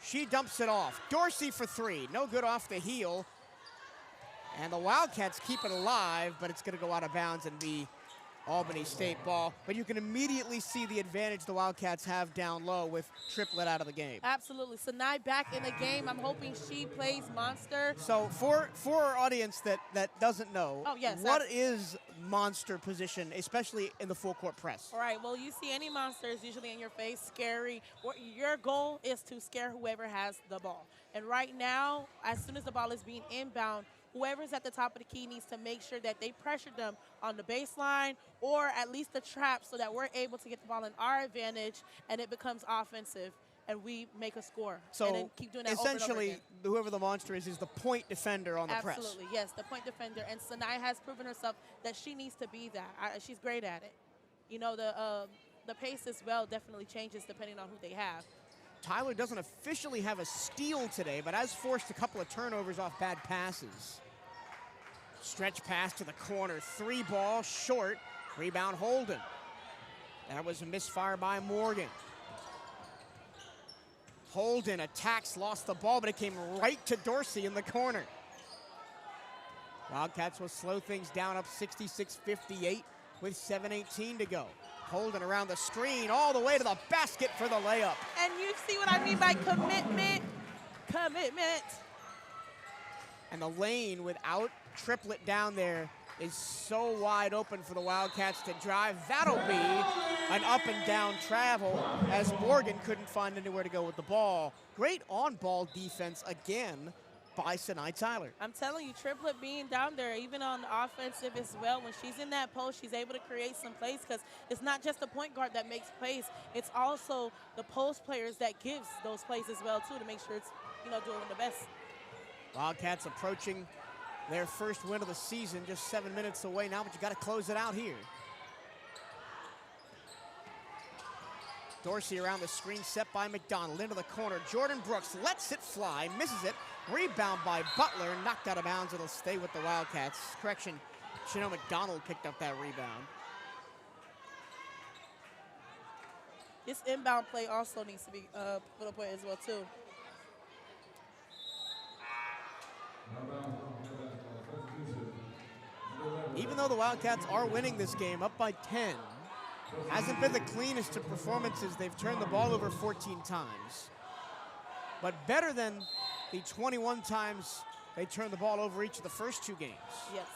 She dumps it off. Dorsey for 3. No good off the heel. And the Wildcats keep it alive, but it's going to go out of bounds and be Albany State ball, but you can immediately see the advantage the Wildcats have down low with Triplett out of the game. Absolutely. Sanai back in the game. I'm hoping she plays monster. So for our audience that doesn't know, Oh, yes, what is monster position, especially in the full court press? All right, well, you see any monster is usually in your face, scary. Your goal is to scare whoever has the ball. And right now, as soon as the ball is being inbound, whoever's at the top of the key needs to make sure that they pressure them on the baseline or at least the trap so that we're able to get the ball in our advantage and it becomes offensive and we make a score. So and then keep doing that over and over essentially, again. whoever the monster is the point defender on the press. Absolutely, yes, the point defender. And Sanai has proven herself that she needs to be that. She's great at it. You know, the pace as well definitely changes depending on who they have. Tyler doesn't officially have a steal today, but has forced a couple of turnovers off bad passes. Stretch pass to the corner, 3 ball short, rebound Holden. That was a misfire by Morgan. Holden attacks, lost the ball, but it came right to Dorsey in the corner. Wildcats will slow things down up 66-58 with 7:18 to go. Holden around the screen, all the way to the basket for the layup. And you see what I mean by commitment. Commitment. And the lane without Triplett down there is so wide open for the Wildcats to drive. That'll be an up and down travel as Morgan couldn't find anywhere to go with the ball. Great on-ball defense again by Sanai Tyler. I'm telling you, Triplett being down there, even on the offensive as well, when she's in that post, she's able to create some plays because it's not just the point guard that makes plays, it's also the post players that gives those plays as well, too, to make sure it's, doing the best. Wildcats approaching their first win of the season, just 7 minutes away now, but you got to close it out here. Dorsey around the screen, set by McDonald into the corner. Jordan Brooks lets it fly, misses it. Rebound by Butler, knocked out of bounds. It'll stay with the Wildcats. Correction, Chanel McDonald picked up that rebound. This inbound play also needs to be put up as well, too. Even though the Wildcats are winning this game up by 10, hasn't been the cleanest of performances. They've turned the ball over 14 times. But better than the 21 times they turned the ball over each of the first 2 games. Yes.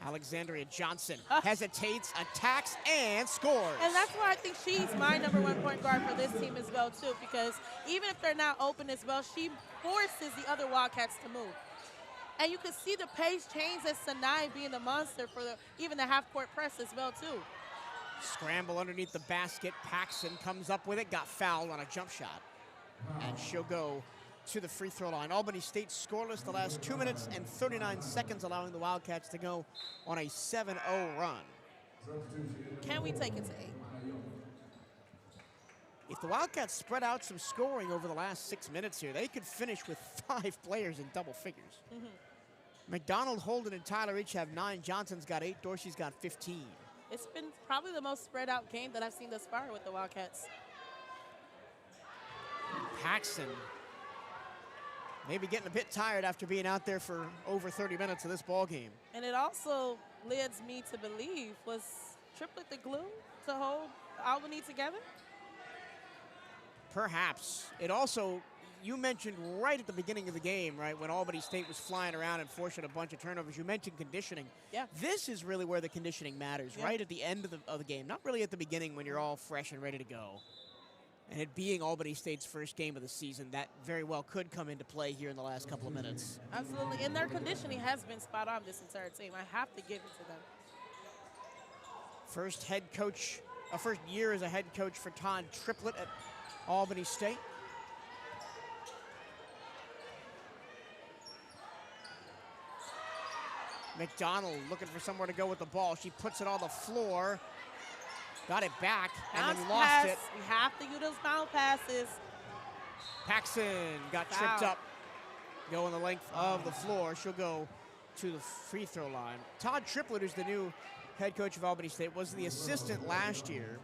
Alexandria Johnson hesitates, attacks, and scores. And that's why I think she's my #1 point guard for this team as well, too, because even if they're not open as well, she forces the other Wildcats to move. And you can see the pace change as Sanai being the monster for even the half-court press as well, too. Scramble underneath the basket. Paxson comes up with it, got fouled on a jump shot. And she'll go to the free throw line. Albany State scoreless the last 2 minutes and 39 seconds, allowing the Wildcats to go on a 7-0 run. Can we take it to 8? If the Wildcats spread out some scoring over the last 6 minutes here, they could finish with 5 players in double figures. McDonald, Holden, and Tyler each have 9. Johnson's got 8. Dorsey's got 15. It's been probably the most spread out game that I've seen thus far with the Wildcats. Paxson maybe getting a bit tired after being out there for over 30 minutes of this ball game. And it also leads me to believe, was Triplett the glue to hold Albany together? Perhaps. It also, you mentioned right at the beginning of the game, right, when Albany State was flying around and forcing a bunch of turnovers, you mentioned conditioning. Yeah. This is really where the conditioning matters, right at the end of the game, not really at the beginning when you're all fresh and ready to go. And it being Albany State's first game of the season, that very well could come into play here in the last couple of minutes. Absolutely, and their conditioning has been spot on this entire team. I have to give it to them. First year as a head coach for Todd Triplett at Albany State. McDonald looking for somewhere to go with the ball. She puts it on the floor. Got it back and then lost it. We have to use those bounce passes. Paxson got tripped up. Going the length of the floor. She'll go to the free throw line. Todd Triplett, who's the new head coach of Albany State, was the assistant last year.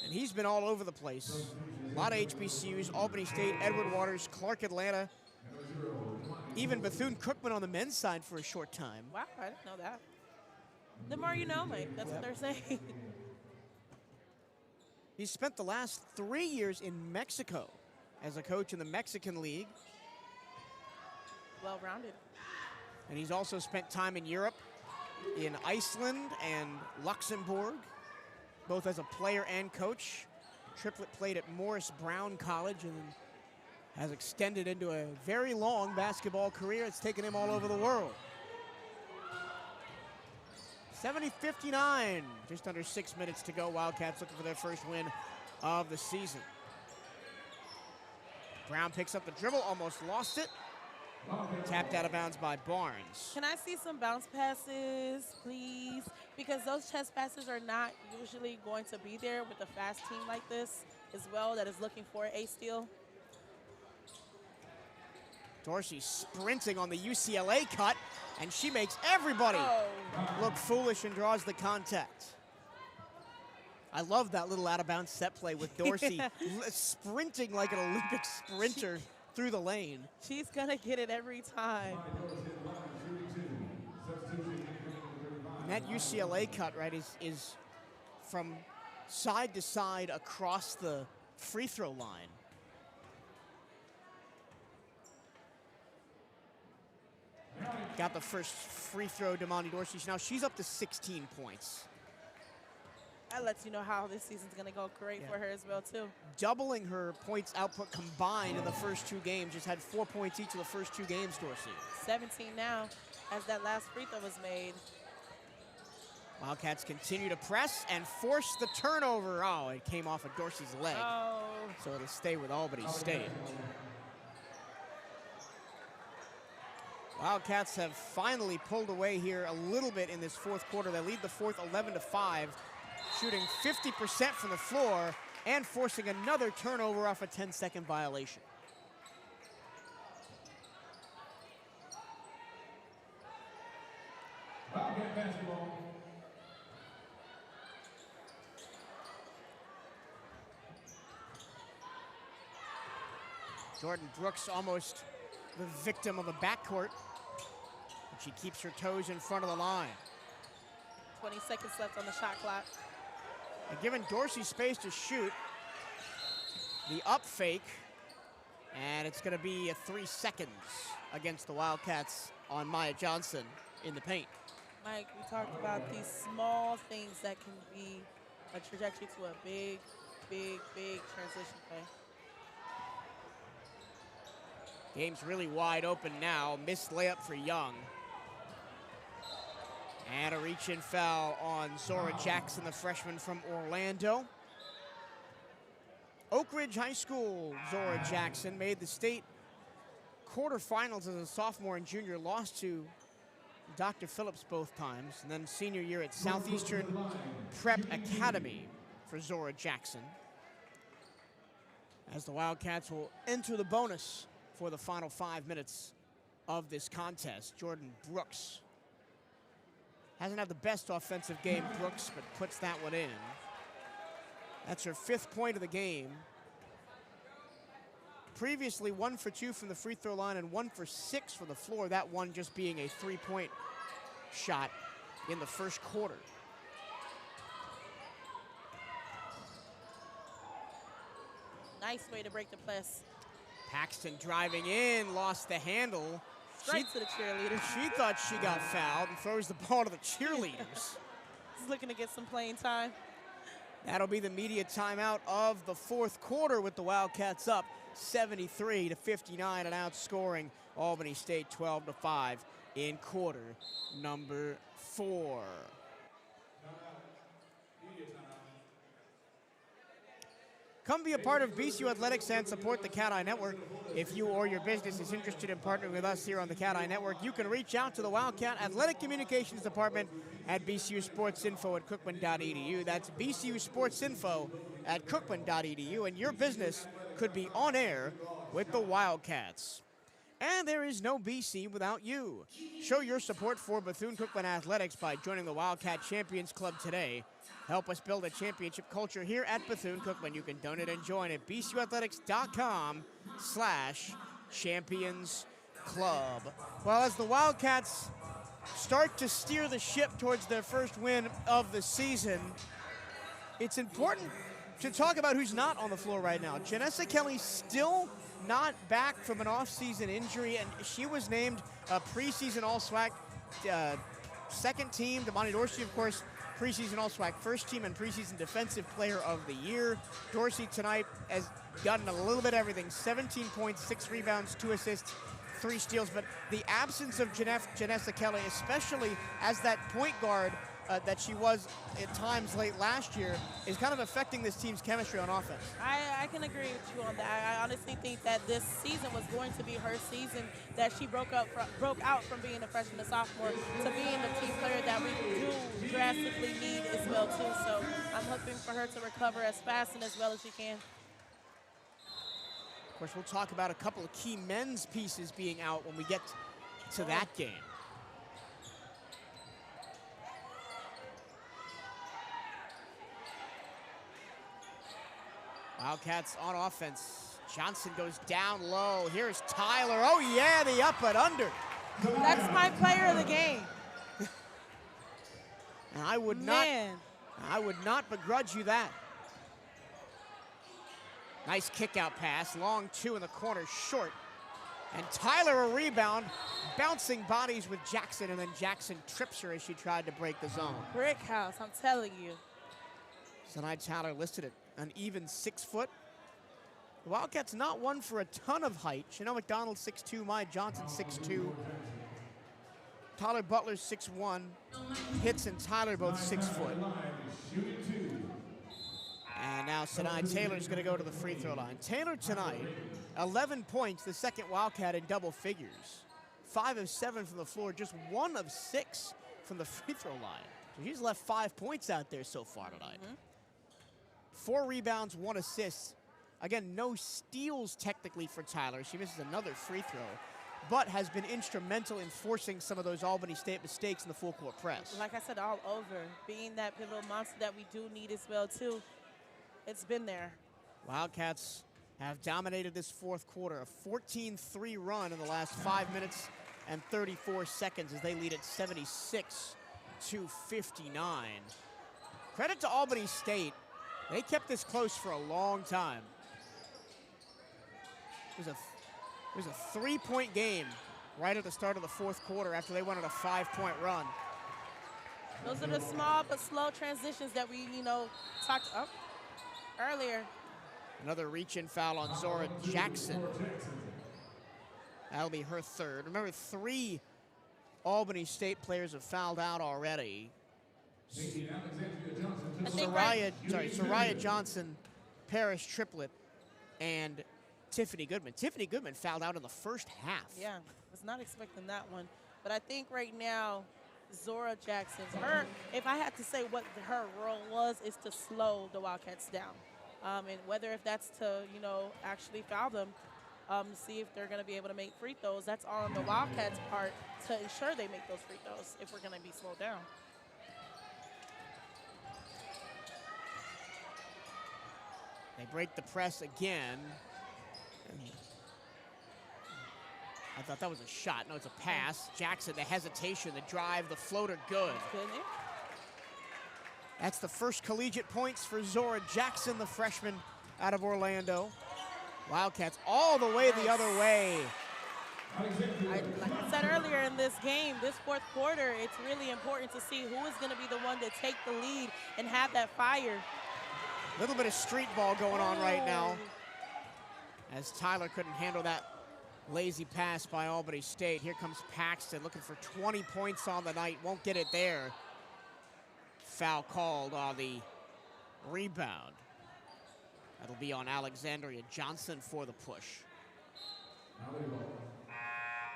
And he's been all over the place. A lot of HBCUs, Albany State, Edward Waters, Clark Atlanta, even Bethune-Cookman on the men's side for a short time. Wow, I didn't know that. The more you know, Mike. That's what they're saying. He spent the last 3 years in Mexico as a coach in the Mexican League. Well-rounded. And he's also spent time in Europe, in Iceland and Luxembourg, both as a player and coach. Triplett played at Morris Brown College and has extended into a very long basketball career. It's taken him all over the world. 70-59, just under 6 minutes to go. Wildcats looking for their first win of the season. Brown picks up the dribble, almost lost it. Tapped out of bounds by Barnes. Can I see some bounce passes, please? Because those chest passes are not usually going to be there with a fast team like this as well that is looking for a steal. Dorsey sprinting on the UCLA cut, and she makes everybody look foolish and draws the contact. I love that little out-of-bounds set play with Dorsey sprinting like an Olympic sprinter through the lane. She's going to get it every time. And that UCLA cut, right, is from side to side across the free throw line. Got the first free throw, Damani Dorsey. Now she's up to 16 points. That lets you know how this season's going to go great for her as well, too. Doubling her points output combined in the first 2 games. Just had 4 points each of the first 2 games, Dorsey. 17 now, as that last free throw was made. Wildcats continue to press and force the turnover. Oh, it came off of Dorsey's leg. Oh. So it'll stay with Albany State. Wildcats have finally pulled away here a little bit in this fourth quarter. They lead the fourth 11-5, shooting 50% from the floor and forcing another turnover off a 10-second violation. Wildcat basketball. Jordan Brooks almost the victim of a backcourt. But she keeps her toes in front of the line. 20 seconds left on the shot clock. And giving Dorsey space to shoot. The up fake. And it's going to be a 3 seconds against the Wildcats on Maya Johnson in the paint. Mike, we talked about these small things that can be a trajectory to a big, big, big transition play. Game's really wide open now. Missed layup for Young. And a reach-in foul on Zora Jackson, the freshman from Orlando. Oak Ridge High School, Zora Jackson made the state quarterfinals as a sophomore and junior, lost to Dr. Phillips both times, and then senior year at Southeastern Prep Academy for Zora Jackson. As the Wildcats will enter the bonus for the final 5 minutes of this contest. Jordan Brooks hasn't had the best offensive game, Brooks, but puts that one in. That's her 5th point of the game. Previously 1 for 2 from the free throw line and 1 for 6 from the floor. That one just being a 3-point shot in the first quarter. Nice way to break the press. Paxton driving in, lost the handle. Straight to the cheerleader. She thought she got fouled and throws the ball to the cheerleaders. He's looking to get some playing time. That'll be the media timeout of the fourth quarter with the Wildcats up 73-59 and outscoring Albany State 12-5 in quarter number 4. Come be a part of BCU Athletics and support the CatEye Network. If you or your business is interested in partnering with us here on the CatEye Network, you can reach out to the Wildcat Athletic Communications Department at bcusportsinfo@cookman.edu. That's bcusportsinfo@cookman.edu, and your business could be on air with the Wildcats. And there is no BC without you. Show your support for Bethune-Cookman Athletics by joining the Wildcat Champions Club today. Help us build a championship culture here at Bethune-Cookman. You can donate and join at bcuathletics.com/champions club. Well, as the Wildcats start to steer the ship towards their first win of the season, it's important to talk about who's not on the floor right now. Janessa Kelly still not back from an off-season injury, and she was named a preseason All-SWAC second team. Damani Dorsey, of course, preseason All-SWAC first team and preseason defensive player of the year. Dorsey tonight has gotten a little bit of everything. 17 points, 6 rebounds, 2 assists, 3 steals, but the absence of Janessa Kelly, especially as that point guard that she was at times late last year, is kind of affecting this team's chemistry on offense. I can agree with you on that. I honestly think that this season was going to be her season, that she broke out from being a freshman to sophomore to being the team player that we do drastically need as well too. So I'm hoping for her to recover as fast and as well as she can. Of course, we'll talk about a couple of key men's pieces being out when we get to that game. Wildcats on offense. Johnson goes down low. Here's Tyler. Oh yeah, the up and under. That's my player of the game. And I would not begrudge you that. Nice kick out pass. Long 2 in the corner, short. And Tyler a rebound. Bouncing bodies with Jackson, and then Jackson trips her as she tried to break the zone. Brick house, I'm telling you. Tonight Tyler listed at an even 6 foot. The Wildcats not one for a ton of height. Chanel McDonald 6'2", Maya Johnson 6'2". Tyler Butler 6'1". Hitz and Tyler both 6 foot. And now Sinai Taylor's gonna go to the free throw line. Taylor tonight, 11 points, the second Wildcat in double figures. 5 of 7 from the floor, just 1 of 6 from the free throw line. So she's left 5 points out there so far tonight. 4 rebounds, 1 assist. Again, no steals technically for Tyler. She misses another free throw, but has been instrumental in forcing some of those Albany State mistakes in the full court press. Like I said, all over. Being that pivotal monster that we do need as well too. It's been there. Wildcats have dominated this fourth quarter. A 14-3 run in the last 5 minutes and 34 seconds as they lead at 76 to 59. Credit to Albany State. They kept this close for a long time. It was a 3-point game right at the start of the fourth quarter after they went on a 5-point run. Those are the small but slow transitions that we, talked about earlier. Another reach-in foul on Zora Jackson. That'll be her third. Remember, 3 Albany State players have fouled out already. Soraya Johnson, Paris Triplett, and Tiffany Goodman. Tiffany Goodman fouled out in the first half. Yeah, was not expecting that one. But I think right now, Zora Jackson, if I had to say what her role was, is to slow the Wildcats down. And whether if that's to, actually foul them, see if they're going to be able to make free throws, that's all on the Wildcats' part to ensure they make those free throws if we're going to be slowed down. They break the press again. I thought that was a shot. No, it's a pass. Jackson, the hesitation, the drive, the floater, good. That's the first collegiate points for Zora Jackson, the freshman out of Orlando. Wildcats all the way the other way. Like I said earlier in this game, this fourth quarter, it's really important to see who is going to be the one to take the lead and have that fire. A little bit of street ball going on right now, as Tyler couldn't handle that lazy pass by Albany State. Here comes Paxton looking for 20 points on the night. Won't get it there. Foul called on the rebound. That'll be on Alexandria Johnson for the push.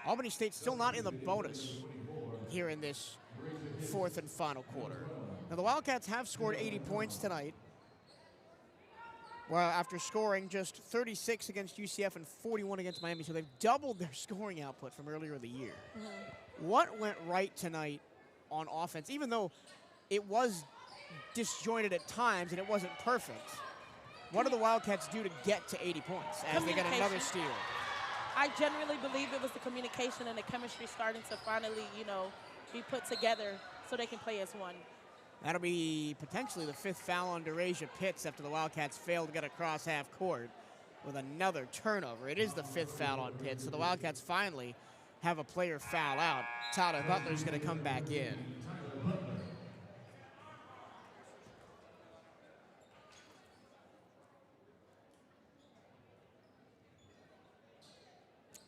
Albany State still not in the bonus here in this fourth and final quarter. Now the Wildcats have scored 80 points tonight. Well, after scoring just 36 against UCF and 41 against Miami, so they've doubled their scoring output from earlier in the year. What went right tonight on offense, even though it was disjointed at times and it wasn't perfect? What do the Wildcats do to get to 80 points as they get another steal? I genuinely believe it was the communication and the chemistry starting to finally, be put together so they can play as one. That'll be potentially the 5th foul on Derasia Pitts after the Wildcats failed to get across half court with another turnover. It is the 5th foul on Pitts, so the Wildcats finally have a player foul out. Tyler Butler's going to come back in.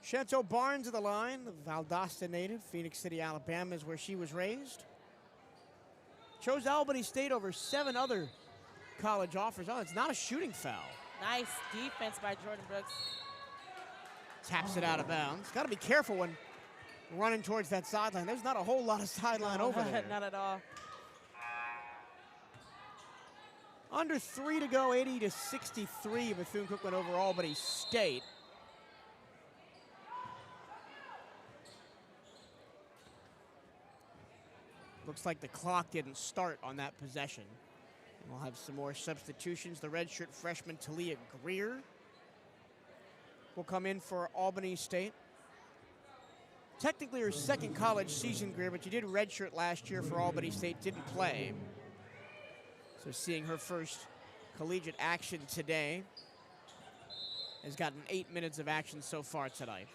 Chantel Barnes of the line, the Valdosta native. Phoenix City, Alabama is where she was raised. Chose Albany State over 7 other college offers. Oh, it's not a shooting foul. Nice defense by Jordan Brooks. Taps it out of bounds. Got to be careful when running towards that sideline. There's not a whole lot of sideline over there. Not at all. Under 3 to go, 80-63, Bethune-Cookman over Albany State. Looks like the clock didn't start on that possession. And we'll have some more substitutions. The redshirt freshman Talia Greer will come in for Albany State. Technically her 2nd college season, Greer, but you did redshirt last year for Albany State, didn't play. So seeing her first collegiate action today. Has gotten 8 minutes of action so far tonight.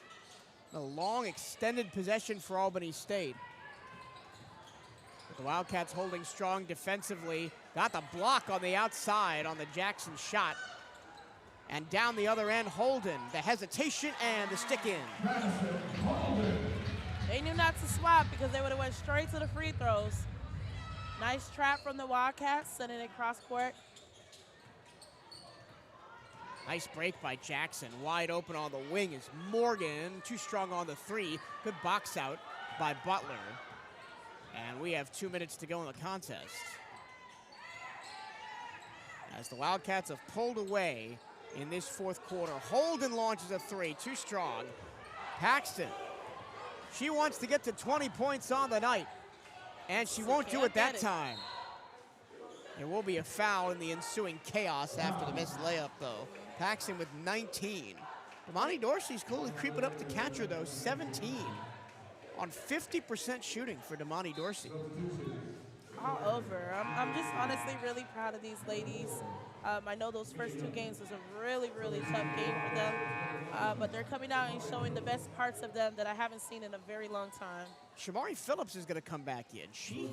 A long extended possession for Albany State. The Wildcats holding strong defensively. Got the block on the outside on the Jackson shot. And down the other end, Holden. The hesitation and the stick in. They knew not to swap because they would have went straight to the free throws. Nice trap from the Wildcats, sending it cross court. Nice break by Jackson. Wide open on the wing is Morgan. Too strong on the 3. Good box out by Butler. And we have 2 minutes to go in the contest. As the Wildcats have pulled away in this 4th quarter. Holden launches a 3, too strong. Paxton, she wants to get to 20 points on the night. And she won't do it that time. There will be a foul in the ensuing chaos after the missed layup, though. Paxton with 19. Damani Dorsey's clearly creeping up to catch her, though, 17. On 50% shooting for Damani Dorsey. All over. I'm just honestly really proud of these ladies. I know those first 2 games was a really, really tough game for them. But they're coming out and showing the best parts of them that I haven't seen in a very long time. Shamari Phillips is going to come back in. She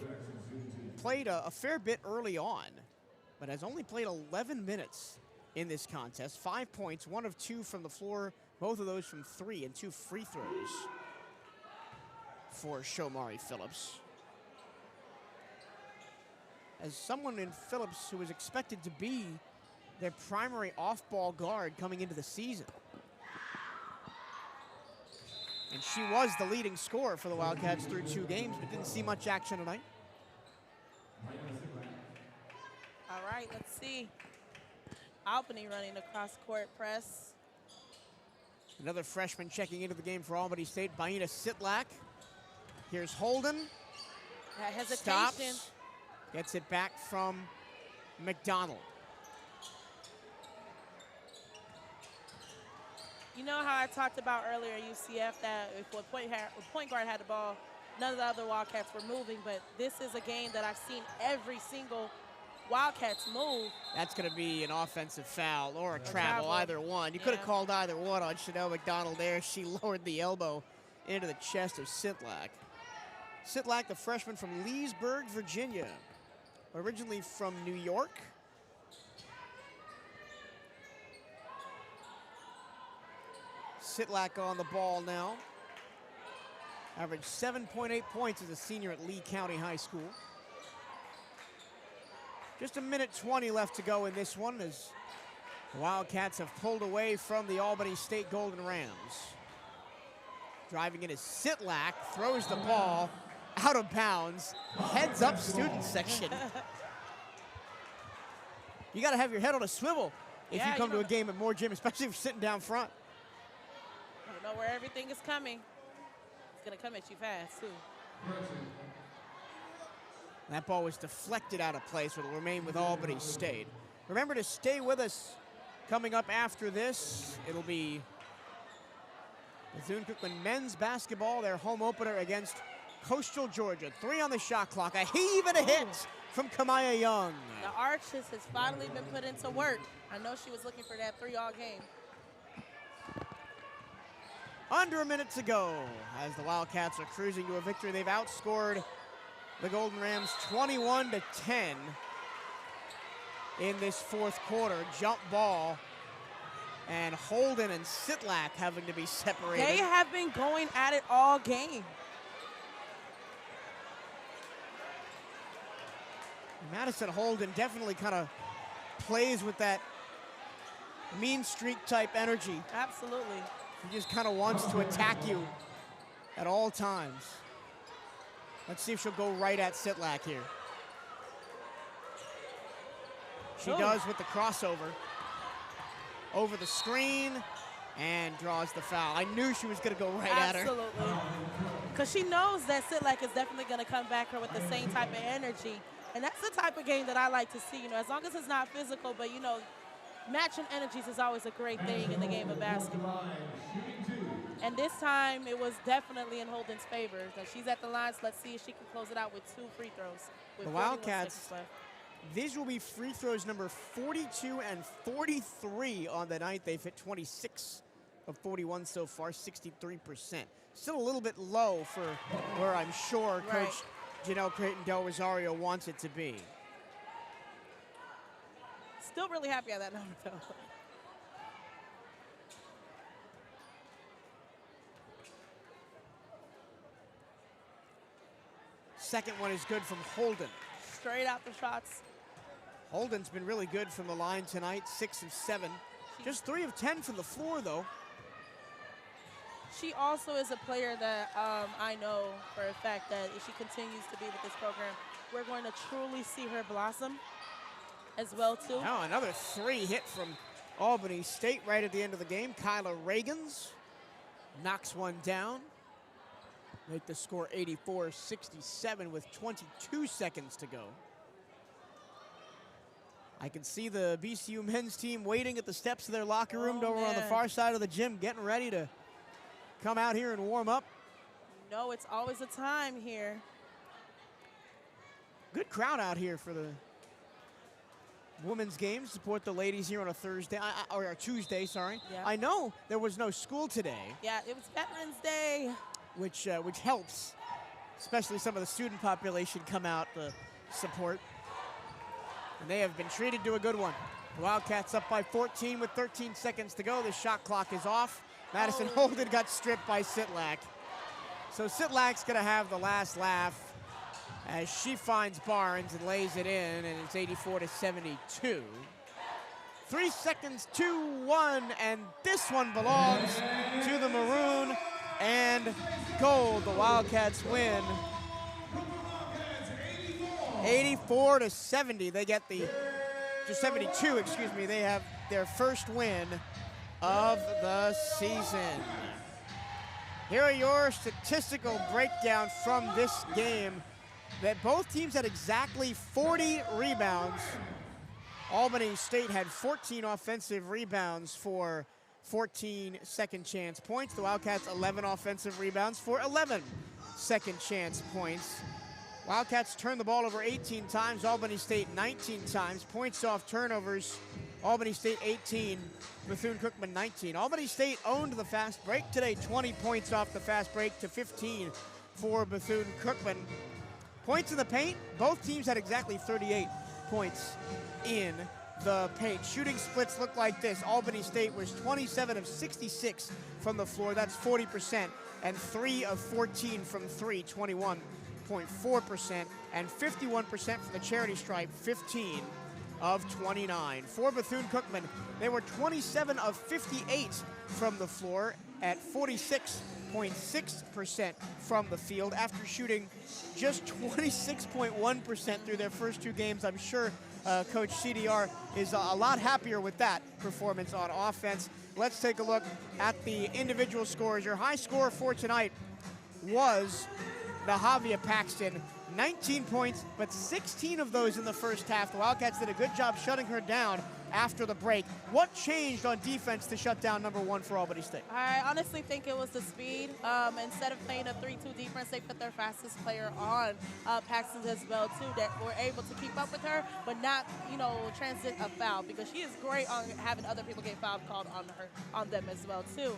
played a fair bit early on, but has only played 11 minutes in this contest. 5 points, 1 of 2 from the floor, both of those from 3 and 2 free throws for Shamari Phillips. As someone in Phillips who was expected to be their primary off-ball guard coming into the season. And she was the leading scorer for the Wildcats through 2 games, but didn't see much action tonight. All right, let's see. Albany running the cross-court press. Another freshman checking into the game for Albany State, Baina Sitlak. Here's Holden. That hesitation. Stops. Gets it back from McDonald. You know how I talked about earlier at UCF that if a point guard had the ball, none of the other Wildcats were moving, but this is a game that I've seen every single Wildcats move. That's going to be an offensive foul or a travel, either one. You could have called either one on Chanel McDonald there. She lowered the elbow into the chest of Sitlak. Sitlak, the freshman from Leesburg, Virginia. Originally from New York. Sitlak on the ball now. Averaged 7.8 points as a senior at Lee County High School. Just a minute 20 left to go in this one as the Wildcats have pulled away from the Albany State Golden Rams. Driving in is Sitlak, throws the ball out of bounds, heads up student section. You got to have your head on a swivel if you come to a game at Moore Gym, especially if you're sitting down front. I don't know where everything is coming. It's going to come at you fast, too. That ball was deflected out of place, but it'll remain with Albany State. Remember to stay with us. Coming up after this, it'll be Bethune-Cookman men's basketball, their home opener against Coastal Georgia. 3 on the shot clock. A heave and a hit from Kamaya Young. The Arches has finally been put into work. I know she was looking for that 3 all game. Under a minute to go as the Wildcats are cruising to a victory. They've outscored the Golden Rams 21-10 in this fourth quarter. Jump ball, and Holden and Sitlak having to be separated. They have been going at it all game. Madison Holden definitely kind of plays with that mean streak type energy. Absolutely. He just kind of wants to attack you at all times. Let's see if she'll go right at Sitlak here. She does with the crossover. Over the screen and draws the foul. I knew she was going to go right at her. Absolutely. Because she knows that Sitlak is definitely going to come back her with the same type of energy. And that's the type of game that I like to see, as long as it's not physical, but, matching energies is always a great thing in the game of basketball. And this time, it was definitely in Holden's favor. Now she's at the line, so let's see if she can close it out with 2 free throws. With the Wildcats, these will be free throws number 42 and 43 on the night. They've hit 26 of 41 so far, 63%. Still a little bit low for where I'm sure Coach Janelle Creighton-Del Rosario wants it to be. Still really happy at that number, though. Second one is good from Holden. Straight out the shots. Holden's been really good from the line tonight, 6 of 7. Just 3 of 10 from the floor, though. She also is a player that I know for a fact that if she continues to be with this program, we're going to truly see her blossom as well, too. Now another 3 hit from Albany State right at the end of the game. Kyla Reagans knocks one down. Make the score 84-67 with 22 seconds to go. I can see the BCU men's team waiting at the steps of their locker room over on the far side of the gym, getting ready to come out here and warm up. No, it's always a time here. Good crowd out here for the women's game. Support the ladies here on a Thursday, or a Tuesday, sorry. Yeah. I know there was no school today. Yeah, it was Veterans Day. Which helps, especially some of the student population come out to support. And they have been treated to a good one. The Wildcats up by 14 with 13 seconds to go. The shot clock is off. Madison Holden got stripped by Sitlak. So Sitlak's gonna have the last laugh as she finds Barnes and lays it in, and it's 84-72. 3 seconds, 2-1, and this one belongs to the Maroon and Gold. The Wildcats win 84-70. They get to 72, excuse me. They have their first win of the season. Here are your statistical breakdown from this game. That both teams had exactly 40 rebounds. Albany State had 14 offensive rebounds for 14 second chance points. The Wildcats 11 offensive rebounds for 11 second chance points. Wildcats turned the ball over 18 times, Albany State 19 times. Points off turnovers, Albany State 18, Bethune-Cookman 19. Albany State owned the fast break today, 20 points off the fast break to 15 for Bethune-Cookman. Points in the paint, both teams had exactly 38 points in the paint. Shooting splits look like this. Albany State was 27 of 66 from the floor. That's 40%. And 3 of 14 from 3, 21.4%. And 51% from the charity stripe, 15 of 29. For Bethune-Cookman, they were 27 of 58 from the floor at 46.6% from the field after shooting just 26.1% through their first 2 games. I'm sure Coach CDR is a lot happier with that performance on offense. Let's take a look at the individual scores. Your high score for tonight was Nahavia Paxton 19 points, but 16 of those in the first half. The Wildcats did a good job shutting her down after the break. What changed on defense to shut down number 1 for Albany State? I honestly think it was the speed. Instead of playing a 3-2 defense, they put their fastest player on Paxton as well, too, that were able to keep up with her, but not, transit a foul, because she is great on having other people get foul called on them as well, too.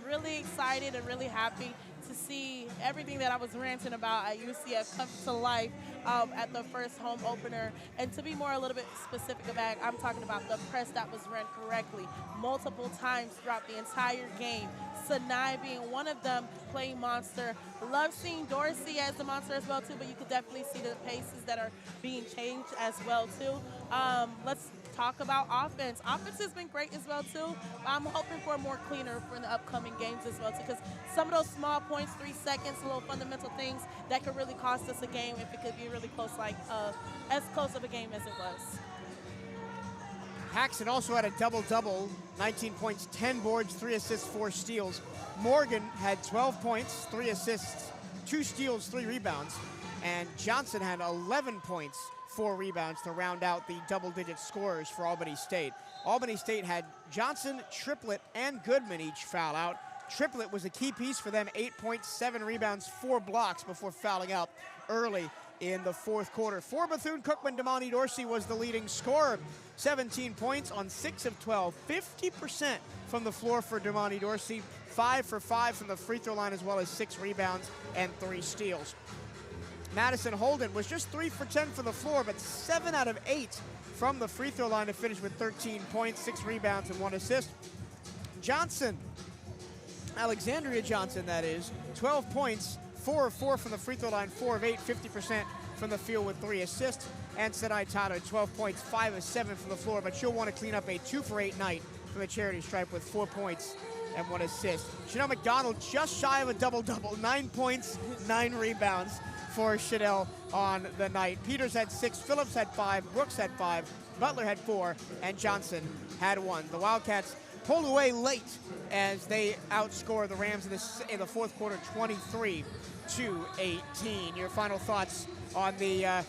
Really excited and really happy to see everything that I was ranting about at UCF come to life at the first home opener. And to be a little bit specific about it, I'm talking about the press that was run correctly multiple times throughout the entire game. Sanai being one of them, playing monster. Love seeing Dorsey as the monster as well, too, but you could definitely see the paces that are being changed as well, too. Let's talk about offense. Offense has been great as well, too. I'm hoping for a more cleaner for the upcoming games as well, too, because some of those small points, 3 seconds, little fundamental things that could really cost us a game if it could be really close, like as close of a game as it was. Paxton also had a double-double, 19 points, 10 boards, 3 assists, 4 steals. Morgan had 12 points, 3 assists, 2 steals, 3 rebounds. And Johnson had 11 points, 4 rebounds to round out the double-digit scorers for Albany State. Albany State had Johnson, Triplett, and Goodman each foul out. Triplett was a key piece for them, 8 points, 7 rebounds, 4 blocks before fouling out early in the fourth quarter. For Bethune-Cookman, Damani Dorsey was the leading scorer, 17 points on 6 of 12, 50% from the floor for Damani Dorsey, 5 for 5 from the free throw line, as well as 6 rebounds and 3 steals. Madison Holden was just 3 for 10 from the floor, but 7 out of 8 from the free throw line to finish with 13 points, 6 rebounds, and 1 assist. Johnson, Alexandria Johnson, that is, 12 points, 4 of 4 from the free throw line, 4 of 8, 50% from the field with 3 assists. And Sanai Tato, 12 points, 5 of 7 from the floor, but she'll want to clean up a 2 for 8 night from the charity stripe with 4 points and 1 assist. Chanel McDonald just shy of a double-double, 9 points, 9 rebounds for Chanel on the night. Peters had 6, Phillips had 5, Brooks had 5, Butler had 4, and Johnson had 1. The Wildcats pulled away late as they outscored the Rams in the fourth quarter, 23-18. Your final thoughts on the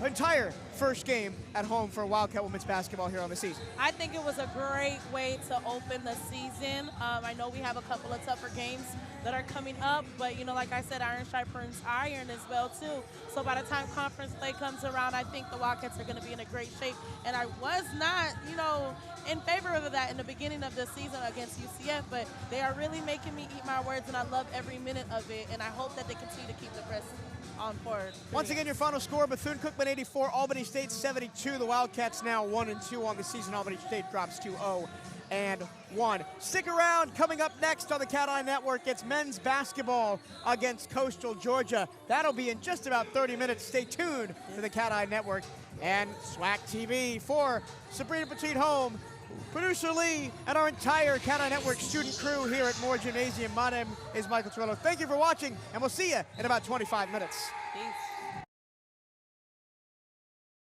entire first game at home for Wildcat women's basketball here on the season? I think it was a great way to open the season. I know we have a couple of tougher games that are coming up, but like I said, iron sharpens iron as well too. So by the time conference play comes around, I think the Wildcats are going to be in a great shape. And I was not, in favor of that in the beginning of the season against UCF, but they are really making me eat my words, and I love every minute of it. And I hope that they continue to keep the press on forward. Once again, your final score: Bethune-Cookman 84, Albany State 72. The Wildcats now 1-2 on the season. Albany State drops to 0-1. Stick around. Coming up next on the CatEye Network, it's men's basketball against Coastal Georgia. That'll be in just about 30 minutes. Stay tuned to the CatEye Network and SWAC TV. For Sabrina Petit-Home, producer Lee, and our entire CatEye Network student crew here at Moore Gymnasium, my name is Michael Torello. Thank you for watching, and we'll see you in about 25 minutes. Peace.